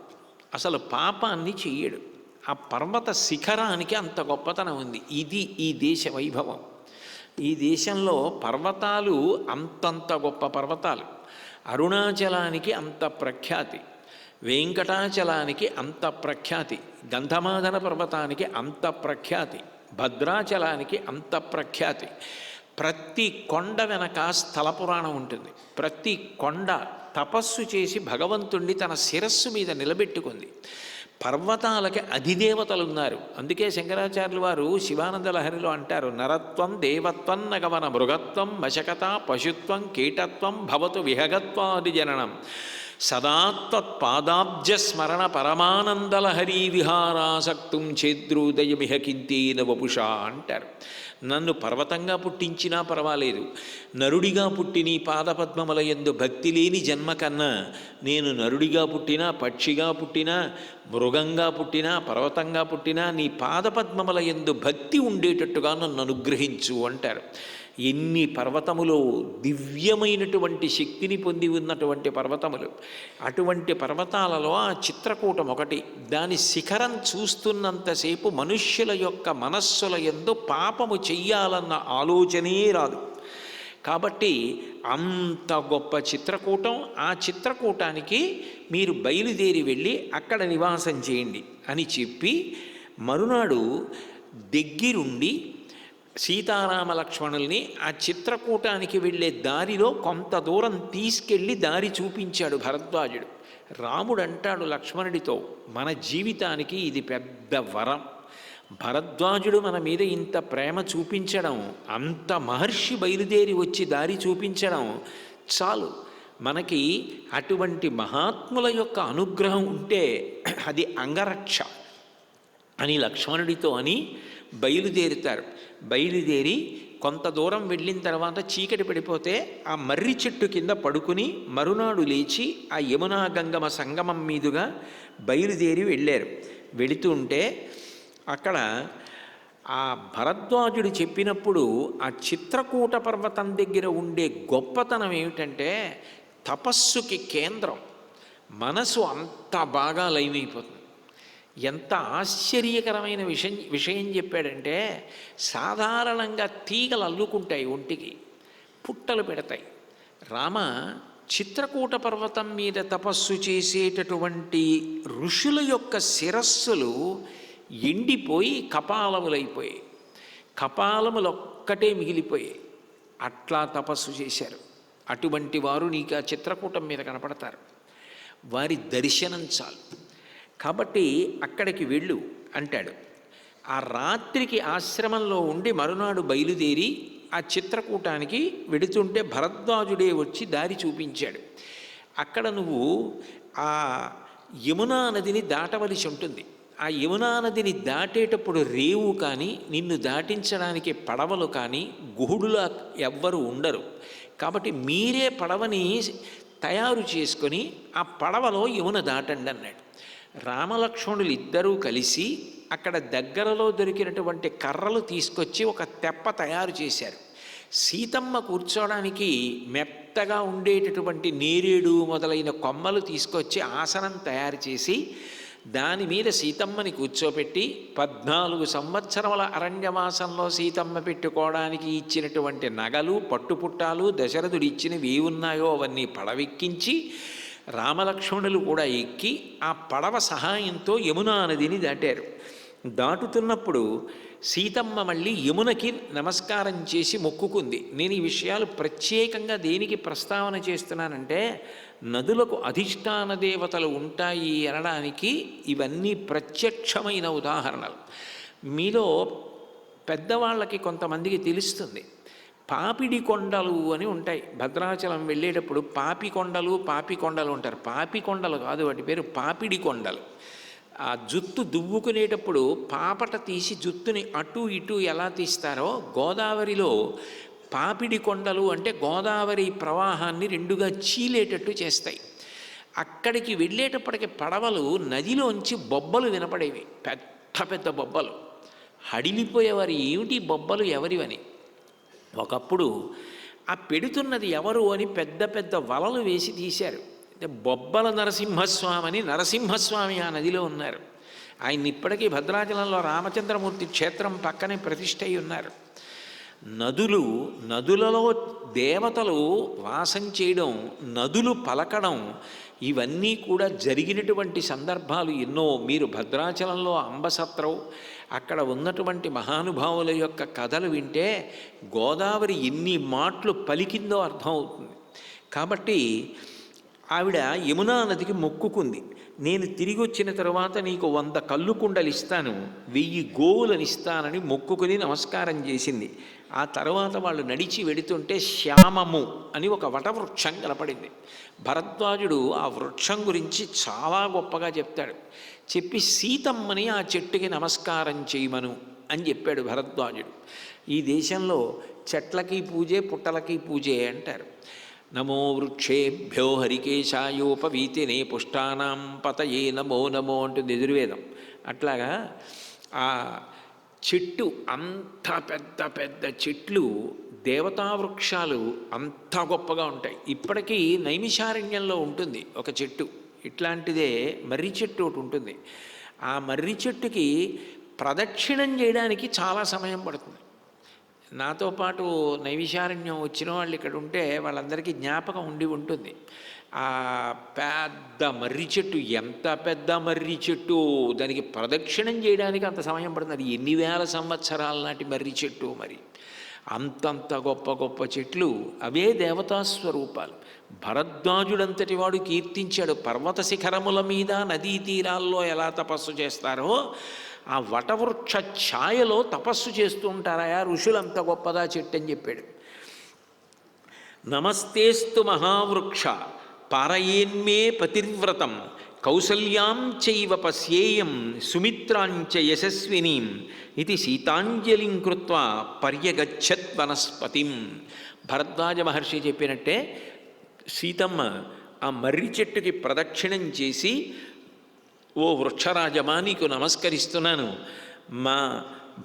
అసలు పాపాన్ని చెయ్యడు. ఆ పర్వత శిఖరానికి అంత గొప్పతనం ఉంది. ఇది ఈ దేశ వైభవం. ఈ దేశంలో పర్వతాలు అంతంత గొప్ప పర్వతాలు. అరుణాచలానికి అంత ప్రఖ్యాతి, వెంకటాచలానికి అంత ప్రఖ్యాతి, గంధమాదన పర్వతానికి అంత ప్రఖ్యాతి, భద్రాచలానికి అంత ప్రఖ్యాతి. ప్రతి కొండ వెనక స్థల పురాణం ఉంటుంది. ప్రతి కొండ తపస్సు చేసి భగవంతుణ్ణి తన శిరస్సు మీద నిలబెట్టుకుంది. పర్వతాలకి అధిదేవతలు ఉన్నారు. అందుకే శంకరాచార్యులు వారు శివానంద లహరిలో అంటారు, నరత్వం దేవత్వం నగవన మృగత్వం వశకత పశుత్వం కీటత్వం భవతు విహగత్వాది జననం సదాత్పాదాబ్జ స్మరణ పరమానందలహరీ విహారాసక్తుం ఛేద్రోదయమిహ కింతేన వపుషా అంటారు. నన్ను పర్వతంగా పుట్టించినా పర్వాలేదు, నరుడిగా పుట్టి నీ పాదపద్మముల యందు భక్తి లేని జన్మ కన్నా నేను నరుడిగా పుట్టినా, పక్షిగా పుట్టినా, మృగంగా పుట్టినా, పర్వతంగా పుట్టినా నీ పాదపద్మముల యందు భక్తి ఉండేటట్టుగా నన్ను అనుగ్రహించు అంటారు. ఎన్ని పర్వతములో దివ్యమైనటువంటి శక్తిని పొంది ఉన్నటువంటి పర్వతములు. అటువంటి పర్వతాలలో ఆ చిత్రకూటం ఒకటి. దాని శిఖరం చూస్తున్నంతసేపు మనుష్యుల యొక్క మనస్సుల యందు పాపము చెయ్యాలన్న ఆలోచనే రాదు. కాబట్టి అంత గొప్ప చిత్రకూటం. ఆ చిత్రకూటానికి మీరు బయలుదేరి వెళ్ళి అక్కడ నివాసం చేయండి అని చెప్పి మరునాడు దగ్గరుండి సీతారామ లక్ష్మణుల్ని ఆ చిత్రకూటానికి వెళ్ళే దారిలో కొంత దూరం తీసుకెళ్ళి దారి చూపించాడు భరద్వాజుడు. రాముడు అంటాడు లక్ష్మణుడితో, మన జీవితానికి ఇది పెద్ద వరం. భరద్వాజుడు మన మీద ఇంత ప్రేమ చూపించడం, అంత మహర్షి బయలుదేరి వచ్చి దారి చూపించడం చాలు. మనకి అటువంటి మహాత్ముల యొక్క అనుగ్రహం ఉంటే అది అంగరక్ష అని లక్ష్మణుడితో అని బయలుదేరుతారు. బయలుదేరి కొంత దూరం వెళ్ళిన తర్వాత చీకటి పడిపోతే ఆ మర్రి చెట్టు కింద పడుకుని మరునాడు లేచి ఆ యమునా గంగమ సంగమం మీదుగా బయలుదేరి వెళ్ళారు. వెళుతూ ఉంటే అక్కడ ఆ భరద్వాజుడు చెప్పినప్పుడు ఆ చిత్రకూట పర్వతం దగ్గర ఉండే గొప్పతనం ఏమిటంటే తపస్సుకి కేంద్రం. మనసు అంత బాగా లయమైపోతుంది. ఎంత ఆశ్చర్యకరమైన విషయం చెప్పాడంటే, సాధారణంగా తీగలు అల్లుకుంటాయి, ఒంటికి పుట్టలు పెడతాయి. రామ చిత్రకూట పర్వతం మీద తపస్సు చేసేటటువంటి ఋషుల యొక్క శిరస్సులు ఎండిపోయి కపాలములైపోయాయి, కపాలములొక్కటే మిగిలిపోయాయి. అట్లా తపస్సు చేశారు. అటువంటి వారు నీకు ఆ చిత్రకూటం మీద కనపడతారు. వారి దర్శనం చాలు. కాబట్టి అక్కడికి వెళ్ళు అంటాడు. ఆ రాత్రికి ఆశ్రమంలో ఉండి మరునాడు బయలుదేరి ఆ చిత్రకూటానికి వెడుతుంటే భరద్వాజుడే వచ్చి దారి చూపించాడు. అక్కడ నువ్వు ఆ యమునా నదిని దాటవలసి ఉంటుంది. ఆ యమునా నదిని దాటేటప్పుడు రేవు కానీ నిన్ను దాటించడానికి పడవలు కానీ గుహుడులా ఎవ్వరు ఉండరు. కాబట్టి మీరే పడవని తయారు చేసుకొని ఆ పడవలో యమున దాటండి అన్నాడు. రామలక్ష్మణులు ఇద్దరూ కలిసి అక్కడ దగ్గరలో దొరికినటువంటి కర్రలు తీసుకొచ్చి ఒక తెప్ప తయారు చేశారు. సీతమ్మ కూర్చోవడానికి మెత్తగా ఉండేటటువంటి నేరేడు మొదలైన కొమ్మలు తీసుకొచ్చి ఆసనం తయారు చేసి దాని మీద సీతమ్మని కూర్చోపెట్టి 14 సంవత్సరముల అరణ్యవాసంలో సీతమ్మ పెట్టుకోవడానికి ఇచ్చినటువంటి నగలు, పట్టుపుట్టాలు, దశరథుడు ఇచ్చినవి ఏ ఉన్నాయో అవన్నీ పడవెక్కించి రామలక్ష్మణులు కూడా ఎక్కి ఆ పడవ సహాయంతో యమునా నదిని దాటారు. దాటుతున్నప్పుడు సీతమ్మ మళ్ళీ యమునకి నమస్కారం చేసి మొక్కుకుంది. నేను ఈ విషయాలు ప్రత్యేకంగా దేనికి ప్రస్తావన చేస్తున్నానంటే, నదులకు అధిష్టాన దేవతలు ఉంటాయి అనడానికి ఇవన్నీ ప్రత్యక్షమైన ఉదాహరణలు. మీలో పెద్దవాళ్ళకి కొంతమందికి తెలుస్తుంది. పాపిడి కొండలు అని ఉంటాయి. భద్రాచలం వెళ్ళేటప్పుడు పాపి కొండలు ఉంటారు. పాపి కొండలు కాదు, వాటి పేరు పాపిడి కొండలు. ఆ జుత్తు దువ్వుకునేటప్పుడు పాపట తీసి జుత్తుని అటు ఇటు ఎలా తీస్తారో, గోదావరిలో పాపిడి కొండలు అంటే గోదావరి ప్రవాహాన్ని రెండుగా చీలేటట్టు చేస్తాయి. అక్కడికి వెళ్ళేటప్పటికి పడవలు నదిలోంచి బొబ్బలు వినపడేవి, పెద్ద పెద్ద బొబ్బలు. హడిలిపోయేవారు, ఏమిటి బొబ్బలు ఎవరివని. ఒకప్పుడు ఆ పెడుతున్నది ఎవరు అని పెద్ద పెద్ద వలలు వేసి తీశారు. బొబ్బల నరసింహస్వామి నరసింహస్వామి ఆ నదిలో ఉన్నారు. ఆయన ఇప్పటికీ భద్రాచలంలో రామచంద్రమూర్తి క్షేత్రం పక్కనే ప్రతిష్ఠ అయి ఉన్నారు. నదులలో దేవతలు వాసం చేయడం, నదులు పలకడం, ఇవన్నీ కూడా జరిగినటువంటి సందర్భాలు ఎన్నో. మీరు భద్రాచలంలో అంబసత్రం, అక్కడ ఉన్నటువంటి మహానుభావుల యొక్క కథలు వింటే గోదావరి ఎన్ని మాటలు పలికిందో అర్థమవుతుంది. కాబట్టి ఆవిడ యమునా నదికి మొక్కుకుంది. నేను తిరిగి వచ్చిన తరువాత నీకు 100 కళ్ళు కుండలు ఇస్తాను, 1000 గోవులను ఇస్తానని మొక్కుకుని నమస్కారం చేసింది. ఆ తర్వాత వాళ్ళు నడిచి వెడుతుంటే శ్యామము అని ఒక వటవృక్షం కనపడింది. భరద్వాజుడు ఆ వృక్షం గురించి చాలా గొప్పగా చెప్తాడు. చెప్పి సీతమ్మని ఆ చెట్టుకి నమస్కారం చేయమను అని చెప్పాడు భరద్వాజుడు. ఈ దేశంలో చెట్లకి పూజే, పుట్టలకి పూజే అంటారు. నమో వృక్షేభ్యో హరికేశాయోపవీతినే పుష్టానాం పతయే నమో నమో అంటుంది ఎదుర్వేదం. అట్లాగా ఆ చెట్టు, అంత పెద్ద పెద్ద చెట్లు, దేవతావృక్షాలు అంత గొప్పగా ఉంటాయి. ఇప్పటికీ నైమిషారణ్యంలో ఉంటుంది ఒక చెట్టు, ఇట్లాంటిదే మర్రి చెట్టు ఒకటి ఉంటుంది. ఆ మర్రి చెట్టుకి ప్రదక్షిణం చేయడానికి చాలా సమయం పడుతుంది. నాతో పాటు నైమిషారణ్యం వచ్చిన వాళ్ళు ఇక్కడ ఉంటే వాళ్ళందరికీ జ్ఞాపకం ఉండి ఉంటుంది. ఆ పెద్ద మర్రి చెట్టు, ఎంత పెద్ద మర్రి చెట్టు, దానికి ప్రదక్షిణం చేయడానికి అంత సమయం పడుతుంది. అది ఎన్ని వేల సంవత్సరాల నాటి మర్రి చెట్టు. మరి అంతంత గొప్ప గొప్ప చెట్లు, అవే దేవతా స్వరూపాలు. భరద్వాజుడంతటి వాడు కీర్తించాడు, పర్వత శిఖరముల మీద నదీ తీరాల్లో ఎలా తపస్సు చేస్తారో ఆ వటవృక్ష ఛాయలో తపస్సు చేస్తూ ఉంటారా ఋషులంత గొప్పదా చెట్టు అని చెప్పాడు. నమస్తేస్తు మహావృక్ష పారయేన్మే పతివ్రతం కౌసల్యాం చైవ పశ్యేయం సుమిత్రాంచ యశస్వినీం ఇది సీతాంజలిం కృత్వా పర్యగచ్చత్ వనస్పతిం. భరద్వాజ మహర్షి చెప్పినట్టే సీతమ్మ ఆ మర్రి చెట్టుకి ప్రదక్షిణం చేసి, ఓ వృక్షరాజమా నీకు నమస్కరిస్తున్నాను, మా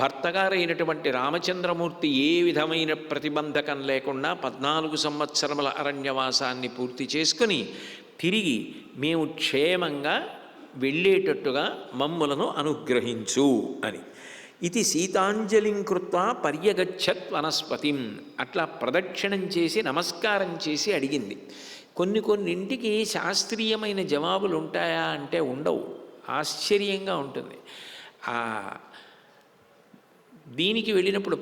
భర్తగారైనటువంటి రామచంద్రమూర్తి ఏ విధమైన ప్రతిబంధకం లేకుండా 14 సంవత్సరముల అరణ్యవాసాన్ని పూర్తి చేసుకుని తిరిగి మేము క్షేమంగా వెళ్ళేటట్టుగా మమ్ములను అనుగ్రహించు అని. ఇది సీతాంజలిం కృత్వా పర్యగచ్చత్ వనస్పతిం. అట్లా ప్రదక్షిణం చేసి నమస్కారం చేసి అడిగింది. కొన్నింటికి శాస్త్రీయమైన జవాబులు ఉంటాయా అంటే ఉండవు. ఆశ్చర్యంగా ఉంటుంది. దీనికి వెళ్ళినప్పుడు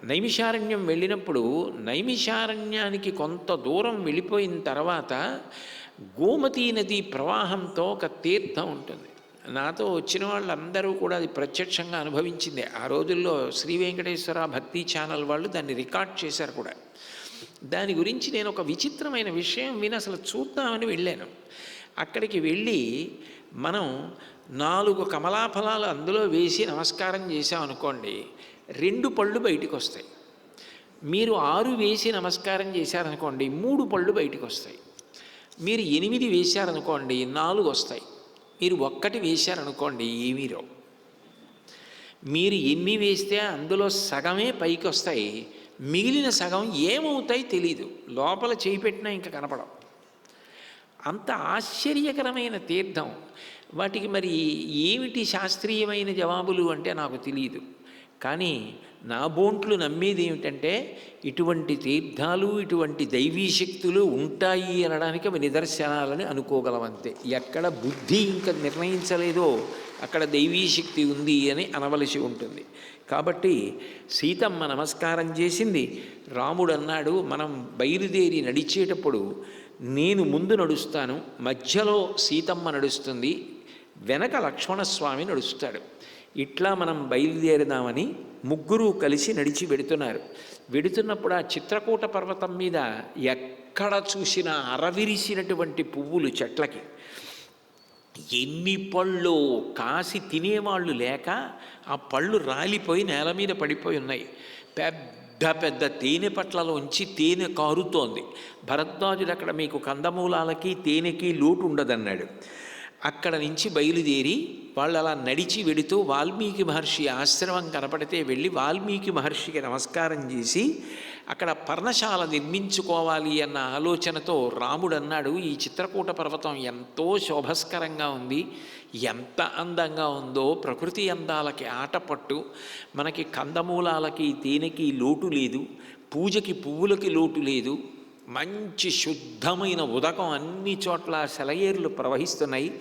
నైమిషారణ్యం వెళ్ళినప్పుడు నైమిషారణ్యానికి కొంత దూరం వెళ్ళిపోయిన తర్వాత గోమతీ నది ప్రవాహంతో ఒక తీర్థం ఉంటుంది. నాతో వచ్చిన వాళ్ళందరూ కూడా అది ప్రత్యక్షంగా అనుభవించిందే. ఆ రోజుల్లో శ్రీ వెంకటేశ్వర భక్తి ఛానల్ వాళ్ళు దాన్ని రికార్డ్ చేశారు కూడా. దాని గురించి నేను ఒక విచిత్రమైన విషయం విని అసలు చూద్దామని వెళ్ళాను. అక్కడికి వెళ్ళి మనం 4 కమలాఫలాలు అందులో వేసి నమస్కారం చేశామనుకోండి, 2 పళ్ళు బయటికి వస్తాయి. మీరు 6 వేసి నమస్కారం చేశారనుకోండి, 3 పళ్ళు బయటికి వస్తాయి. మీరు 8 వేశారనుకోండి, 4 వస్తాయి. మీరు 1 వేశారనుకోండి, ఏమీ రావు. మీరు ఎన్ని వేస్తే అందులో సగమే పైకి వస్తాయి, మిగిలిన సగం ఏమవుతాయి తెలీదు. లోపల చేయి పెట్టినా ఇంకా కనపడవు. అంత ఆశ్చర్యకరమైన తీర్థం. వాటికి మరి ఏమిటి శాస్త్రీయమైన జవాబులు అంటే నాకు తెలియదు. కానీ నా బోంట్లు నమ్మేది ఏమిటంటే ఇటువంటి తీర్థాలు, ఇటువంటి దైవీ శక్తులు ఉంటాయి అనడానికి అవి నిదర్శనాలని అనుకోగలమంతే. ఎక్కడ బుద్ధి ఇంకా నిర్ణయించలేదో అక్కడ దైవీ శక్తి ఉంది అని అనవలసి ఉంటుంది. కాబట్టి సీతమ్మ నమస్కారం చేసింది. రాముడు అన్నాడు, మనం బయలుదేరి నడిచేటప్పుడు నేను ముందు నడుస్తాను, మధ్యలో సీతమ్మ నడుస్తుంది, వెనక లక్ష్మణస్వామి నడుస్తాడు. ఇట్లా మనం బయలుదేరదామని ముగ్గురు కలిసి నడిచి వెడుతున్నప్పుడు ఆ చిత్రకూట పర్వతం మీద ఎక్కడ చూసినా అరవిరిసినటువంటి పువ్వులు చెట్లకి. ఎన్ని పళ్ళు కాసి తినేవాళ్ళు లేక ఆ పళ్ళు రాలిపోయి నేల మీద పడిపోయి ఉన్నాయి. పెద్ద పెద్ద తేనె పట్లలోంచి తేనె కారుతోంది. భరద్వాజుడు అక్కడ మీకు కందమూలాలకి తేనెకి లోటు ఉండదన్నాడు. అక్కడ నుంచి బయలుదేరి వాళ్ళు అలా నడిచి వెడుతూ వాల్మీకి మహర్షి ఆశ్రమం కనపడితే వెళ్ళి వాల్మీకి మహర్షికి నమస్కారం చేసి అక్కడ పర్ణశాల నిర్మించుకోవాలి అన్న ఆలోచనతో రాముడు అన్నాడు, ఈ చిత్రకూట పర్వతం ఎంతో శోభస్కరంగా ఉంది, ఎంత అందంగా ఉందో, ప్రకృతి అందాలకి ఆటపట్టు, మనకి కందమూలాలకి తేనెకి లోటు లేదు, పూజకి పువ్వులకి లోటు లేదు, మంచి శుద్ధమైన ఉదకం అన్ని చోట్ల సెలయేర్లు ప్రవహిస్తున్నాయి.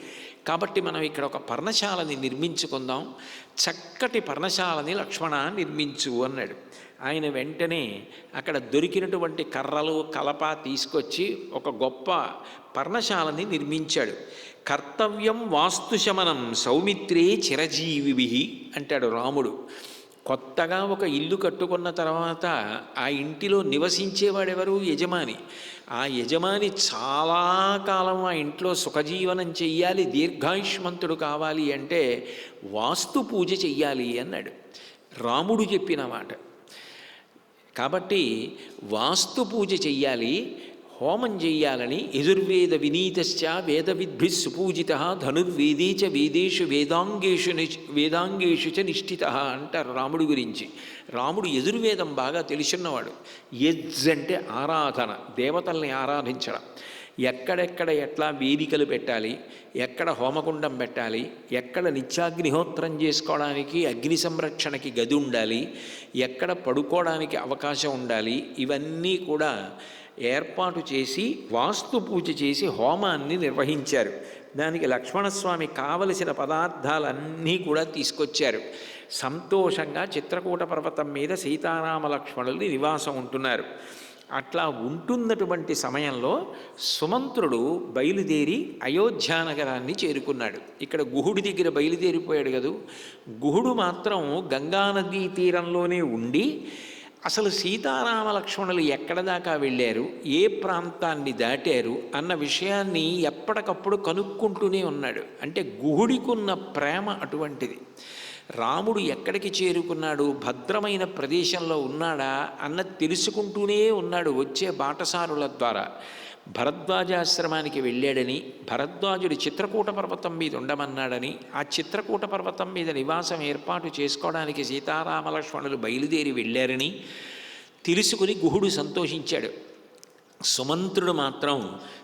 కాబట్టి మనం ఇక్కడ ఒక పర్ణశాలని నిర్మించుకుందాం, చక్కటి పర్ణశాలని లక్ష్మణ నిర్మించు అన్నాడు. ఆయన వెంటనే అక్కడ దొరికినటువంటి కర్రలు కలప తీసుకొచ్చి ఒక గొప్ప పర్ణశాలని నిర్మించాడు. కర్తవ్యం వాస్తుశమనం సౌమిత్రే చిరజీవి అంటాడు రాముడు. కొత్తగా ఒక ఇల్లు కట్టుకున్న తర్వాత ఆ ఇంటిలో నివసించేవాడెవరు? యజమాని. ఆ యజమాని చాలా కాలం ఆ ఇంట్లో సుఖజీవనం చెయ్యాలి, దీర్ఘాయుష్మంతుడు కావాలి అంటే వాస్తు పూజ చెయ్యాలి అన్నాడు రాముడు చెప్పిన మాట. కాబట్టి వాస్తు పూజ చెయ్యాలి, హోమం చెయ్యాలని యజుర్వేద వినీతశ్చ వేద విద్భి సుపూజిత ధనుర్వేదే చ వేదేషు వేదాంగేషు చ నిష్ఠిత అంటారు రాముడి గురించి. రాముడు యజుర్వేదం బాగా తెలుసున్నవాడు. యజ్ అంటే ఆరాధన, దేవతల్ని ఆరాధించడం. ఎక్కడెక్కడ ఎట్లా వేదికలు పెట్టాలి, ఎక్కడ హోమకుండం పెట్టాలి, ఎక్కడ నిత్యాగ్నిహోత్రం చేసుకోవడానికి అగ్ని సంరక్షణకి గది ఉండాలి, ఎక్కడ పడుకోవడానికి అవకాశం ఉండాలి, ఇవన్నీ కూడా ఏర్పాటు చేసి వాస్తు పూజ చేసి హోమాన్ని నిర్వహించారు. దానికి లక్ష్మణస్వామి కావలసిన పదార్థాలన్నీ కూడా తీసుకొచ్చారు. సంతోషంగా చిత్రకూట పర్వతం మీద సీతారామ లక్ష్మణులు నివాసం ఉంటున్నారు. అట్లా ఉంటున్నటువంటి సమయంలో సుమంత్రుడు బయలుదేరి అయోధ్యానగరాన్ని చేరుకున్నాడు. ఇక్కడ గుహుడి దగ్గర బయలుదేరిపోయాడు కదూ. గుహుడు మాత్రం గంగానదీ తీరంలోనే ఉండి అసలు సీతారామ లక్ష్మణులు ఎక్కడ దాకా వెళ్ళారు, ఏ ప్రాంతాన్ని దాటారు అన్న విషయాన్ని ఎప్పటికప్పుడు కనుక్కుంటూనే ఉన్నాడు. అంటే గుహుడికున్న ప్రేమ అటువంటిది. రాముడు ఎక్కడికి చేరుకున్నాడు, భద్రమైన ప్రదేశంలో ఉన్నాడా అన్నది తెలుసుకుంటూనే ఉన్నాడు వచ్చే బాటసారుల ద్వారా. భరద్వాజాశ్రమానికి వెళ్ళాడని, భరద్వాజుడు చిత్రకూట పర్వతం మీద ఉండమన్నాడని, ఆ చిత్రకూట పర్వతం మీద నివాసం ఏర్పాటు చేసుకోవడానికి సీతారామ లక్ష్మణులు బయలుదేరి వెళ్ళారని తెలుసుకుని గుహుడు సంతోషించాడు. సుమంత్రుడు మాత్రం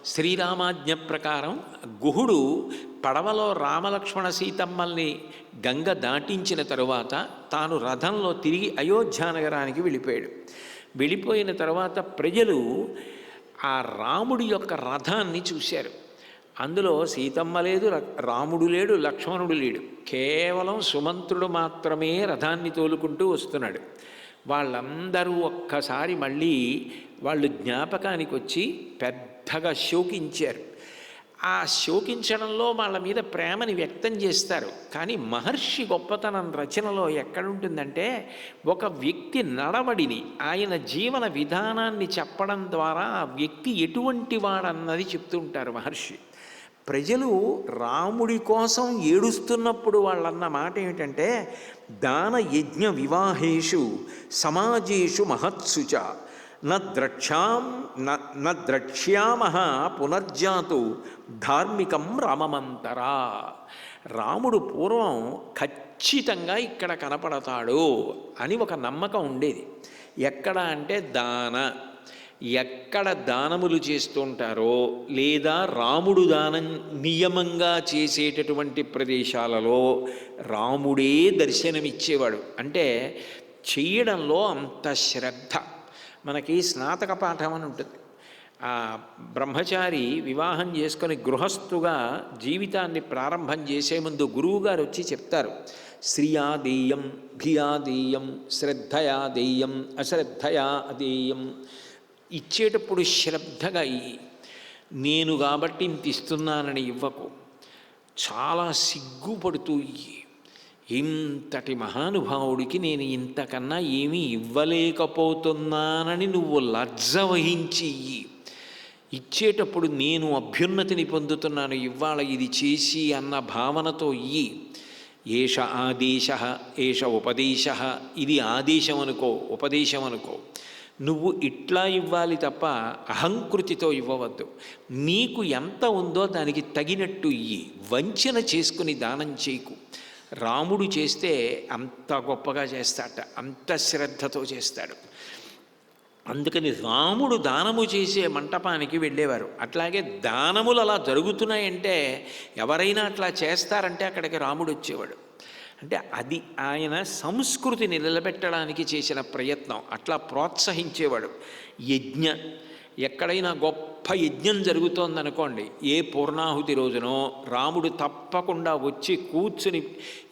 శ్రీరామాజ్ఞ ప్రకారం గుహుడు పడవలో రామలక్ష్మణ సీతమ్మల్ని గంగ దాటించిన తరువాత తాను రథంలో తిరిగి అయోధ్యానగరానికి వెళ్ళిపోయాడు. వెళ్ళిపోయిన తర్వాత ప్రజలు ఆ రాముడి యొక్క రథాన్ని చూశారు. అందులో సీతమ్మ లేదు, రాముడు లేడు, లక్ష్మణుడు లేడు, కేవలం సుమంత్రుడు మాత్రమే రథాన్ని తోలుకుంటూ వస్తున్నాడు. వాళ్ళందరూ ఒక్కసారి మళ్ళీ వాళ్ళు జ్ఞాపకానికి వచ్చి పెద్దగా శోకించారు. ఆ శోకించడంలో వాళ్ళ మీద ప్రేమని వ్యక్తం చేస్తారు. కానీ మహర్షి గొప్పతనం రచనలో ఎక్కడుంటుందంటే, ఒక వ్యక్తి నడవడిని, ఆయన జీవన విధానాన్ని చెప్పడం ద్వారా ఆ వ్యక్తి ఎటువంటి వాడన్నది చెప్తుంటారు మహర్షి. ప్రజలు రాముడి కోసం ఏడుస్తున్నప్పుడు వాళ్ళన్న మాట ఏమిటంటే, దాన యజ్ఞ వివాహేషు సమాజేషు మహత్సుచ ద్రక్ష్యామః పునర్జాతు ధార్మికం రామమంతరా. రాముడు పూర్వం ఖచ్చితంగా ఇక్కడ కనపడతాడు అని ఒక నమ్మకం ఉండేది. ఎక్కడ అంటే ఎక్కడ దానములు చేస్తుంటారో లేదా రాముడు దానం నియమంగా చేసేటటువంటి ప్రదేశాలలో రాముడే దర్శనమిచ్చేవాడు. అంటే చేయడంలో అంత శ్రద్ధ. మనకి స్నాతక పాఠం అని ఉంటుంది. ఆ బ్రహ్మచారి వివాహం చేసుకొని గృహస్థుగా జీవితాన్ని ప్రారంభం చేసే ముందు గురువుగారు వచ్చి చెప్తారు, శ్రియా దేయం, భియా దేయం, శ్రద్ధయా దేయం, అశ్రద్ధయా అదేయం. ఇచ్చేటప్పుడు శ్రద్ధగా ఇయ్యి, నేను కాబట్టి ఇంత ఇస్తున్నానని ఇవ్వకు, చాలా సిగ్గుపడుతూ ఇయ్యి. ఇంతటి మహానుభావుడికి నేను ఇంతకన్నా ఏమీ ఇవ్వలేకపోతున్నానని నువ్వు లజ్జ వహించి ఇయ్యి. ఇచ్చేటప్పుడు నేను అభ్యున్నతిని పొందుతున్నాను ఇవాళ ఇది చేసి అన్న భావనతో ఇయ్యి. ఏష ఆదేశ ఏష ఉపదేశ, ఇది ఆదేశం అనుకో, ఉపదేశం అనుకో. నువ్వు ఇట్లా ఇవ్వాలి తప్ప అహంకృతితో ఇవ్వవద్దు. నీకు ఎంత ఉందో దానికి తగినట్టు ఇయ్యి, వంచన చేసుకుని దానం చేయకు. రాముడు చేస్తే అంత గొప్పగా చేస్తాట, అంత శ్రద్ధతో చేస్తాడు. అందుకని రాముడు దానము చేసే మంటపానికి వెళ్ళేవారు. అట్లాగే దానములు అలా జరుగుతున్నాయంటే ఎవరైనా అట్లా చేస్తారంటే అక్కడికి రాముడు వచ్చేవాడు. అంటే అది ఆయన సంస్కృతిని నిలబెట్టడానికి చేసిన ప్రయత్నం. అట్లా ప్రోత్సహించేవాడు. యజ్ఞ, ఎక్కడైనా గొప్ప యజ్ఞం జరుగుతోందనుకోండి, ఏ పూర్ణాహుతి రోజునో రాముడు తప్పకుండా వచ్చి కూర్చుని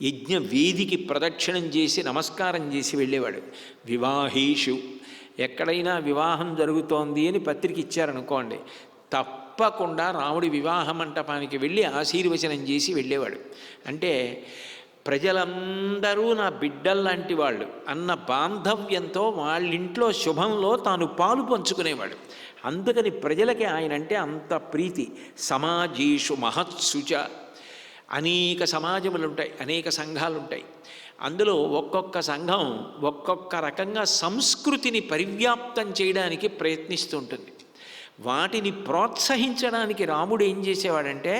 యజ్ఞ వేదికి ప్రదక్షిణం చేసి నమస్కారం చేసి వెళ్ళేవాడు. వివాహేషు, ఎక్కడైనా వివాహం జరుగుతోంది అని పత్రిక ఇచ్చారనుకోండి, తప్పకుండా రాముడి వివాహ మంటపానికి వెళ్ళి ఆశీర్వచనం చేసి వెళ్ళేవాడు. అంటే ప్రజలందరూ నా బిడ్డల్లాంటి వాళ్ళు అన్న బాంధవ్యంతో వాళ్ళింట్లో శుభంలో తాను పాలు పంచుకునేవాడు. అందుకని ప్రజలకి ఆయన అంటే అంత ప్రీతి. సమాజేషు మహత్సుచ, అనేక సమాజములు ఉంటాయి, అనేక సంఘాలు ఉంటాయి. అందులో ఒక్కొక్క సంఘం ఒక్కొక్క రకంగా సంస్కృతిని పరివ్యాప్తం చేయడానికి ప్రయత్నిస్తుంటుంది. వాటిని ప్రోత్సహించడానికి రాముడు ఏం చేసేవాడంటే,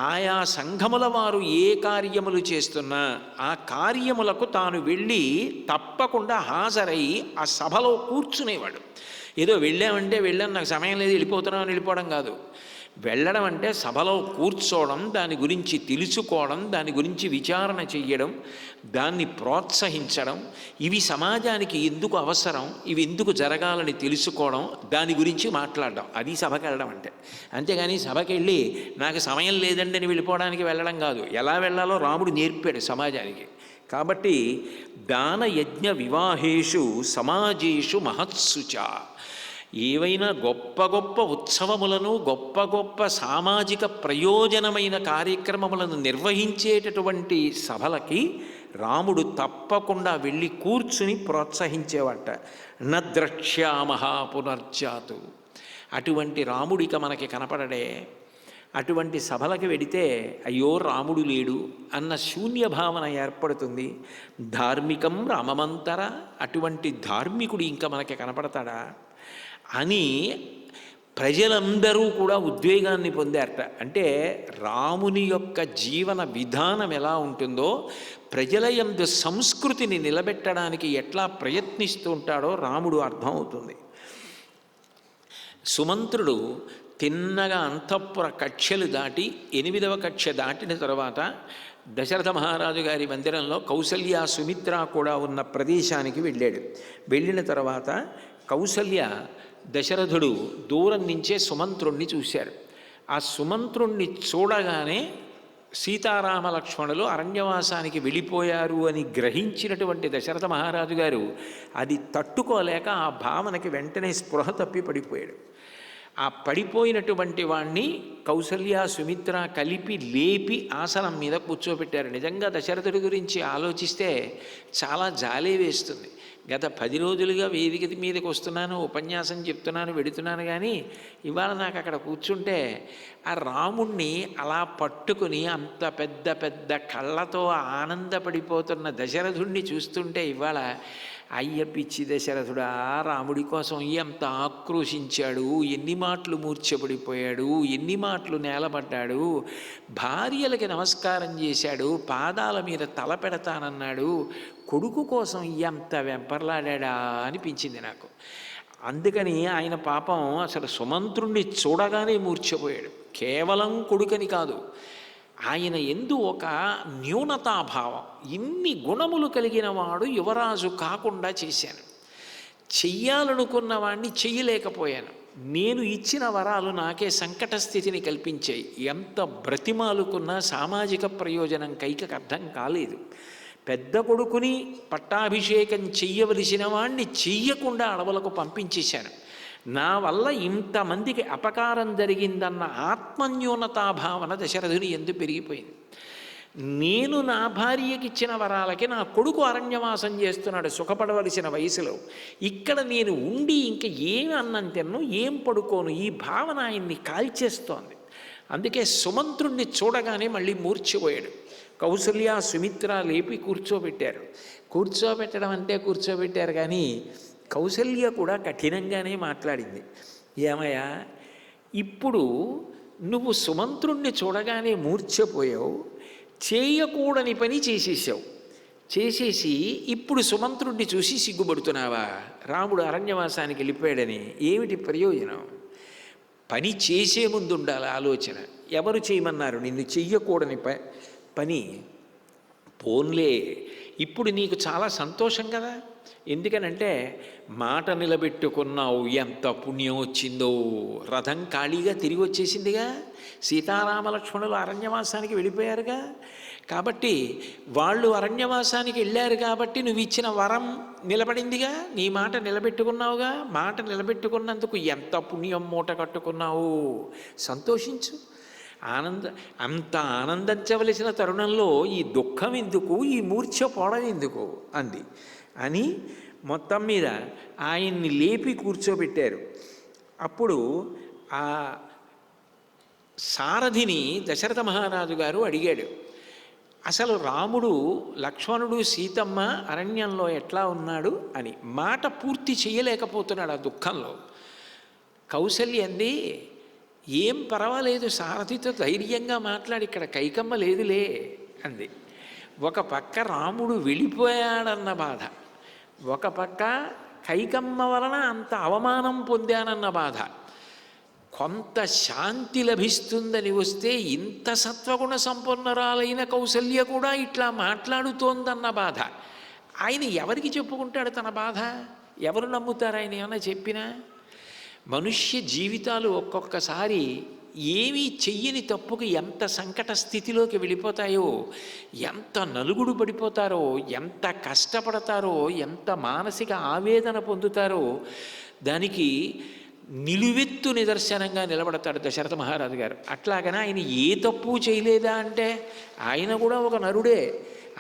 ఆయా సంఘముల వారు ఏ కార్యములు చేస్తున్నా ఆ కార్యములకు తాను వెళ్ళి తప్పకుండా హాజరై ఆ సభలో కూర్చునేవాడు. ఏదో వెళ్ళామంటే వెళ్ళాం, నాకు సమయం లేదు వెళ్ళిపోతున్నామని వెళ్ళిపోవడం కాదు. వెళ్ళడం అంటే సభలో కూర్చోవడం, దాని గురించి తెలుసుకోవడం, దాని గురించి విచారణ చెయ్యడం, దాన్ని ప్రోత్సహించడం, ఇవి సమాజానికి ఎందుకు అవసరం, ఇవి ఎందుకు జరగాలని తెలుసుకోవడం, దాని గురించి మాట్లాడడం, అది సభకి వెళ్ళడం అంటే. అంతేగాని సభకి వెళ్ళి నాకు సమయం లేదండి అని వెళ్ళిపోవడానికి వెళ్ళడం కాదు. ఎలా వెళ్ళాలో రాముడు నేర్పాడు సమాజానికి. కాబట్టి దాన యజ్ఞ వివాహేషు సమాజేషు మహత్సుచ, ఏవైనా గొప్ప గొప్ప ఉత్సవములను, గొప్ప గొప్ప సామాజిక ప్రయోజనమైన కార్యక్రమములను నిర్వహించేటటువంటి సభలకి రాముడు తప్పకుండా వెళ్ళి కూర్చుని ప్రోత్సహించేవాట. నద్రక్ష్యామః పునర్జాతు. అటువంటి రాముడిక మనకి కనపడడే. అటువంటి సభలకు వెడితే అయ్యో రాముడు లేడు అన్న శూన్య భావన ఏర్పడుతుంది. ధార్మికం రామమంతర, అటువంటి ధార్మికుడు ఇంకా మనకి కనపడతాడా అని ప్రజలందరూ కూడా ఉద్వేగాన్ని పొందారట. అంటే రాముని యొక్క జీవన విధానం ఎలా ఉంటుందో, ప్రజల యందు సంస్కృతిని నిలబెట్టడానికి ఎట్లా ప్రయత్నిస్తూ ఉంటాడో రాముడు అర్థమవుతుంది. సుమంత్రుడు తిన్నగా అంతఃపుర కక్షలు దాటి 8వ కక్ష దాటిన తర్వాత దశరథ మహారాజు గారి మందిరంలో కౌసల్య సుమిత్ర కూడా ఉన్న ప్రదేశానికి వెళ్ళాడు. వెళ్ళిన తర్వాత కౌసల్య దశరథుడు దూరం నుంచే సుమంత్రుణ్ణి చూశారు. ఆ సుమంత్రుణ్ణి చూడగానే సీతారామ లక్ష్మణులు అరణ్యవాసానికి వెళ్ళిపోయారు అని గ్రహించినటువంటి దశరథ మహారాజు గారు అది తట్టుకోలేక ఆ భావనకి వెంటనే స్పృహ తప్పి పడిపోయాడు. ఆ పడిపోయినటువంటి వాణ్ణి కౌసల్య సుమిత్ర కలిపి లేపి ఆసనం మీద కూర్చోబెట్టారు. నిజంగా దశరథుడి గురించి ఆలోచిస్తే చాలా జాలే వేస్తుంది. గత 10 రోజులుగా వేదిక మీదకి వస్తున్నాను, ఉపన్యాసం చెప్తున్నాను, వెడుతున్నాను, కానీ ఇవాళ నాకు అక్కడ కూర్చుంటే ఆ రాముణ్ణి అలా పట్టుకుని అంత పెద్ద పెద్ద కళ్ళతో ఆనందపడిపోతున్న దశరథుణ్ణి చూస్తుంటే ఇవాళ అయ్య పిచ్చి దశరథుడా, రాముడి కోసం ఎంత ఆక్రోశించాడు, ఎన్ని మాటలు మూర్ఛపడిపోయాడు, ఎన్ని మాటలు నేలపడ్డాడు, భార్యలకి నమస్కారం చేశాడు, పాదాల మీద తల పెడతానన్నాడు, కొడుకు కోసం ఎంత వెంపర్లాడా అనిపించింది నాకు. అందుకని ఆయన పాపం అసలు సుమంత్రుణ్ణి చూడగానే మూర్ఛపోయాడు. కేవలం కొడుకని కాదు, ఆయన ఎందు ఒక న్యూనతాభావం, ఇన్ని గుణములు కలిగిన వాడు యువరాజు కాకుండా చేశాను, చెయ్యాలనుకున్న వాడిని చెయ్యలేకపోయాను, నేను ఇచ్చిన వరాలు నాకే సంకట స్థితిని కల్పించాయి, ఎంత బ్రతిమాలుకున్నా సామాజిక ప్రయోజనం కైకకు అర్థం కాలేదు, పెద్ద కొడుకుని పట్టాభిషేకం చెయ్యవలసిన వాణ్ణి చెయ్యకుండా అడవులకు పంపించేశాను, నా వల్ల ఇంతమందికి అపకారం జరిగిందన్న ఆత్మన్యూనతాభావన దశరథుని ఎందు పెరిగిపోయింది. నేను నా భార్యకి ఇచ్చిన వరాలకి నా కొడుకు అరణ్యవాసం చేస్తున్నాడు సుఖపడవలసిన వయసులో, ఇక్కడ నేను ఉండి ఇంక ఏమి అన్నం తిన్ను, ఏం పడుకోను, ఈ భావన ఆయన్ని కాల్చేస్తోంది. అందుకే సుమంత్రుణ్ణి చూడగానే మళ్ళీ మూర్ఛపోయాడు. కౌసల్య సుమిత్ర లేపి కూర్చోబెట్టారు. కూర్చోబెట్టడం అంటే కూర్చోబెట్టారు, కానీ కౌసల్య కూడా కఠినంగానే మాట్లాడింది. ఏమయ్యా, ఇప్పుడు నువ్వు సుమంత్రుణ్ణి చూడగానే మూర్ఛపోయావు, చేయకూడని పని చేసేసావు, చేసేసి ఇప్పుడు సుమంత్రుణ్ణి చూసి సిగ్గుపడుతున్నావా? రాముడు అరణ్యవాసానికి వెళ్ళిపోయాడని ఏమిటి ప్రయోజనం? పని చేసే ముందు ఉండాలి ఆలోచన. ఎవరు చేయమన్నారు నిన్ను చెయ్యకూడని పని? పోన్లే, ఇప్పుడు నీకు చాలా సంతోషం కదా. ఎందుకనంటే మాట నిలబెట్టుకున్నావు, ఎంత పుణ్యం వచ్చిందో, రథం ఖాళీగా తిరిగి వచ్చేసిందిగా, సీతారామ లక్ష్మణులు అరణ్యవాసానికి వెళ్ళిపోయారుగా, కాబట్టి వాళ్ళు అరణ్యవాసానికి వెళ్ళారు కాబట్టి నువ్వు ఇచ్చిన వరం నిలబడిందిగా, నీ మాట నిలబెట్టుకున్నావుగా, మాట నిలబెట్టుకున్నందుకు ఎంత పుణ్యం మూట కట్టుకున్నావు, సంతోషించు. అంత ఆనందించవలసిన తరుణంలో ఈ దుఃఖం ఎందుకు, ఈ మూర్ఛ పోవడం ఎందుకు అంది అని మొత్తం మీద ఆయన్ని లేపి కూర్చోబెట్టారు. అప్పుడు ఆ సారథిని దశరథ మహారాజు గారు అడిగాడు, అసలు రాముడు లక్ష్మణుడు సీతమ్మ అరణ్యంలో ఎట్లా ఉన్నాడు అని. మాట పూర్తి చేయలేకపోతున్నాడు ఆ దుఃఖంలో. కౌసల్య అంది, ఏం పర్వాలేదు, సారథితో ధైర్యంగా మాట్లాడి, ఇక్కడ కైకమ్మ లేదులే అంది. ఒక పక్క రాముడు వెళ్ళిపోయాడన్న బాధ, ఒక పక్క కైకమ్మ వలన అంత అవమానం పొందానన్న బాధ. కొంత శాంతి లభిస్తుందని వస్తే ఇంత సత్వగుణ సంపన్నురాలైన కౌసల్య కూడా ఇట్లా మాట్లాడుతోందన్న బాధ. ఆయన ఎవరికి చెప్పుకుంటాడు తన బాధ? ఎవరు నమ్ముతారు ఆయన ఏమన్నా చెప్పినా? మనుష్య జీవితాలు ఒక్కొక్కసారి ఏమీ చెయ్యని తప్పుకి ఎంత సంకట స్థితిలోకి వెళ్ళిపోతాయో, ఎంత నలుగుడు పడిపోతారో, ఎంత కష్టపడతారో, ఎంత మానసిక ఆవేదన పొందుతారో దానికి నిలువెత్తు నిదర్శనంగా నిలబడతాడు దశరథ మహారాజు గారు. అట్లాగనే ఆయన ఏ తప్పు చేయలేదా అంటే ఆయన కూడా ఒక నరుడే.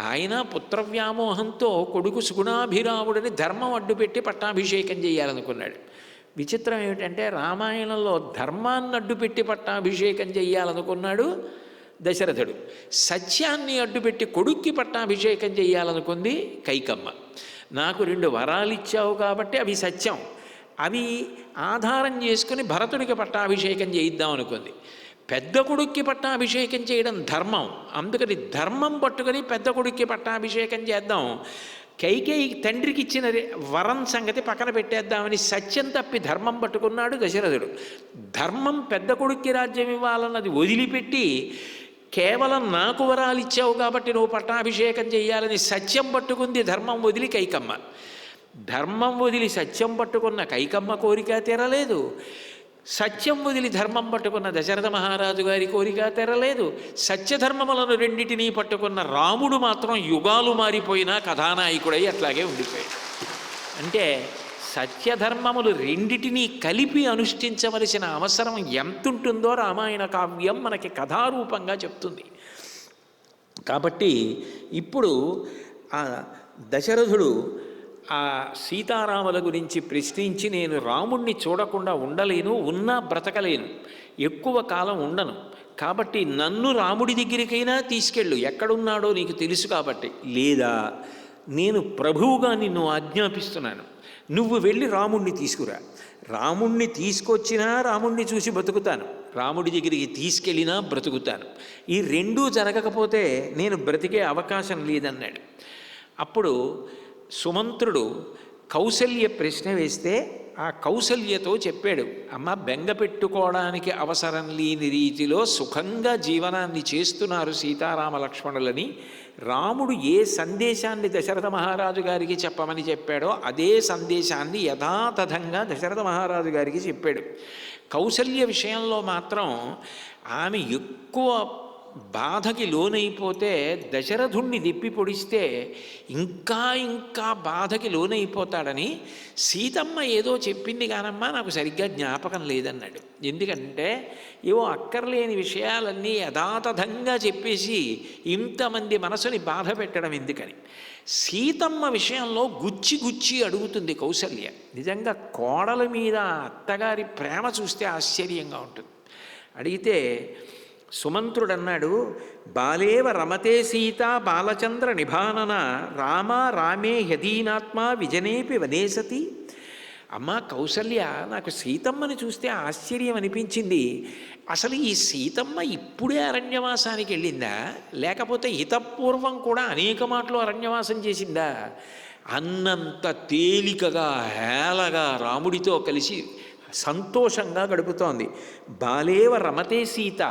ఆయన పుత్రవ్యామోహంతో కొడుకు సుగుణాభిరాముడిని ధర్మం అడ్డుపెట్టి పట్టాభిషేకం చేయాలనుకున్నాడు. విచిత్రం ఏమిటంటే రామాయణంలో ధర్మాన్ని అడ్డుపెట్టి పట్టాభిషేకం చేయాలనుకున్నాడు దశరథుడు. సత్యాన్ని అడ్డుపెట్టి కొడుక్కి పట్టాభిషేకం చేయాలనుకుంది కైకమ్మ. నాకు 2 వరాలు ఇచ్చావు కాబట్టి అవి సత్యం, అవి ఆధారం చేసుకుని భరతుడికి పట్టాభిషేకం చేయిద్దాం అనుకుంది. పెద్ద కొడుక్కి పట్టాభిషేకం చేయడం ధర్మం, అందుకని ధర్మం పట్టుకొని పెద్ద కొడుక్కి పట్టాభిషేకం చేద్దాం. కైకేయి తండ్రికి ఇచ్చిన వరం సంగతి పక్కన పెట్టేద్దామని సత్యం తప్పి ధర్మం పట్టుకున్నాడు దశరథుడు. ధర్మం పెద్ద కొడుక్కి రాజ్యం ఇవ్వాలన్నది వదిలిపెట్టి కేవలం నాకు వరాలు ఇచ్చావు కాబట్టి నువ్వు పట్టాభిషేకం చేయాలని సత్యం పట్టుకుంది ధర్మం వదిలి కైకమ్మ. ధర్మం వదిలి సత్యం పట్టుకున్న కైకమ్మ కోరిక తెరలేదు, సత్యం వదిలి ధర్మం పట్టుకున్న దశరథ మహారాజు గారి కోరిక తెరలేదు. సత్యధర్మములను రెండింటినీ పట్టుకున్న రాముడు మాత్రం యుగాలు మారిపోయినా కథానాయకుడై అట్లాగే ఉండిపోయాడు. అంటే సత్యధర్మములు రెండిటినీ కలిపి అనుష్ఠించవలసిన అవసరం ఎంతుంటుందో రామాయణ కావ్యం మనకి కథారూపంగా చెప్తుంది. కాబట్టి ఇప్పుడు ఆ దశరథుడు ఆ సీతారాముల గురించి ప్రశ్నించి, నేను రాముణ్ణి చూడకుండా ఉండలేను, ఉన్నా బ్రతకలేను, ఎక్కువ కాలం ఉండను, కాబట్టి నన్ను రాముడి దగ్గరికైనా తీసుకెళ్ళు, ఎక్కడున్నాడో నీకు తెలుసు కాబట్టి, లేదా నేను ప్రభువుగా నిన్ను ఆజ్ఞాపిస్తున్నాను, నువ్వు వెళ్ళి రాముణ్ణి తీసుకురా, రాముణ్ణి తీసుకొచ్చినా రాముణ్ణి చూసి బతుకుతాను, రాముడి దగ్గరికి తీసుకెళ్ళినా బ్రతుకుతాను, ఈ రెండూ జరగకపోతే నేను బ్రతికే అవకాశం లేదన్నాడు. అప్పుడు సుమంత్రుడు కౌసల్య ప్రశ్న వేస్తే ఆ కౌసల్యతో చెప్పాడు, అమ్మ బెంగ పెట్టుకోవడానికి అవసరం లేని రీతిలో సుఖంగా జీవనాన్ని చేస్తున్నారు సీతారామ లక్ష్మణులని. రాముడు ఏ సందేశాన్ని దశరథ మహారాజు గారికి చెప్పమని చెప్పాడో అదే సందేశాన్ని యథాతథంగా దశరథ మహారాజు గారికి చెప్పాడు. కౌసల్య విషయంలో మాత్రం ఆమె ఎక్కువ బాధకి లోనైపోతే దశరథుణ్ణి దిప్పి పొడిస్తే ఇంకా ఇంకా బాధకి లోనైపోతాడని సీతమ్మ ఏదో చెప్పింది కానమ్మా నాకు సరిగ్గా జ్ఞాపకం లేదన్నాడు. ఎందుకంటే ఏవో అక్కర్లేని విషయాలన్నీ యథాతథంగా చెప్పేసి ఇంతమంది మనసుని బాధ పెట్టడం ఎందుకని. సీతమ్మ విషయంలో గుచ్చి గుచ్చి అడుగుతుంది కౌసల్య. నిజంగా కోడల మీద అత్తగారి ప్రేమ చూస్తే ఆశ్చర్యంగా ఉంటుంది. అడిగితే సుమంత్రుడన్నాడు, బాలేవ రమతే సీత బాలచంద్ర నిభానన రామ రామే హ్యదీనాత్మ విజనేపి వనేసతి. అమ్మ కౌసల్య, నాకు సీతమ్మని చూస్తే ఆశ్చర్యం అనిపించింది. అసలు ఈ సీతమ్మ ఇప్పుడే అరణ్యవాసానికి వెళ్ళిందా, లేకపోతే ఇతపూర్వం కూడా అనేక మాటలు అరణ్యవాసం చేసిందా? అన్నంత తేలికగా హేళగా రాముడితో కలిసి సంతోషంగా గడుపుతోంది. బాలేవ రమతే సీత,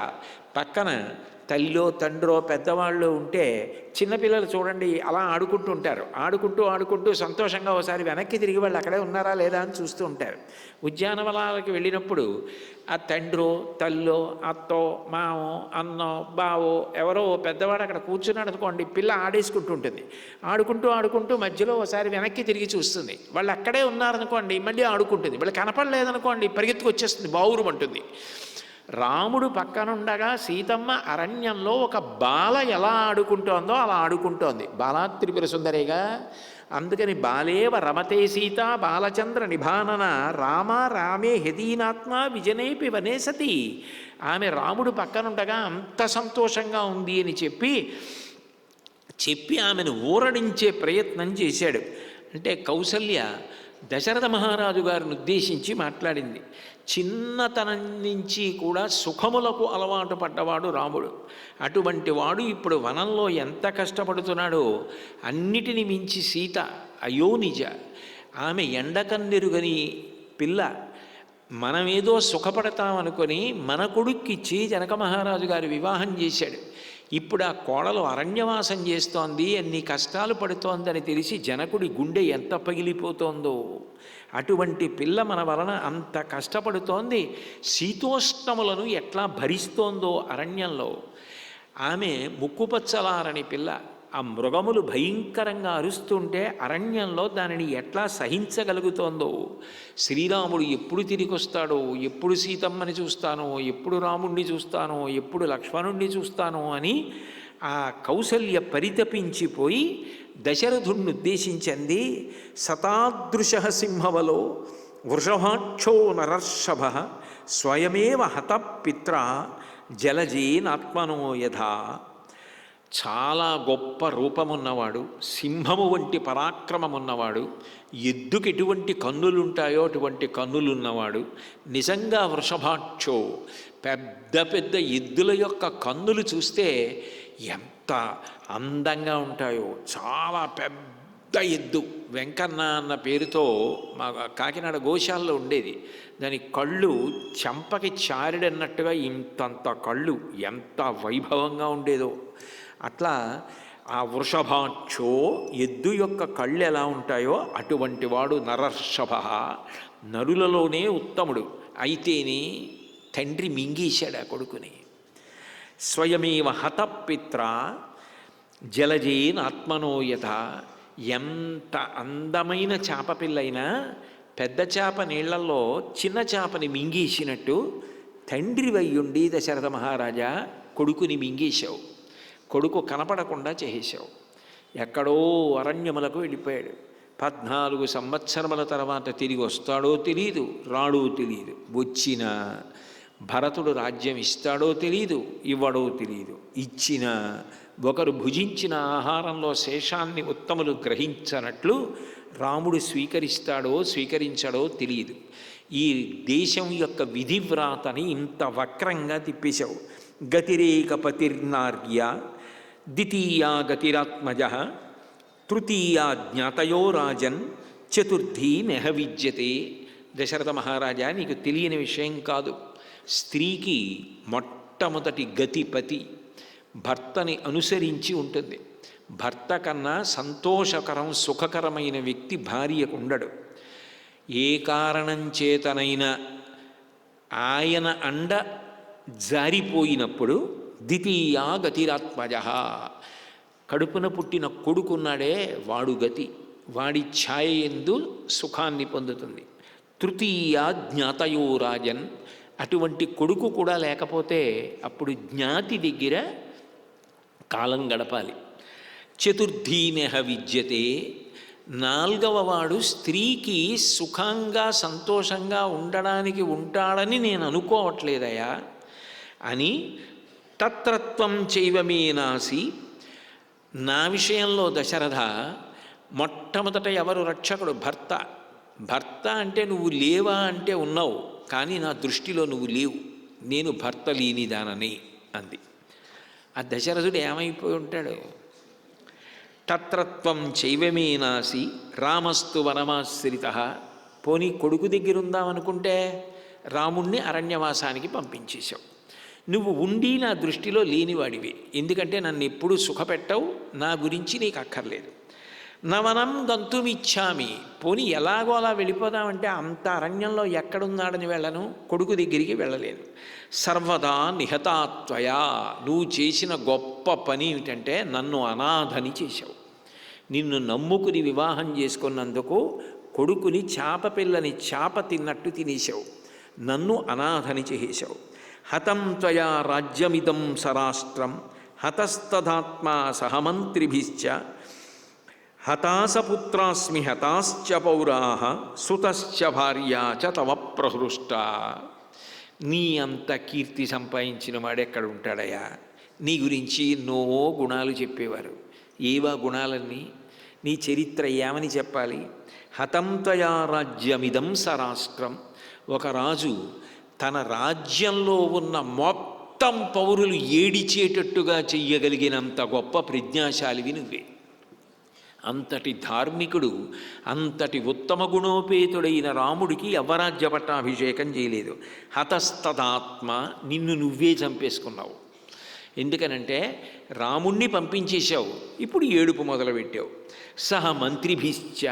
పక్కన తల్లో తండ్రో పెద్దవాళ్ళు ఉంటే చిన్నపిల్లలు చూడండి అలా ఆడుకుంటూ ఉంటారు, ఆడుకుంటూ సంతోషంగా ఒకసారి వెనక్కి తిరిగి వాళ్ళు అక్కడే ఉన్నారా లేదా అని చూస్తూ ఉంటారు. ఉద్యానవనాలకు వెళ్ళినప్పుడు ఆ తండ్రో తల్లో అత్తో మావో అన్నో బావో ఎవరో పెద్దవాడు అక్కడ కూర్చున్నాడు అనుకోండి, పిల్ల ఆడేసుకుంటూ ఉంటుంది. ఆడుకుంటూ మధ్యలో ఒకసారి వెనక్కి తిరిగి చూస్తుంది, వాళ్ళు అక్కడే ఉన్నారనుకోండి మళ్ళీ ఆడుకుంటుంది, వాళ్ళు కనపడలేదనుకోండి పరిగెత్తుకు వచ్చేస్తుంది, బావురుమంటుంది. రాముడు పక్కనుండగా సీతమ్మ అరణ్యంలో ఒక బాల ఎలా ఆడుకుంటోందో అలా ఆడుకుంటోంది. బాలా త్రిపుర సుందరేగా. అందుకని బాలేవ రమతే సీత బాలచంద్ర నిభానన రామ రామే హ్యదీనాత్మ విజనేపి వనేసతి. ఆమె రాముడు పక్కనుండగా అంత సంతోషంగా ఉంది అని చెప్పి ఆమెను ఊరడించే ప్రయత్నం చేశాడు. అంటే కౌసల్య దశరథ మహారాజు గారిని ఉద్దేశించి మాట్లాడింది. చిన్నతనం నుంచి కూడా సుఖములకు అలవాటు పడ్డవాడు రాముడు. అటువంటి వాడు ఇప్పుడు వనంలో ఎంత కష్టపడుతున్నాడో, అన్నిటిని మించి సీత అయోనిజ, ఆమె ఎండకన్నెరుగని పిల్ల. మనమేదో సుఖపడతామనుకొని మన కొడుక్కిచ్చి జనక మహారాజు గారు వివాహం చేశాడు. ఇప్పుడు ఆ కోడలు అరణ్యవాసం చేస్తోంది, అన్ని కష్టాలు పడుతోందని తెలిసి జనకుడి గుండె ఎంత పగిలిపోతోందో. అటువంటి పిల్ల మన వలన అంత కష్టపడుతోంది, శీతోష్ణములను ఎట్లా భరిస్తోందో అరణ్యంలో. ఆమె ముక్కుపచ్చలారని పిల్ల. ఆ మృగములు భయంకరంగా అరుస్తుంటే అరణ్యంలో దానిని ఎట్లా సహించగలుగుతోందో. శ్రీరాముడు ఎప్పుడు తిరిగి వస్తాడో, ఎప్పుడు సీతమ్మని చూస్తానో, ఎప్పుడు రాముణ్ణి చూస్తానో, ఎప్పుడు లక్ష్మణుణ్ణి చూస్తానో అని ఆ కౌసల్య పరితపించిపోయి దశరథుణ్ణి ఉద్దేశించింది. శతాదృశ సింహవలో వృషభాక్షో నరర్షభ స్వయమేవ హతపిత్ర జలజేనాత్మనో యథా. చాలా గొప్ప రూపమున్నవాడు, సింహము వంటి పరాక్రమమున్నవాడు, ఎద్దుకి ఎటువంటి కన్నులుంటాయో అటువంటి కన్నులున్నవాడు, నిజంగా వృషభాక్షో, పెద్ద పెద్ద ఎద్దుల యొక్క కన్నులు చూస్తే ఎంత అందంగా ఉంటాయో. చాలా పెద్ద ఎద్దు, వెంకన్న అన్న పేరుతో మా కాకినాడ గోశాలలో ఉండేది. దాని కళ్ళు చెంపకి చారిడన్నట్టుగా ఇంతంత కళ్ళు, ఎంత వైభవంగా ఉండేదో. అట్లా ఆ వృషభాక్షో, ఎద్దు యొక్క కళ్ళు ఎలా ఉంటాయో అటువంటి వాడు నరర్షభ, నరులలోనే ఉత్తముడు. అయితేనే తండ్రి మింగేశాడు ఆ కొడుకుని. స్వయమేవ హతపిత్ర జలజేనాత్మనోయత. ఎంత అందమైన చేప పిల్లైనా పెద్ద చేప నీళ్లలో చిన్న చేపని మింగేసినట్టు తండ్రి వయ్యుండి దశరథ మహారాజా కొడుకుని మింగేశావు, కొడుకు కనపడకుండా చేసేశావు. ఎక్కడో అరణ్యములకు వెళ్ళిపోయాడు. 14 సంవత్సరముల తర్వాత తిరిగి వస్తాడో తెలియదు, రాడో తెలియదు. వచ్చిన భరతుడు రాజ్యం ఇస్తాడో తెలియదు, ఇవ్వడో తెలియదు. ఇచ్చిన ఒకరు భుజించిన ఆహారంలో శేషాన్ని ఉత్తములు గ్రహించనట్లు రాముడు స్వీకరిస్తాడో స్వీకరించడో తెలియదు. ఈ దేశం యొక్క విధివ్రాతని ఇంత వక్రంగా తిప్పేశావు. గతిరేకపతిర్నార్య ద్వితీయా గతిరాత్మజ తృతీయా జ్ఞాతయో రాజన్ చతుర్థీ నెహ విద్యతే. దశరథ మహారాజా, నీకు తెలియని విషయం కాదు. స్త్రీకి మొట్టమొదటి గతిపతి భర్తని అనుసరించి ఉంటుంది. భర్త కన్నా సంతోషకరం సుఖకరమైన వ్యక్తి భార్యకు ఉండడు. ఏ కారణం చేతనైనా ఆయన అండ జారిపోయినప్పుడు ద్వితీయా గతిరాత్మజ, కడుపున పుట్టిన కొడుకున్నాడే వాడు గతి, వాడి ఛాయ ఎందు సుఖాన్ని పొందుతుంది. తృతీయ జ్ఞాతయో రాజన్, అటువంటి కొడుకు కూడా లేకపోతే అప్పుడు జ్ఞాతి దగ్గర కాలం గడపాలి. చతుర్థీనెహ విద్యతే, 4వ వాడు స్త్రీకి సుఖంగా సంతోషంగా ఉండడానికి ఉంటాడని నేను అనుకోవట్లేదయా అని. తత్రత్వం చైవమే నాసి, నా విషయంలో దశరథ మొట్టమొదట ఎవరు రక్షకుడు? భర్త. భర్త అంటే నువ్వు లేవా అంటే ఉన్నావు, కానీ నా దృష్టిలో నువ్వు లేవు, నేను భర్త లేనిదానని అంది. ఆ దశరథుడు ఏమైపోయి ఉంటాడు? తత్రత్వం చైవమే నాసి రామస్తు వనమాశ్రిత. పోనీ కొడుకు దగ్గర ఉందామనుకుంటే రాముణ్ణి అరణ్యవాసానికి పంపించేశావు. నువ్వు ఉండి నా దృష్టిలో లేనివాడివి, ఎందుకంటే నన్ను ఎప్పుడూ సుఖపెట్టవు, నా గురించి నీకు అక్కర్లేదు. నవనం గంతుమిచ్చామి, పోనీ ఎలాగో అలా వెళ్ళిపోదామంటే అంత అరణ్యంలో ఎక్కడున్నాడని వెళ్ళను, కొడుకు దగ్గరికి వెళ్ళలేను. సర్వదా నిహతాత్వయా, నువ్వు చేసిన గొప్ప పని ఏమిటంటే నన్ను అనాథని చేశావు. నిన్ను నమ్ముకుని వివాహం చేసుకున్నందుకు కొడుకుని చేప పిల్లని చేప తిన్నట్టు తినేశావు, నన్ను అనాథని చేశావు. హతం త్వయా రాజ్యమిదం సరాష్ట్రం హతస్తదాత్మా సహమంత్రిభిశ్చ హతాసపుత్రాస్మి హతాశ్చ పౌరాః సుతశ్చ భార్యా చ తవ ప్రహృష్ట. నీ అంత కీర్తి సంపాదించిన వాడెక్కడ ఉంటాడయా? నీ గురించి ఎన్నో గుణాలు చెప్పేవారు. ఏవా గుణాలన్నీ? నీ చరిత్ర ఏమని చెప్పాలి? హతం త్వయా రాజ్యమిదం సరాష్ట్రం, ఒక రాజు తన రాజ్యంలో ఉన్న మొత్తం పౌరులు ఏడిచేటట్టుగా చెయ్యగలిగినంత గొప్ప ప్రజ్ఞాశాలివి నువ్వే. అంతటి ధార్మికుడు, అంతటి ఉత్తమ గుణోపేతుడైన రాముడికి యవ్వరాజ్య పట్టాభిషేకం చేయలేదు. హతస్తదాత్మ, నిన్ను నువ్వే చంపేసుకున్నావు. ఎందుకనంటే రాముణ్ణి పంపించేశావు, ఇప్పుడు ఏడుపు మొదలుపెట్టావు. సహ మంత్రిభిశ్చ,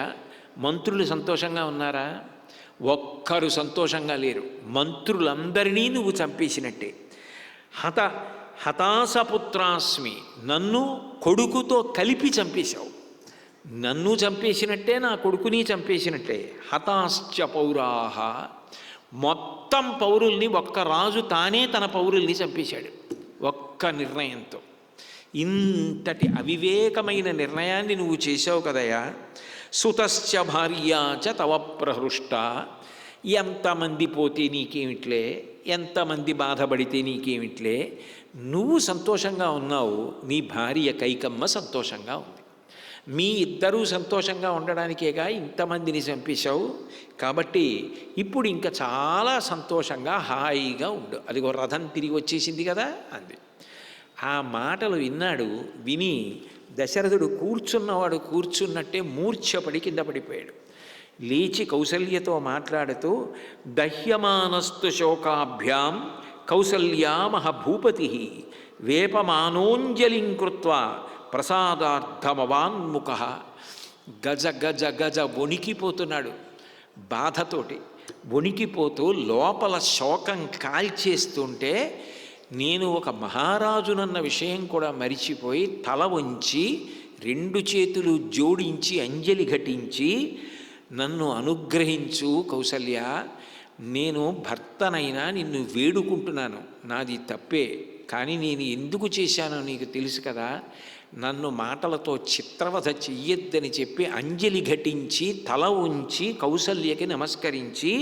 మంత్రులు సంతోషంగా ఉన్నారా? ఒక్కరు సంతోషంగా లేరు. మంత్రులందరినీ నువ్వు చంపేసినట్టే. హతాసపుత్రాస్మి, నన్ను కొడుకుతో కలిపి చంపేశావు. నన్ను చంపేసినట్టే, నా కొడుకుని చంపేసినట్టే. హతాశ్చ పౌరాహ, మొత్తం పౌరుల్ని, ఒక్క రాజు తానే తన పౌరుల్ని చంపేశాడు ఒక్క నిర్ణయంతో. ఇంతటి అవివేకమైన నిర్ణయాన్ని నువ్వు చేశావు కదయా. సుతశ్చ భార్యాచ తవ ప్రహృష్ట, ఎంతమంది పోతే నీకేమిట్లే, ఎంతమంది బాధపడితే నీకేమిట్లే, నువ్వు సంతోషంగా ఉన్నావు, నీ భార్య కైకమ్మ సంతోషంగా ఉంది. మీ ఇద్దరూ సంతోషంగా ఉండడానికేగా ఇంతమందిని చంపేశావు. కాబట్టి ఇప్పుడు ఇంకా చాలా సంతోషంగా హాయిగా ఉండు. అదిగో రథం తిరిగి వచ్చేసింది కదా అంది. ఆ మాటలు విన్నాడు. విని దశరథుడు కూర్చున్నవాడు కూర్చున్నట్టే మూర్ఛపడి కింద పడిపోయాడు. లేచి కౌసల్యతో మాట్లాడుతూ, దహ్యమానస్తు శోకాభ్యాం కౌసల్యా మహభూపతి వేపమానోంజలిం కృత్వా ప్రసాదార్థమవాన్ముఖ. గజ గజ గజ వణికిపోతున్నాడు బాధతోటి. వణికిపోతూ లోపల శోకం కాల్చేస్తుంటే, నేను ఒక మహారాజునన్న విషయం కూడా మరిచిపోయి తల వంచి 2 చేతులు జోడించి అంజలి ఘటించి, నన్ను అనుగ్రహించు కౌసల్య, నేను భర్తనైనా నిన్ను వేడుకుంటున్నాను, నాది తప్పే, కానీ నేను ఎందుకు చేశానో నీకు తెలుసు కదా, నన్ను మాటలతో చిత్రవధ చెయ్యొద్దని చెప్పి అంజలి ఘటించి తల ఉంచి కౌసల్యకి నమస్కరించి,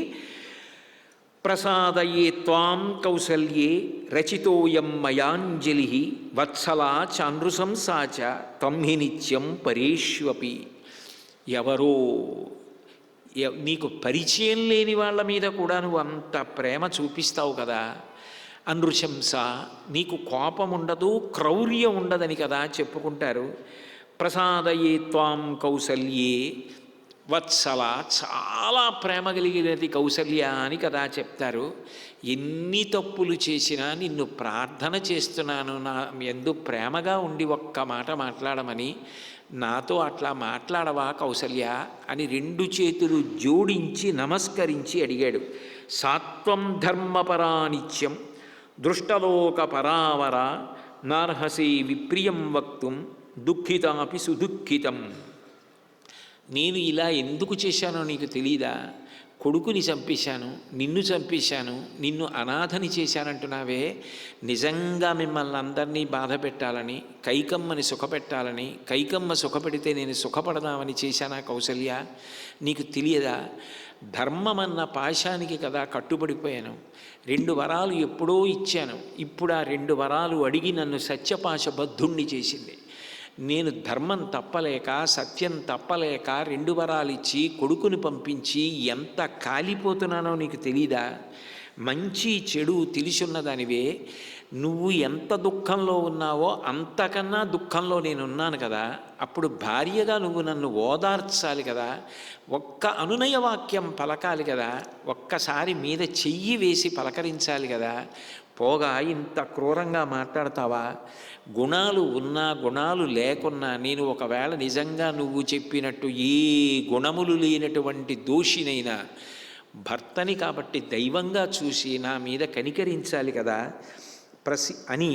ప్రసాదయే త్వాం కౌసల్యే రచితోయం మయాంజలి వత్సలా చానృశంసాచ త్వమ్హి నిత్యం పరేష్వపి. ఎవరో నీకు పరిచయం లేని వాళ్ళ మీద కూడా నువ్వు అంత ప్రేమ చూపిస్తావు కదా. అనృశంస, నీకు కోపం ఉండదు, క్రౌర్యం ఉండదని కదా చెప్పుకుంటారు. ప్రసాదయే త్వాం కౌసల్యే వత్సల, చాలా ప్రేమ కలిగినది కౌసల్య అని కదా చెప్తారు. ఎన్ని తప్పులు చేసినా నిన్ను ప్రార్థన చేస్తున్నాను, నా యందు ప్రేమగా ఉండి ఒక్క మాట మాట్లాడమని, నాతో అట్లా మాట్లాడవా కౌసల్య అని 2 చేతులు జోడించి నమస్కరించి అడిగాడు. సాత్వం ధర్మపరానిత్యం దృష్టలోక పరావర నార్హసి విప్రియం వక్తుం దుఃఖితాపి సుదుఃఖితం. నేను ఇలా ఎందుకు చేశానో నీకు తెలీదా? కొడుకుని చంపేశాను, నిన్ను చంపేశాను, నిన్ను అనాథని చేశానంటున్నావే. నిజంగా మిమ్మల్ని అందరినీ బాధ పెట్టాలని, కైకమ్మని సుఖపెట్టాలని, కైకమ్మ సుఖపెడితే నేను సుఖపడదామని చేశానా కౌసల్య? నీకు తెలియదా? ధర్మమన్న పాశానికి కదా కట్టుబడిపోయాను. 2 వరాలు ఎప్పుడో ఇచ్చాను, ఇప్పుడు ఆ 2 వరాలు అడిగి నన్ను సత్యపాశబద్ధుణ్ణి చేసింది. నేను ధర్మం తప్పలేక, సత్యం తప్పలేక 2 వరాలు ఇచ్చి కొడుకుని పంపించి ఎంత కాలిపోతున్నానో నీకు తెలీదా? మంచి చెడు తెలిసున్నదానివే. నువ్వు ఎంత దుఃఖంలో ఉన్నావో అంతకన్నా దుఃఖంలో నేనున్నాను కదా. అప్పుడు భార్యగా నువ్వు నన్ను ఓదార్చాలి కదా, ఒక్క అనునయ వాక్యం పలకాలి కదా, ఒక్కసారి మీద చెయ్యి వేసి పలకరించాలి కదా. పోగా ఇంత క్రూరంగా మాట్లాడతావా? గుణాలు ఉన్నా గుణాలు లేకున్నా నేను ఒకవేళ నిజంగా నువ్వు చెప్పినట్టు ఏ గుణములు లేనటువంటి దోషినైనా భర్తని కాబట్టి దైవంగా చూసి నా మీద కనికరించాలి కదా అని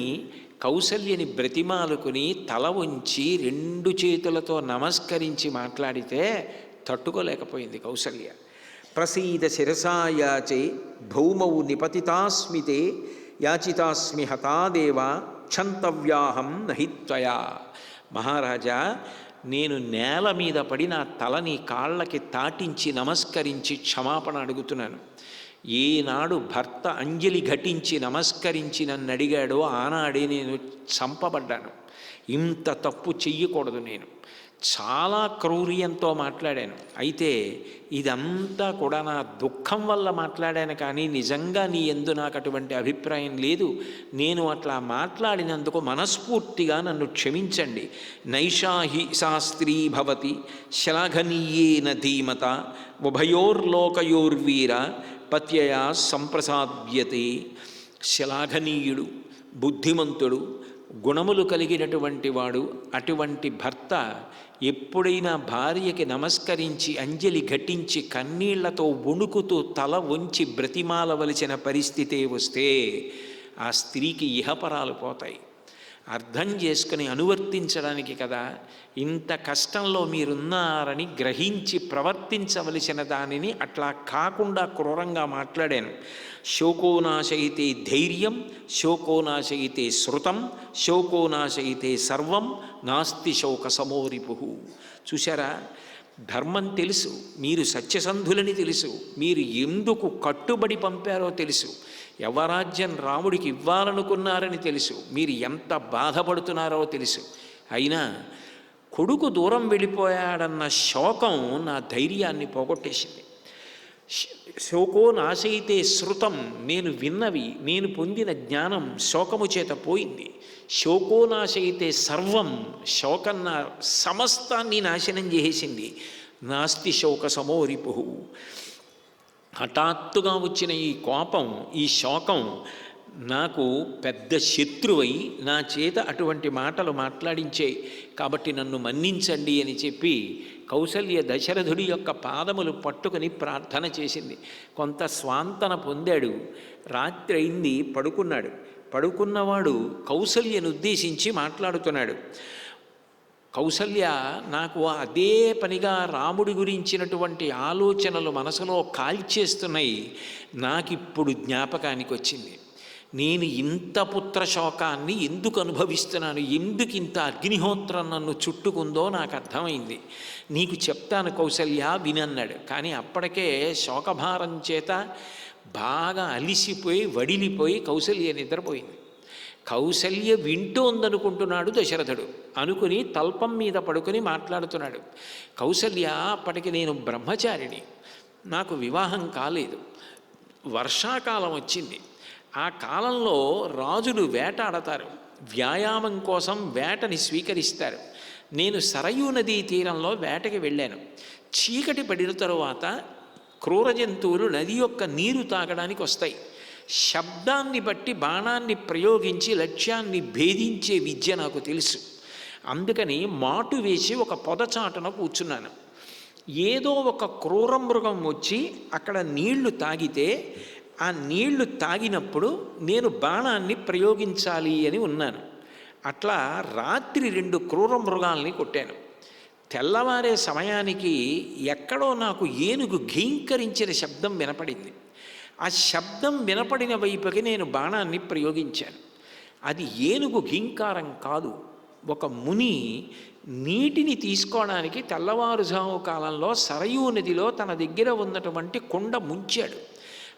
కౌసల్యని బ్రతిమాలుకుని తల ఉంచి 2 చేతులతో నమస్కరించి మాట్లాడితే తట్టుకోలేకపోయింది కౌసల్య. ప్రసీద శిరసాయాచే భౌమౌ నిపతితాస్మితే యాచితాస్మి హతాదేవ క్షంతవ్యాహం నహిత్వయా. మహారాజా, నేను నేల మీద పడి నా తలని కాళ్ళకి తాటించి నమస్కరించి క్షమాపణ అడుగుతున్నాను. ఏనాడు భర్త అంజలి ఘటించి నమస్కరించి నన్ను అడిగాడో ఆనాడే నేను చంపబడ్డాను. ఇంత తప్పు చెయ్యకూడదు నేను. చాలా క్రౌర్యంతో మాట్లాడాను. అయితే ఇదంతా కూడా నా దుఃఖం వల్ల మాట్లాడాను, కానీ నిజంగా నీ యందు నాకు అటువంటి అభిప్రాయం లేదు. నేను అట్లా మాట్లాడినందుకు మనస్ఫూర్తిగా నన్ను క్షమించండి. నైషాహి శాస్త్రీ భవతి శ్లాఘనీయేన ధీమత ఉభయోర్లోకయోర్వీర పత్యయా సంప్రసాద్యతే. శ్లాఘనీయుడు, బుద్ధిమంతుడు, గుణములు కలిగినటువంటి వాడు అటువంటి భర్త ఎప్పుడైనా భార్యకి నమస్కరించి అంజలి ఘటించి కన్నీళ్లతో వణుకుతూ తల వంచి బ్రతిమాలవలసిన పరిస్థితే వస్తే ఆ స్త్రీకి ఇహపరాలు పోతాయి. అర్థం చేసుకుని అనువర్తించడానికి కదా ఇంత కష్టంలో మీరున్నారని గ్రహించి ప్రవర్తించవలసిన దానిని అట్లా కాకుండా క్రూరంగా మాట్లాడాను. శోకోనాశయితే ధైర్యం, శోకోనాశయితే శృతం, శోకోనాశయితే సర్వం, నాస్తి శోక సమోరిపు. చూశారా, ధర్మం తెలుసు, మీరు సత్యసంధులని తెలుసు, మీరు ఎందుకు కట్టుబడి పంపారో తెలుసు, యవరాజ్యం రాముడికి ఇవ్వాలనుకున్నారని తెలుసు, మీరు ఎంత బాధపడుతున్నారో తెలుసు. అయినా కొడుకు దూరం వెళ్ళిపోయాడన్న శోకం నా ధైర్యాన్ని పోగొట్టేసింది. శోకో నాశయితే శృతం, నేను విన్నవి, నేను పొందిన జ్ఞానం శోకము చేత పోయింది. శోకో నాశయితే సర్వం, శోకం నా సమస్తాన్ని నాశనం చేసేసింది. నాస్తి శోక సమోరిపు. హఠాత్తుగా వచ్చిన ఈ కోపం, ఈ శోకం నాకు పెద్ద శత్రువై నా చేత అటువంటి మాటలు మాట్లాడించాయి. కాబట్టి నన్ను మన్నించండి అని చెప్పి కౌసల్య దశరథుడి యొక్క పాదములు పట్టుకుని ప్రార్థన చేసింది. కొంత స్వాంతన పొందాడు. రాత్రి అయింది, పడుకున్నాడు. పడుకున్నవాడు కౌసల్యను ఉద్దేశించి మాట్లాడుతున్నాడు. కౌసల్య, నాకు అదే పనిగా రాముడి గురించినటువంటి ఆలోచనలు మనసులో కాల్చేస్తున్నాయి. నాకిప్పుడు జ్ఞాపకానికి వచ్చింది, నేను ఇంత పుత్రశోకాన్ని ఎందుకు అనుభవిస్తున్నాను, ఎందుకు ఇంత అగ్నిహోత్రం నన్ను చుట్టుకుందో నాకు అర్థమైంది. నీకు చెప్తాను కౌసల్య, వినన్నాడు. కానీ అప్పటికే శోకభారం చేత బాగా అలిసిపోయి వడిలిపోయి కౌసల్య నిద్రపోయింది. కౌసల్య వింటోందనుకుంటున్నాడు దశరథుడు. అనుకుని తల్పం మీద పడుకొని మాట్లాడుతున్నాడు. కౌసల్య, అప్పటికి నేను బ్రహ్మచారిని, నాకు వివాహం కాలేదు, వర్షాకాలం వచ్చింది. ఆ కాలంలో రాజులు వేటాడతారు, వ్యాయామం కోసం వేటని స్వీకరిస్తారు. నేను సరయూ నదీ తీరంలో వేటకి వెళ్ళాను. చీకటి పడిన తరువాత క్రూర జంతువులు నది యొక్క నీరు తాగడానికి వస్తాయి. శబ్దాన్ని బట్టి బాణాన్ని ప్రయోగించి లక్ష్యాన్ని భేదించే విద్య నాకు తెలుసు. అందుకని మాటు వేసి ఒక పొదచాటున కూర్చున్నాను. ఏదో ఒక క్రూర మృగం వచ్చి అక్కడ నీళ్లు తాగితే ఆ నీళ్లు తాగినప్పుడు నేను బాణాన్ని ప్రయోగించాలి అని ఉన్నాను. అట్లా రాత్రి 2 క్రూర మృగాల్ని కొట్టాను. తెల్లవారే సమయానికి ఎక్కడో నాకు ఏనుగు ఘీంకరించిన శబ్దం వినపడింది. ఆ శబ్దం వినపడిన వైపుకి నేను బాణాన్ని ప్రయోగించాను. అది ఏనుగు ఘీంకారం కాదు. ఒక ముని నీటిని తీసుకోవడానికి తెల్లవారుజాము కాలంలో సరయూ నదిలో తన దగ్గర ఉన్నటువంటి కుండ ముంచాడు.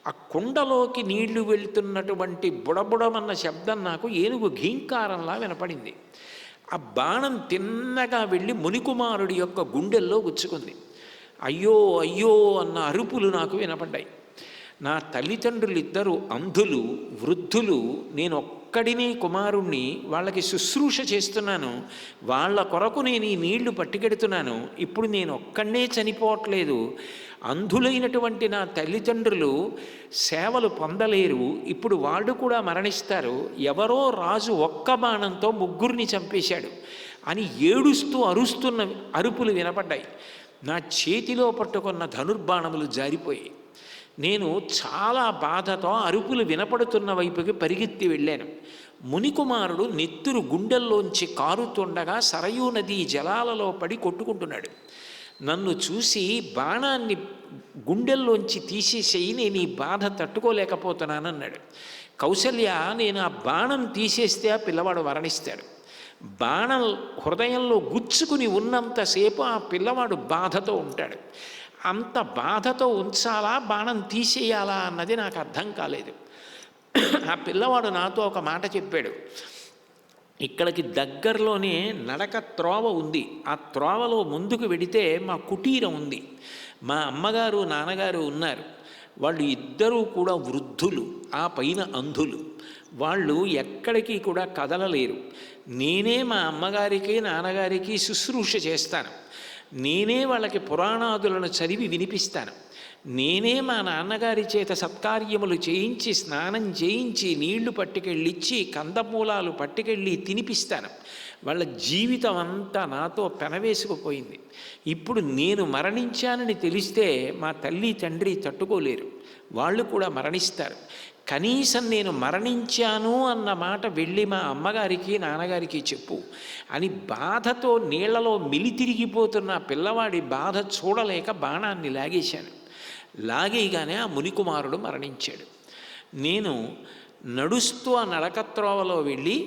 ఆ కుండలోకి నీళ్లు వెళ్తున్నటువంటి బుడబుడమన్న శబ్దం నాకు ఏనుగు ఘీంకారంలా వినపడింది. ఆ బాణం తిన్నగా వెళ్ళి మునికుమారుడి యొక్క గుండెల్లో గుచ్చుకుంది. అయ్యో అయ్యో అన్న అరుపులు నాకు వినపడ్డాయి. నా తల్లిదండ్రులు ఇద్దరు అంధులు, వృద్ధులు, నేను ఒక్కడినే కుమారుణ్ణి, వాళ్ళకి శుశ్రూష చేస్తున్నాను, వాళ్ళ కొరకు నేను ఈ నీళ్లు పట్టుకెడుతున్నాను. ఇప్పుడు నేను ఒక్కడే చనిపోవట్లేదు, అంధులైనటువంటి నా తల్లిదండ్రులు సేవలు పొందలేరు, ఇప్పుడు వాళ్ళు కూడా మరణిస్తారు. ఎవరో రాజు ఒక్క బాణంతో 3 చంపేశాడు అని ఏడుస్తూ అరుస్తున్న అరుపులు వినపడ్డాయి. నా చేతిలో పట్టుకున్న ధనుర్బాణములు జారిపోయాయి. నేను చాలా బాధతో అరుపులు వినపడుతున్న వైపుకి పరిగెత్తి వెళ్ళాను. మునికుమారుడు నెత్తురు గుండెల్లోంచి కారుతుండగా సరయూ నదీ జలాలలో పడి కొట్టుకుంటున్నాడు. నన్ను చూసి బాణాన్ని గుండెల్లోంచి తీసేసేయి, నేను ఈ బాధ తట్టుకోలేకపోతున్నానన్నాడు. కౌసల్య, నేను ఆ బాణం తీసేస్తే ఆ పిల్లవాడు మరణిస్తాడు. బాణం హృదయంలో గుచ్చుకుని ఉన్నంతసేపు ఆ పిల్లవాడు బాధతో ఉంటాడు. అంత బాధతో ఉంచాలా, బాణం తీసేయాలా అన్నది నాకు అర్థం కాలేదు. ఆ పిల్లవాడు నాతో ఒక మాట చెప్పాడు. ఇక్కడికి దగ్గరలోనే నడక త్రోవ ఉంది. ఆ త్రోవలో ముందుకు వెడితే మా కుటీరం ఉంది. మా అమ్మగారు నాన్నగారు ఉన్నారు. వాళ్ళు ఇద్దరూ కూడా వృద్ధులు, ఆ పైన అంధులు. వాళ్ళు ఎక్కడికి కూడా కదలలేరు. నేనే మా అమ్మగారికి నాన్నగారికి శుశ్రూష చేస్తాను. నేనే వాళ్ళకి పురాణాదులను చదివి వినిపిస్తాను. నేనే మా నాన్నగారి చేత సత్కార్యములు చేయించి, స్నానం చేయించి, నీళ్లు పట్టుకెళ్ళిచ్చి, కందమూలాలు పట్టుకెళ్ళి తినిపిస్తాను. వాళ్ళ జీవితం అంతా నాతో పెనవేసుకుపోయింది. ఇప్పుడు నేను మరణించానని తెలిస్తే మా తల్లి తండ్రి తట్టుకోలేరు, వాళ్ళు కూడా మరణిస్తారు. కనీసం నేను మరణించాను అన్న మాట వెళ్ళి మా అమ్మగారికి నాన్నగారికి చెప్పు అని బాధతో నీళ్లలో మిలితిరిగిపోతున్న పిల్లవాడి బాధ చూడలేక బాణాన్ని లాగేశాను. లాగేయగానే ఆ మునికుమారుడు మరణించాడు. నేను నడుస్తూ ఆ నడకత్రోవలో వెళ్ళి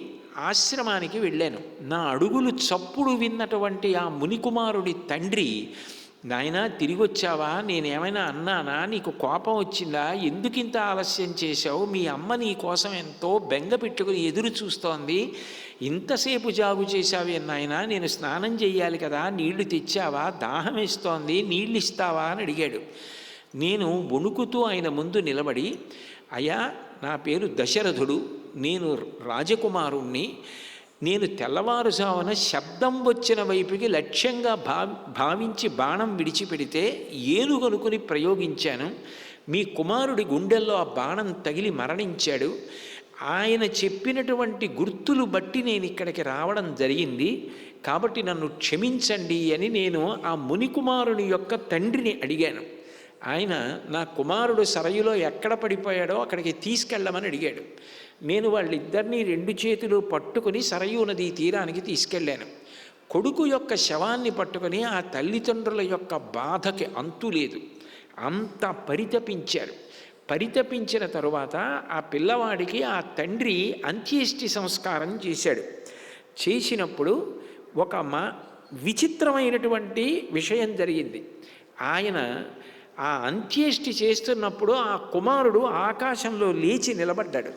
ఆశ్రమానికి వెళ్ళాను. నా అడుగులు చప్పుడు విన్నటువంటి ఆ మునికుమారుడి తండ్రి, నాయనా తిరిగి వచ్చావా, నేనేమైనా అన్నానా, నీకు కోపం వచ్చిందా, ఎందుకింత ఆలస్యం చేశావు, మీ అమ్మ నీ కోసం ఎంతో బెంగ పెట్టుకుని ఎదురు చూస్తోంది, ఇంతసేపు జాగు చేశావే నాయనా, నేను స్నానం చెయ్యాలి కదా, నీళ్లు తెచ్చావా, దాహం వేస్తోంది, నీళ్ళు ఇస్తావా అని అడిగాడు. నేను వణుకుతూ ఆయన ముందు నిలబడి, అయ్యా నా పేరు దశరథుడు, నేను రాజకుమారుణ్ణి, నేను తెల్లవారుజామున శబ్దం వచ్చిన వైపుకి లక్ష్యంగా భావించి బాణం విడిచిపెడితే ఏనుగనుకుని ప్రయోగించాను. మీ కుమారుడి గుండెల్లో ఆ బాణం తగిలి మరణించాడు. ఆయన చెప్పినటువంటి గుర్తులు బట్టి నేను ఇక్కడికి రావడం జరిగింది, కాబట్టి నన్ను క్షమించండి అని నేను ఆ మునికుమారుని యొక్క తండ్రిని అడిగాను. ఆయన నా కుమారుడు సరయులో ఎక్కడ పడిపోయాడో అక్కడికి తీసుకెళ్ళమని అడిగాడు. నేను వాళ్ళిద్దరినీ రెండు చేతులు పట్టుకుని సరయూ నదీ తీరానికి తీసుకెళ్ళాను. కొడుకు యొక్క శవాన్ని పట్టుకుని ఆ తల్లిదండ్రుల యొక్క బాధకి అంతులేదు, అంత పరితపించారు. పరితపించిన తరువాత ఆ పిల్లవాడికి ఆ తండ్రి అంత్యేష్టి సంస్కారం చేశాడు. చేసినప్పుడు ఒక విచిత్రమైనటువంటి విషయం జరిగింది. ఆయన ఆ అంత్యేష్టి చేస్తున్నప్పుడు ఆ కుమారుడు ఆకాశంలో లేచి నిలబడ్డాడు.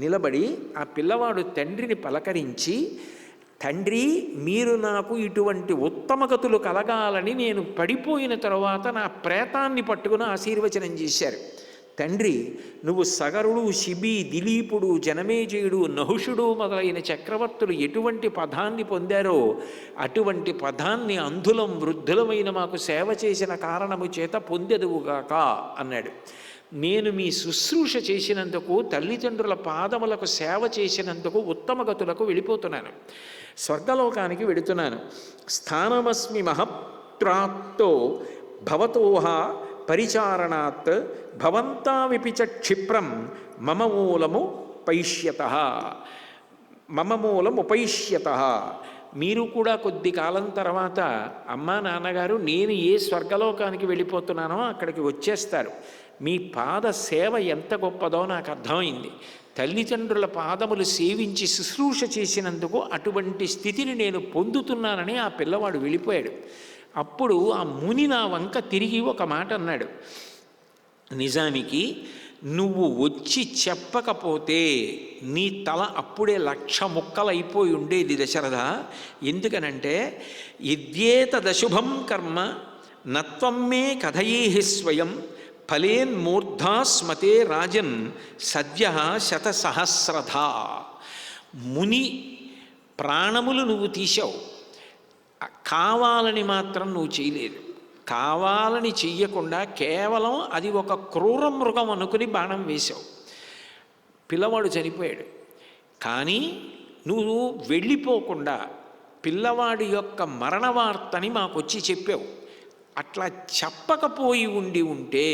నిలబడి ఆ పిల్లవాడు తండ్రిని పలకరించి, తండ్రి మీరు నాకు ఇటువంటి ఉత్తమగతులు కలగాలని నేను పడిపోయిన తరువాత నా ప్రేతాన్ని పట్టుకుని ఆశీర్వచనం చేశారు. తండ్రి నువ్వు సగరుడు, శిబి, దిలీపుడు, జనమేజయుడు, నహుషుడు మొదలైన చక్రవర్తులు ఎటువంటి పదాన్ని పొందారో అటువంటి పదాన్ని అంధులం వృద్ధులమైన మాకు సేవ చేసిన కారణము చేత పొందెదువుగాక అన్నాడు. నేను మీ శుశ్రూష చేసినందుకు, తల్లిదండ్రుల పాదములకు సేవ చేసినందుకు ఉత్తమగతులకు వెళ్ళిపోతున్నాను, స్వర్గలోకానికి వెడుతున్నాను. స్థానమస్మి మహప్రాప్తో భవతోహ పరిచారణాత్ భవంతావిపిచ క్షిప్రం మమ మూలముపైష్యత. మీరు కూడా కొద్ది కాలం తర్వాత అమ్మా నాన్నగారు నేను ఏ స్వర్గలోకానికి వెళ్ళిపోతున్నానో అక్కడికి వచ్చేస్తారు. మీ పాద సేవ ఎంత గొప్పదో నాకు అర్థమైంది. తల్లిదండ్రుల పాదములు సేవించి శుశ్రూష చేసినందుకు అటువంటి స్థితిని నేను పొందుతున్నానని ఆ పిల్లవాడు వెళ్ళిపోయాడు. అప్పుడు ఆ ముని నా వంక తిరిగి ఒక మాట అన్నాడు, నిజానికి నువ్వు వచ్చి చెప్పకపోతే నీ తల అప్పుడే 1,00,000 ముక్కలైపోయి ఉండేది దశరథ. ఎందుకనంటే ఇద్యేతదశుభం కర్మ నత్వం మే కథయేహి స్వయం ఫలేన్మూర్ధా స్మతే రాజన్ సద్య శతసహస్రధ. ముని ప్రాణములు నువ్వు తీశావు, కావాలని మాత్రం నువ్వు చేయలేదు. కావాలని చెయ్యకుండా కేవలం అది ఒక క్రూర మృగం అనుకుని బాణం వేశావు. పిల్లవాడు చనిపోయాడు. కానీ నువ్వు వెళ్ళిపోకుండా పిల్లవాడి యొక్క మరణ వార్తని మాకు వచ్చి చెప్పావు. అట్లా చెప్పకపోయి ఉంటే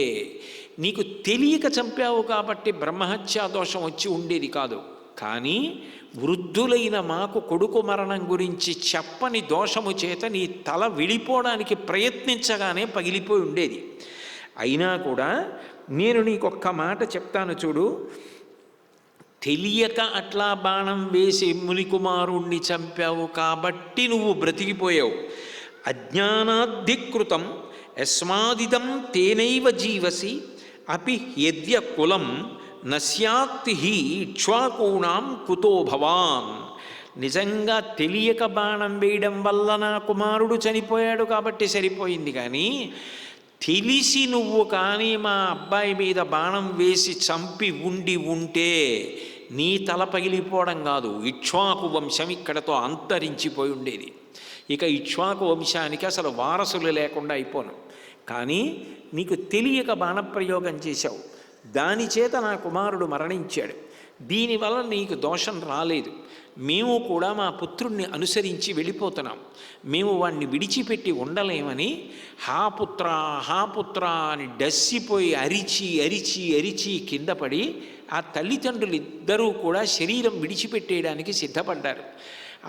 నీకు తెలియక చంపావు కాబట్టి బ్రహ్మహత్యా దోషం వచ్చి ఉండేది కాదు. కానీ వృద్ధులైన మాకు కొడుకు మరణం గురించి చెప్పని దోషము చేత నీ తల విడిపోవడానికి ప్రయత్నించగానే పగిలిపోయి ఉండేది. అయినా కూడా నేను నీకొక్క మాట చెప్తాను చూడు, తెలియక అట్లా బాణం వేసి మునికుమారుణ్ణి చంపావు కాబట్టి నువ్వు బ్రతికిపోయావు. అజ్ఞానాధికృతం యస్మాదిదం తేనైవ జీవసి అపి యద్య కులం నస్యాత్తి ఇక్ష్వాకూణాం కుతో భవాన్. నిజంగా తెలియక బాణం వేయడం వల్ల నా కుమారుడు చనిపోయాడు కాబట్టి సరిపోయింది, కానీ తెలిసి నువ్వు కానీ మా అబ్బాయి మీద బాణం వేసి చంపి ఉంటే నీ తల పగిలిపోవడం కాదు, ఇక్ష్వాకు వంశం ఇక్కడతో అంతరించిపోయి ఉండేది. ఇక ఇక్ష్వాకు వంశానికి అసలు వారసులు లేకుండా అయిపోను. కానీ నీకు తెలియక బాణప్రయోగం చేశావు, దాని చేత నా కుమారుడు మరణించాడు. దీనివల్ల నీకు దోషం రాలేదు. మేము కూడా మా పుత్రుణ్ణి అనుసరించి వెళ్ళిపోతున్నాం. మేము వాణ్ణి విడిచిపెట్టి ఉండలేమని హాపుత్ర అని డస్సిపోయి అరిచి అరిచి అరిచి కింద పడి ఆ తల్లిదండ్రులు ఇద్దరూ కూడా శరీరం విడిచిపెట్టేయడానికి సిద్ధపడ్డారు.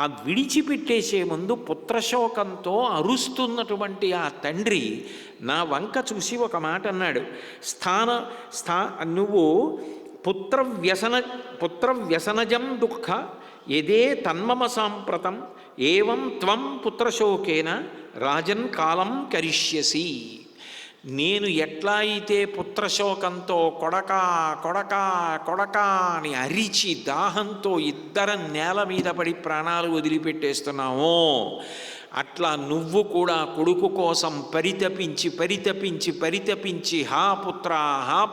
ఆ విడిచిపెట్టేసే ముందు పుత్రశోకంతో అరుస్తున్నటువంటి ఆ తండ్రి నా వంక చూసి ఒక మాట అన్నాడు. నువ్వు పుత్రవ్యసనజం దుఃఖ ఎదే తన్మమ సాంప్రతం ఏవం త్వం పుత్రశోకేన రాజన్ కాలం కరిష్యసి. నేను ఎట్లా అయితే పుత్రశోకంతో కొడకా కొడకా కొడకా అని అరిచి దాహంతో ఇద్దరం నేల మీద పడి ప్రాణాలు వదిలిపెట్టేస్తున్నామో, అట్లా నువ్వు కూడా కొడుకు కోసం పరితపించి పరితపించి పరితపించి హా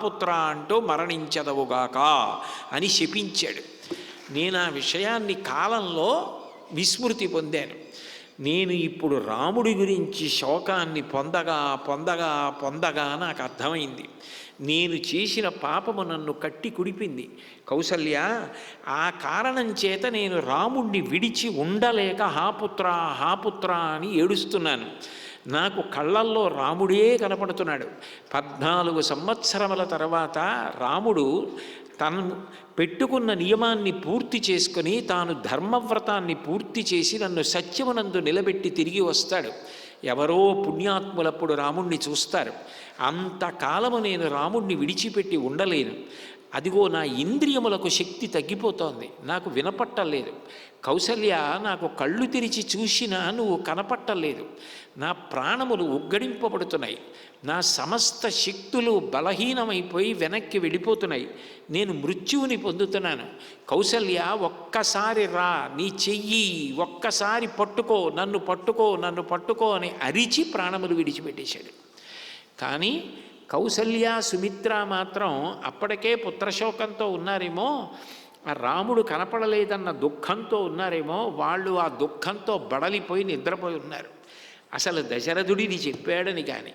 పుత్ర అంటూ మరణించదవుగాక అని శపించాడు. నేను ఆ విషయాన్ని కాలంలో విస్మృతి పొందాను. నేను ఇప్పుడు రాముడి గురించి శోకాన్ని పొందగా నాకు అర్థమైంది. నేను చేసిన పాపము నన్ను కట్టి కుడిపింది. కౌసల్య, ఆ కారణం చేత నేను రాముణ్ణి విడిచి ఉండలేక హాపుత్ర అని ఏడుస్తున్నాను. నాకు కళ్ళల్లో రాముడే కనపడుతున్నాడు. 14 సంవత్సరముల తర్వాత రాముడు తను పెట్టుకున్న నియమాన్ని పూర్తి చేసుకొని తాను ధర్మవ్రతాన్ని పూర్తి చేసి నన్ను సత్యమునందు నిలబెట్టి తిరిగి వస్తాడు. ఎవరో పుణ్యాత్ములప్పుడు రాముణ్ణి చూస్తారు. అంతకాలము నేను రాముణ్ణి విడిచిపెట్టి ఉండలేను. అదిగో నా ఇంద్రియములకు శక్తి తగ్గిపోతోంది, నాకు వినపట్టలేదు. కౌసల్య, నాకు కళ్ళు తెరిచి చూసినా నువ్వు కనపట్టలేదు. నా ప్రాణములు ఉగ్గడింపబడుతున్నాయి. నా సమస్త శక్తులు బలహీనమైపోయి వెనక్కి వెళ్ళిపోతున్నాయి. నేను మృత్యువుని పొందుతున్నాను. కౌసల్య, ఒక్కసారి రా, నీ చెయ్యి ఒక్కసారి పట్టుకో, నన్ను పట్టుకో అని అరిచి ప్రాణములు విడిచిపెట్టేశాడు. కానీ కౌసల్య సుమిత్ర మాత్రం అప్పటికే పుత్రశోకంతో ఉన్నారేమో, ఆ రాముడు కనపడలేదన్న దుఃఖంతో ఉన్నారేమో, వాళ్ళు ఆ దుఃఖంతో బడలిపోయి నిద్రపోయి ఉన్నారు. అసలు దశరథుడిని చెప్పాడని కానీ,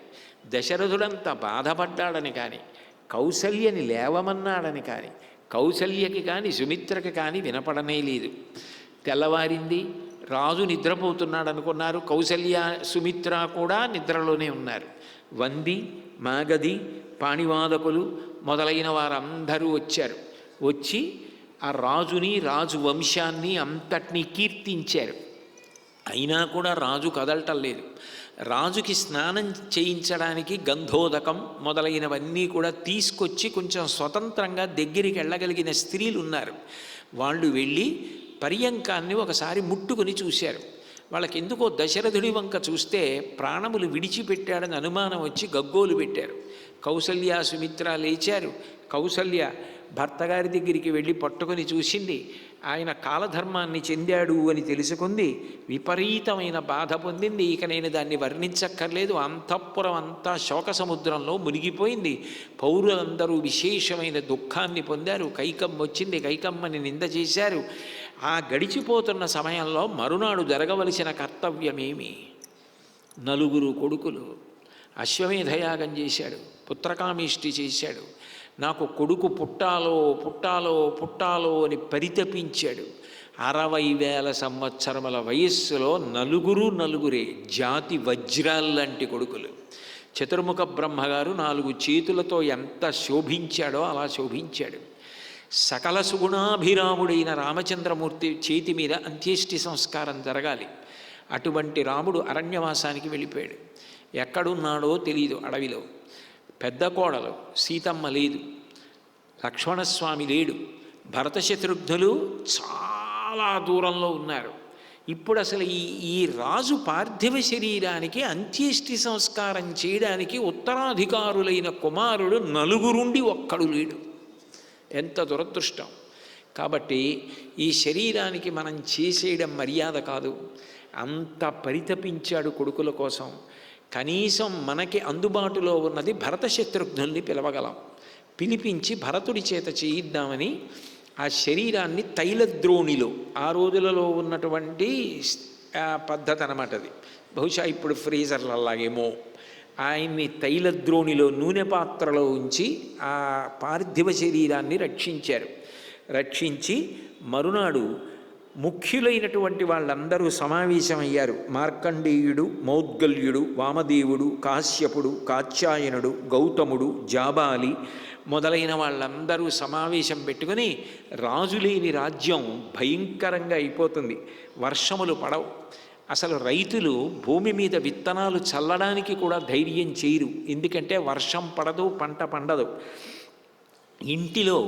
దశరథుడంత బాధపడ్డాడని కానీ, కౌసల్యని లేవమన్నాడని కానీ, కౌసల్యకి కానీ సుమిత్రకి కానీ వినపడనే లేదు. తెల్లవారింది, రాజు నిద్రపోతున్నాడు అనుకున్నారు. కౌసల్య సుమిత్ర కూడా నిద్రలోనే ఉన్నారు. వంది, మాగది, పాణివాదకులు మొదలైన వారందరూ వచ్చారు. వచ్చి ఆ రాజుని, రాజు వంశాన్ని అంతటినీ కీర్తించారు. అయినా కూడా రాజు కదలటం లేదు. రాజుకి స్నానం చేయించడానికి గంధోదకం మొదలైనవన్నీ కూడా తీసుకొచ్చి కొంచెం స్వతంత్రంగా దగ్గరికి వెళ్ళగలిగిన స్త్రీలు ఉన్నారు. వాళ్ళు వెళ్ళి పర్యంకాన్ని ఒకసారి ముట్టుకుని చూశారు. వాళ్ళకి ఎందుకో దశరథుడి వంక చూస్తే ప్రాణములు విడిచిపెట్టాడని అనుమానం వచ్చి గగ్గోలు పెట్టారు. కౌసల్య సుమిత్ర లేచారు. కౌసల్య భర్తగారి దగ్గరికి వెళ్ళి పట్టుకొని చూసింది. ఆయన కాలధర్మాన్ని చెందాడు అని తెలుసుకుంది. విపరీతమైన బాధ పొందింది. ఇక నేను దాన్ని వర్ణించక్కర్లేదు. అంతఃపురం అంతా శోక సముద్రంలో మునిగిపోయింది. పౌరులందరూ విశేషమైన దుఃఖాన్ని పొందారు. కైకమ్మ వచ్చింది, కైకమ్మని నింద చేశారు. ఆ గడిచిపోతున్న సమయంలో మరునాడు జరగవలసిన కర్తవ్యమేమి? 4 కొడుకులు. అశ్వమేధయాగం చేశాడు, పుత్రకామేష్టి చేశాడు. నాకు కొడుకు పుట్టాలో అని పరితపించాడు. 60,000 సంవత్సరముల వయస్సులో నలుగురే జాతి వజ్రాల్లాంటి కొడుకులు. చతుర్ముఖ బ్రహ్మగారు 4 చేతులతో ఎంత శోభించాడో అలా శోభించాడు. సకల సుగుణాభిరాముడైన రామచంద్రమూర్తి చేతి మీద అంత్యేష్టి సంస్కారం జరగాలి. అటువంటి రాముడు అరణ్యవాసానికి వెళ్ళిపోయాడు. ఎక్కడున్నాడో తెలియదు. అడవిలో పెద్ద కోడలు సీతమ్మ లేదు, లక్ష్మణస్వామి లేడు, భరత శత్రుఘ్నులు చాలా దూరంలో ఉన్నారు. ఇప్పుడు అసలు ఈ రాజు పార్థివ శరీరానికి అంత్యేష్టి సంస్కారం చేయడానికి ఉత్తరాధికారులైన కుమారుడు 4 ఒక్కడు లేడు. ఎంత దురదృష్టం! కాబట్టి ఈ శరీరానికి మనం చేసేయడం మర్యాద కాదు. అంత పరితపించాడు కొడుకుల కోసం. కనీసం మనకి అందుబాటులో ఉన్నది భరత శత్రుఘ్నుల్ని పిలవగలం. పిలిపించి భరతుడి చేత చేయిద్దామని ఆ శరీరాన్ని తైలద్రోణిలో, ఆ రోజులలో ఉన్నటువంటి పద్ధతి అన్నమాట అది, బహుశా ఇప్పుడు ఫ్రీజర్లలాగేమో, ఆయన్ని తైలద్రోణిలో నూనె పాత్రలో ఉంచి ఆ పార్థివ శరీరాన్ని రక్షించారు. రక్షించి మరునాడు ముఖ్యులైనటువంటి వాళ్ళందరూ సమావేశమయ్యారు. మార్కండేయుడు, మౌద్గల్యుడు, వామదేవుడు, కాశ్యపుడు, కాత్యాయనుడు, గౌతముడు, జాబాలి మొదలైన వాళ్ళందరూ సమావేశం పెట్టుకుని, రాజులేని రాజ్యం భయంకరంగా అయిపోతుంది, వర్షములు పడవు, అసలు రైతులు భూమి మీద విత్తనాలు చల్లడానికి కూడా ధైర్యం చేయరు, ఎందుకంటే వర్షం పడదు, పంట పండదు. ఇంటిలో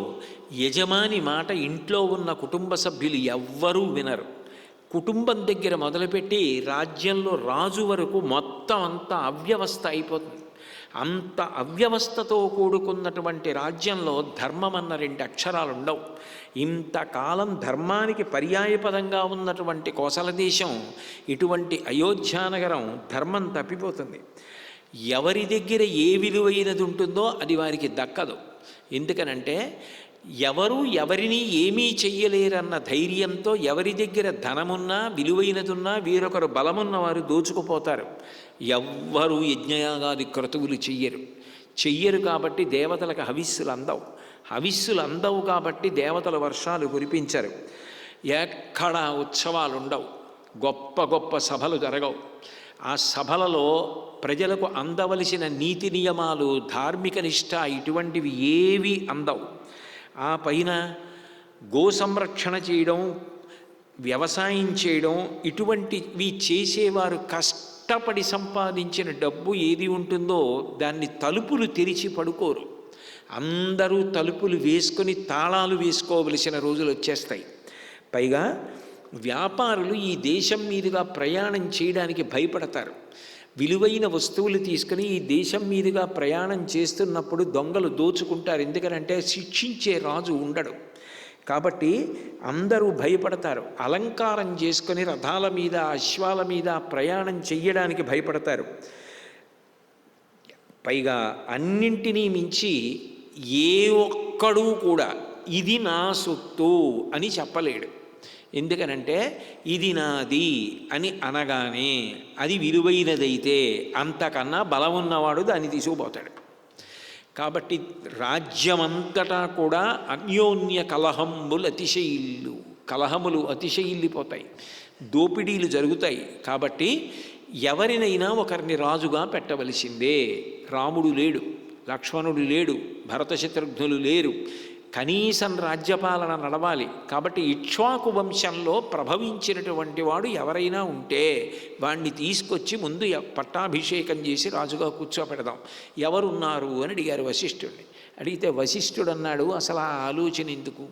యజమాని మాట ఇంట్లో ఉన్న కుటుంబ సభ్యులు ఎవ్వరూ వినరు. కుటుంబం దగ్గర మొదలుపెట్టి రాజ్యంలో రాజు వరకు మొత్తం అంతా అవ్యవస్థ అయిపోతుంది. అంత అవ్యవస్థతో కూడుకున్నటువంటి రాజ్యంలో ధర్మం అన్న 2 అక్షరాలు ఉండవు. ఇంతకాలం ధర్మానికి పర్యాయపదంగా ఉన్నటువంటి కోసల దేశం, ఇటువంటి అయోధ్యానగరం ధర్మం తప్పిపోతుంది. ఎవరి దగ్గర ఏ విలువైనది ఉంటుందో అది వారికి దక్కదు. ఎందుకనంటే ఎవరు ఎవరిని ఏమీ చెయ్యలేరన్న ధైర్యంతో ఎవరి దగ్గర ధనమున్నా విలువైనదున్నా వీరొకరు బలమున్న వారు దోచుకుపోతారు. ఎవ్వరూ యజ్ఞయాగాది క్రతువులు చెయ్యరు కాబట్టి దేవతలకు హవిస్సులు అందవు. హవిస్సులు అందవు కాబట్టి దేవతల వర్షాలు కురిపించరు. ఎక్కడా ఉత్సవాలు ఉండవు, గొప్ప గొప్ప సభలు జరగవు. ఆ సభలలో ప్రజలకు అందవలసిన నీతి నియమాలు, ధార్మిక నిష్ఠ ఇటువంటివి ఏవి అందవు. ఆ పైన గో సంరక్షణ చేయడం, వ్యవసాయం చేయడం, ఇటువంటివి చేసేవారు కష్టపడి సంపాదించిన డబ్బు ఏది ఉంటుందో దాన్ని తలుపులు తెరిచి పడుకోరు. అందరూ తలుపులు వేసుకొని తాళాలు వేసుకోవలసిన రోజులు వచ్చేస్తాయి. పైగా వ్యాపారులు ఈ దేశం మీదుగా ప్రయాణం చేయడానికి భయపడతారు. విలువైన వస్తువులు తీసుకుని ఈ దేశం మీదుగా ప్రయాణం చేస్తున్నప్పుడు దొంగలు దోచుకుంటారు. ఎందుకనంటే శిక్షించే రాజు ఉండడు. కాబట్టి అందరూ భయపడతారు. అలంకారం చేసుకొని రథాల మీద, అశ్వాల మీద ప్రయాణం చెయ్యడానికి భయపడతారు. పైగా అన్నింటినీ మించి ఏ ఒక్కడూ కూడా ఇది నా సొత్తు అని చెప్పలేడు. ఎందుకనంటే ఇది నాది అని అనగానే అది విలువైనదైతే అంతకన్నా బలం ఉన్నవాడు దాన్ని తీసుకుపోతాడు. కాబట్టి రాజ్యమంతటా కూడా అన్యోన్య కలహములు అతిశయిల్లిపోతాయి, దోపిడీలు జరుగుతాయి. కాబట్టి ఎవరినైనా ఒకరిని రాజుగా పెట్టవలసిందే. రాముడు లేడు, లక్ష్మణుడు లేడు, భరత శత్రుఘ్నులు లేరు, కనీసం రాజ్యపాలన నడవాలి. కాబట్టి ఇక్ష్వాకు వంశంలో ప్రభవించినటువంటి వాడు ఎవరైనా ఉంటే వాణ్ణి తీసుకొచ్చి ముందు పట్టాభిషేకం చేసి రాజుగా కూర్చోపెడదాం. ఎవరున్నారు అని అడిగారు వశిష్ఠుడిని. అడిగితే వశిష్ఠుడు అన్నాడు, అసలు ఆ ఆలోచన ఎందుకు?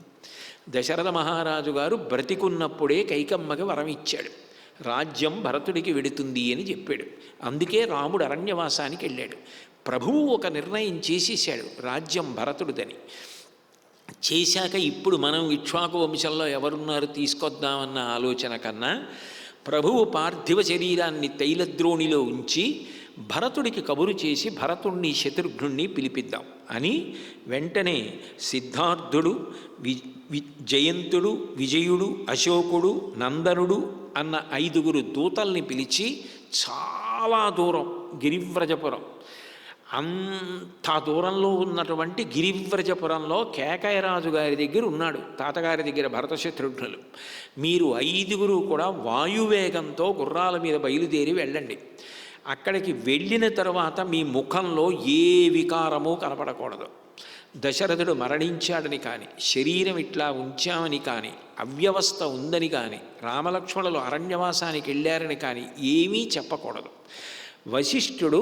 దశరథ మహారాజు గారు బ్రతికున్నప్పుడే కైకమ్మకి వరం ఇచ్చాడు, రాజ్యం భరతుడికి వెడుతుంది అని చెప్పాడు. అందుకే రాముడు అరణ్యవాసానికి వెళ్ళాడు. ప్రభువు ఒక నిర్ణయం చేసేసాడు, రాజ్యం భరతుడిదని. చేశాక ఇప్పుడు మనం ఇక్ష్వాకు వంశంలో ఎవరున్నారు తీసుకొద్దామన్న ఆలోచన కన్నా ప్రభువు పార్థివ శరీరాన్ని తైలద్రోణిలో ఉంచి భరతుడికి కబురు చేసి భరతుణ్ణి శత్రుఘ్నుణ్ణి పిలిపిద్దాం అని వెంటనే సిద్ధార్థుడు, జయంతుడు, విజయుడు, అశోకుడు, నందనుడు అన్న 5 దూతల్ని పిలిచి చాలా దూరం గిరివ్రజపురం, అంత దూరంలో ఉన్నటువంటి గిరివ్రజపురంలో కేకయరాజు గారి దగ్గర ఉన్నాడు, తాతగారి దగ్గర భరత శత్రుఘ్నులు. మీరు 5 కూడా వాయువేగంతో గుర్రాల మీద బయలుదేరి వెళ్ళండి. అక్కడికి వెళ్ళిన తర్వాత మీ ముఖంలో ఏ వికారమూ కనపడకూడదు. దశరథుడు మరణించాడని కానీ, శరీరం ఇట్లా ఉంచామని కానీ, అవ్యవస్థ ఉందని కానీ, రామలక్ష్మణులు అరణ్యవాసానికి వెళ్ళారని కానీ ఏమీ చెప్పకూడదు. వశిష్ఠుడు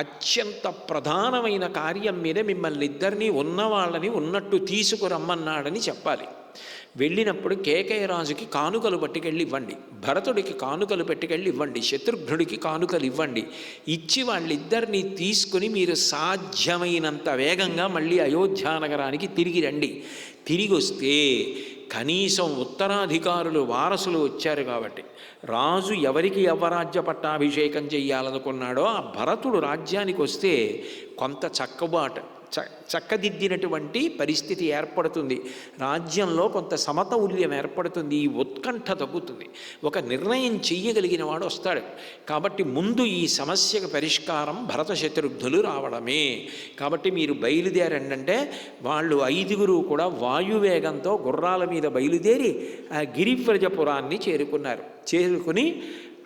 అత్యంత ప్రధానమైన కార్యం మీద మిమ్మల్ని ఇద్దరినీ ఉన్నవాళ్ళని ఉన్నట్టు తీసుకురమ్మన్నాడని చెప్పాలి. వెళ్ళినప్పుడు కేకయ్య రాజుకి కానుకలు పట్టుకెళ్ళి ఇవ్వండి, భరతుడికి కానుకలు పెట్టుకెళ్ళి ఇవ్వండి, శత్రుఘ్నుడికి కానుకలు ఇవ్వండి. ఇచ్చి వాళ్ళిద్దరినీ తీసుకుని మీరు సాధ్యమైనంత వేగంగా మళ్ళీ అయోధ్యానగరానికి తిరిగి రండి. తిరిగి వస్తే కనీసం ఉత్తరాధికారులు వారసులు వచ్చారు కాబట్టి రాజు ఎవరికి యవ్వరాజ్య పట్టాభిషేకం చెయ్యాలనుకున్నాడో ఆ భరతుడు రాజ్యానికి వస్తే కొంత చక్కదిద్దినటువంటి పరిస్థితి ఏర్పడుతుంది. రాజ్యంలో కొంత సమతౌల్యం ఏర్పడుతుంది. ఈ ఉత్కంఠ తగ్గుతుంది. ఒక నిర్ణయం చెయ్యగలిగిన వాడు వస్తాడు. కాబట్టి ముందు ఈ సమస్యకు పరిష్కారం భరత శత్రుఘ్నులు రావడమే. కాబట్టి మీరు బయలుదేరండి అంటే వాళ్ళు 5గురు కూడా వాయువేగంతో గుర్రాల మీద బయలుదేరి ఆ గిరివ్రజపురాన్ని చేరుకున్నారు. చేరుకుని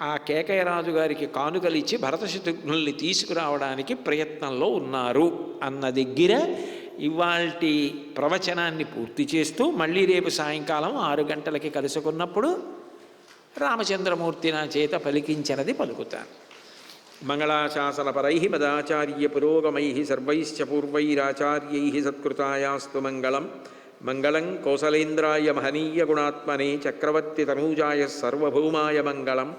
ఆ కేకయరాజు గారికి కానుకలు ఇచ్చి భరత శత్రుఘ్నుల్ని తీసుకురావడానికి ప్రయత్నంలో ఉన్నారు అన్న దగ్గర ఇవాల్టి ప్రవచనాన్ని పూర్తి చేస్తూ మళ్ళీ రేపు సాయంకాలం 6 గంటలకి కలుసుకున్నప్పుడు రామచంద్రమూర్తి నా చేత పలికించినది పలుకుతాను. మంగళాశాసనపరై మదాచార్య పురోగమై సర్వైశ్చ పూర్వైరాచార్యై సత్కృతాయాస్తు మంగళం. మంగళం కౌసలేంద్రాయ మహనీయ గుణాత్మనే చక్రవర్తి తనూజాయ సర్వభౌమాయ మంగళం.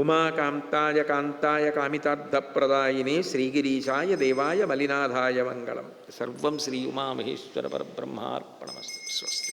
ఉమాకాంతాయ కాంతాయ కామితార్థప్రదాయినే శ్రీగిరీశాయ దేవాయ మలినాథాయ మంగళం. సర్వం శ్రీ ఉమామహేశ్వర పరబ్రహ్మార్పణమస్తు. స్వస్తి.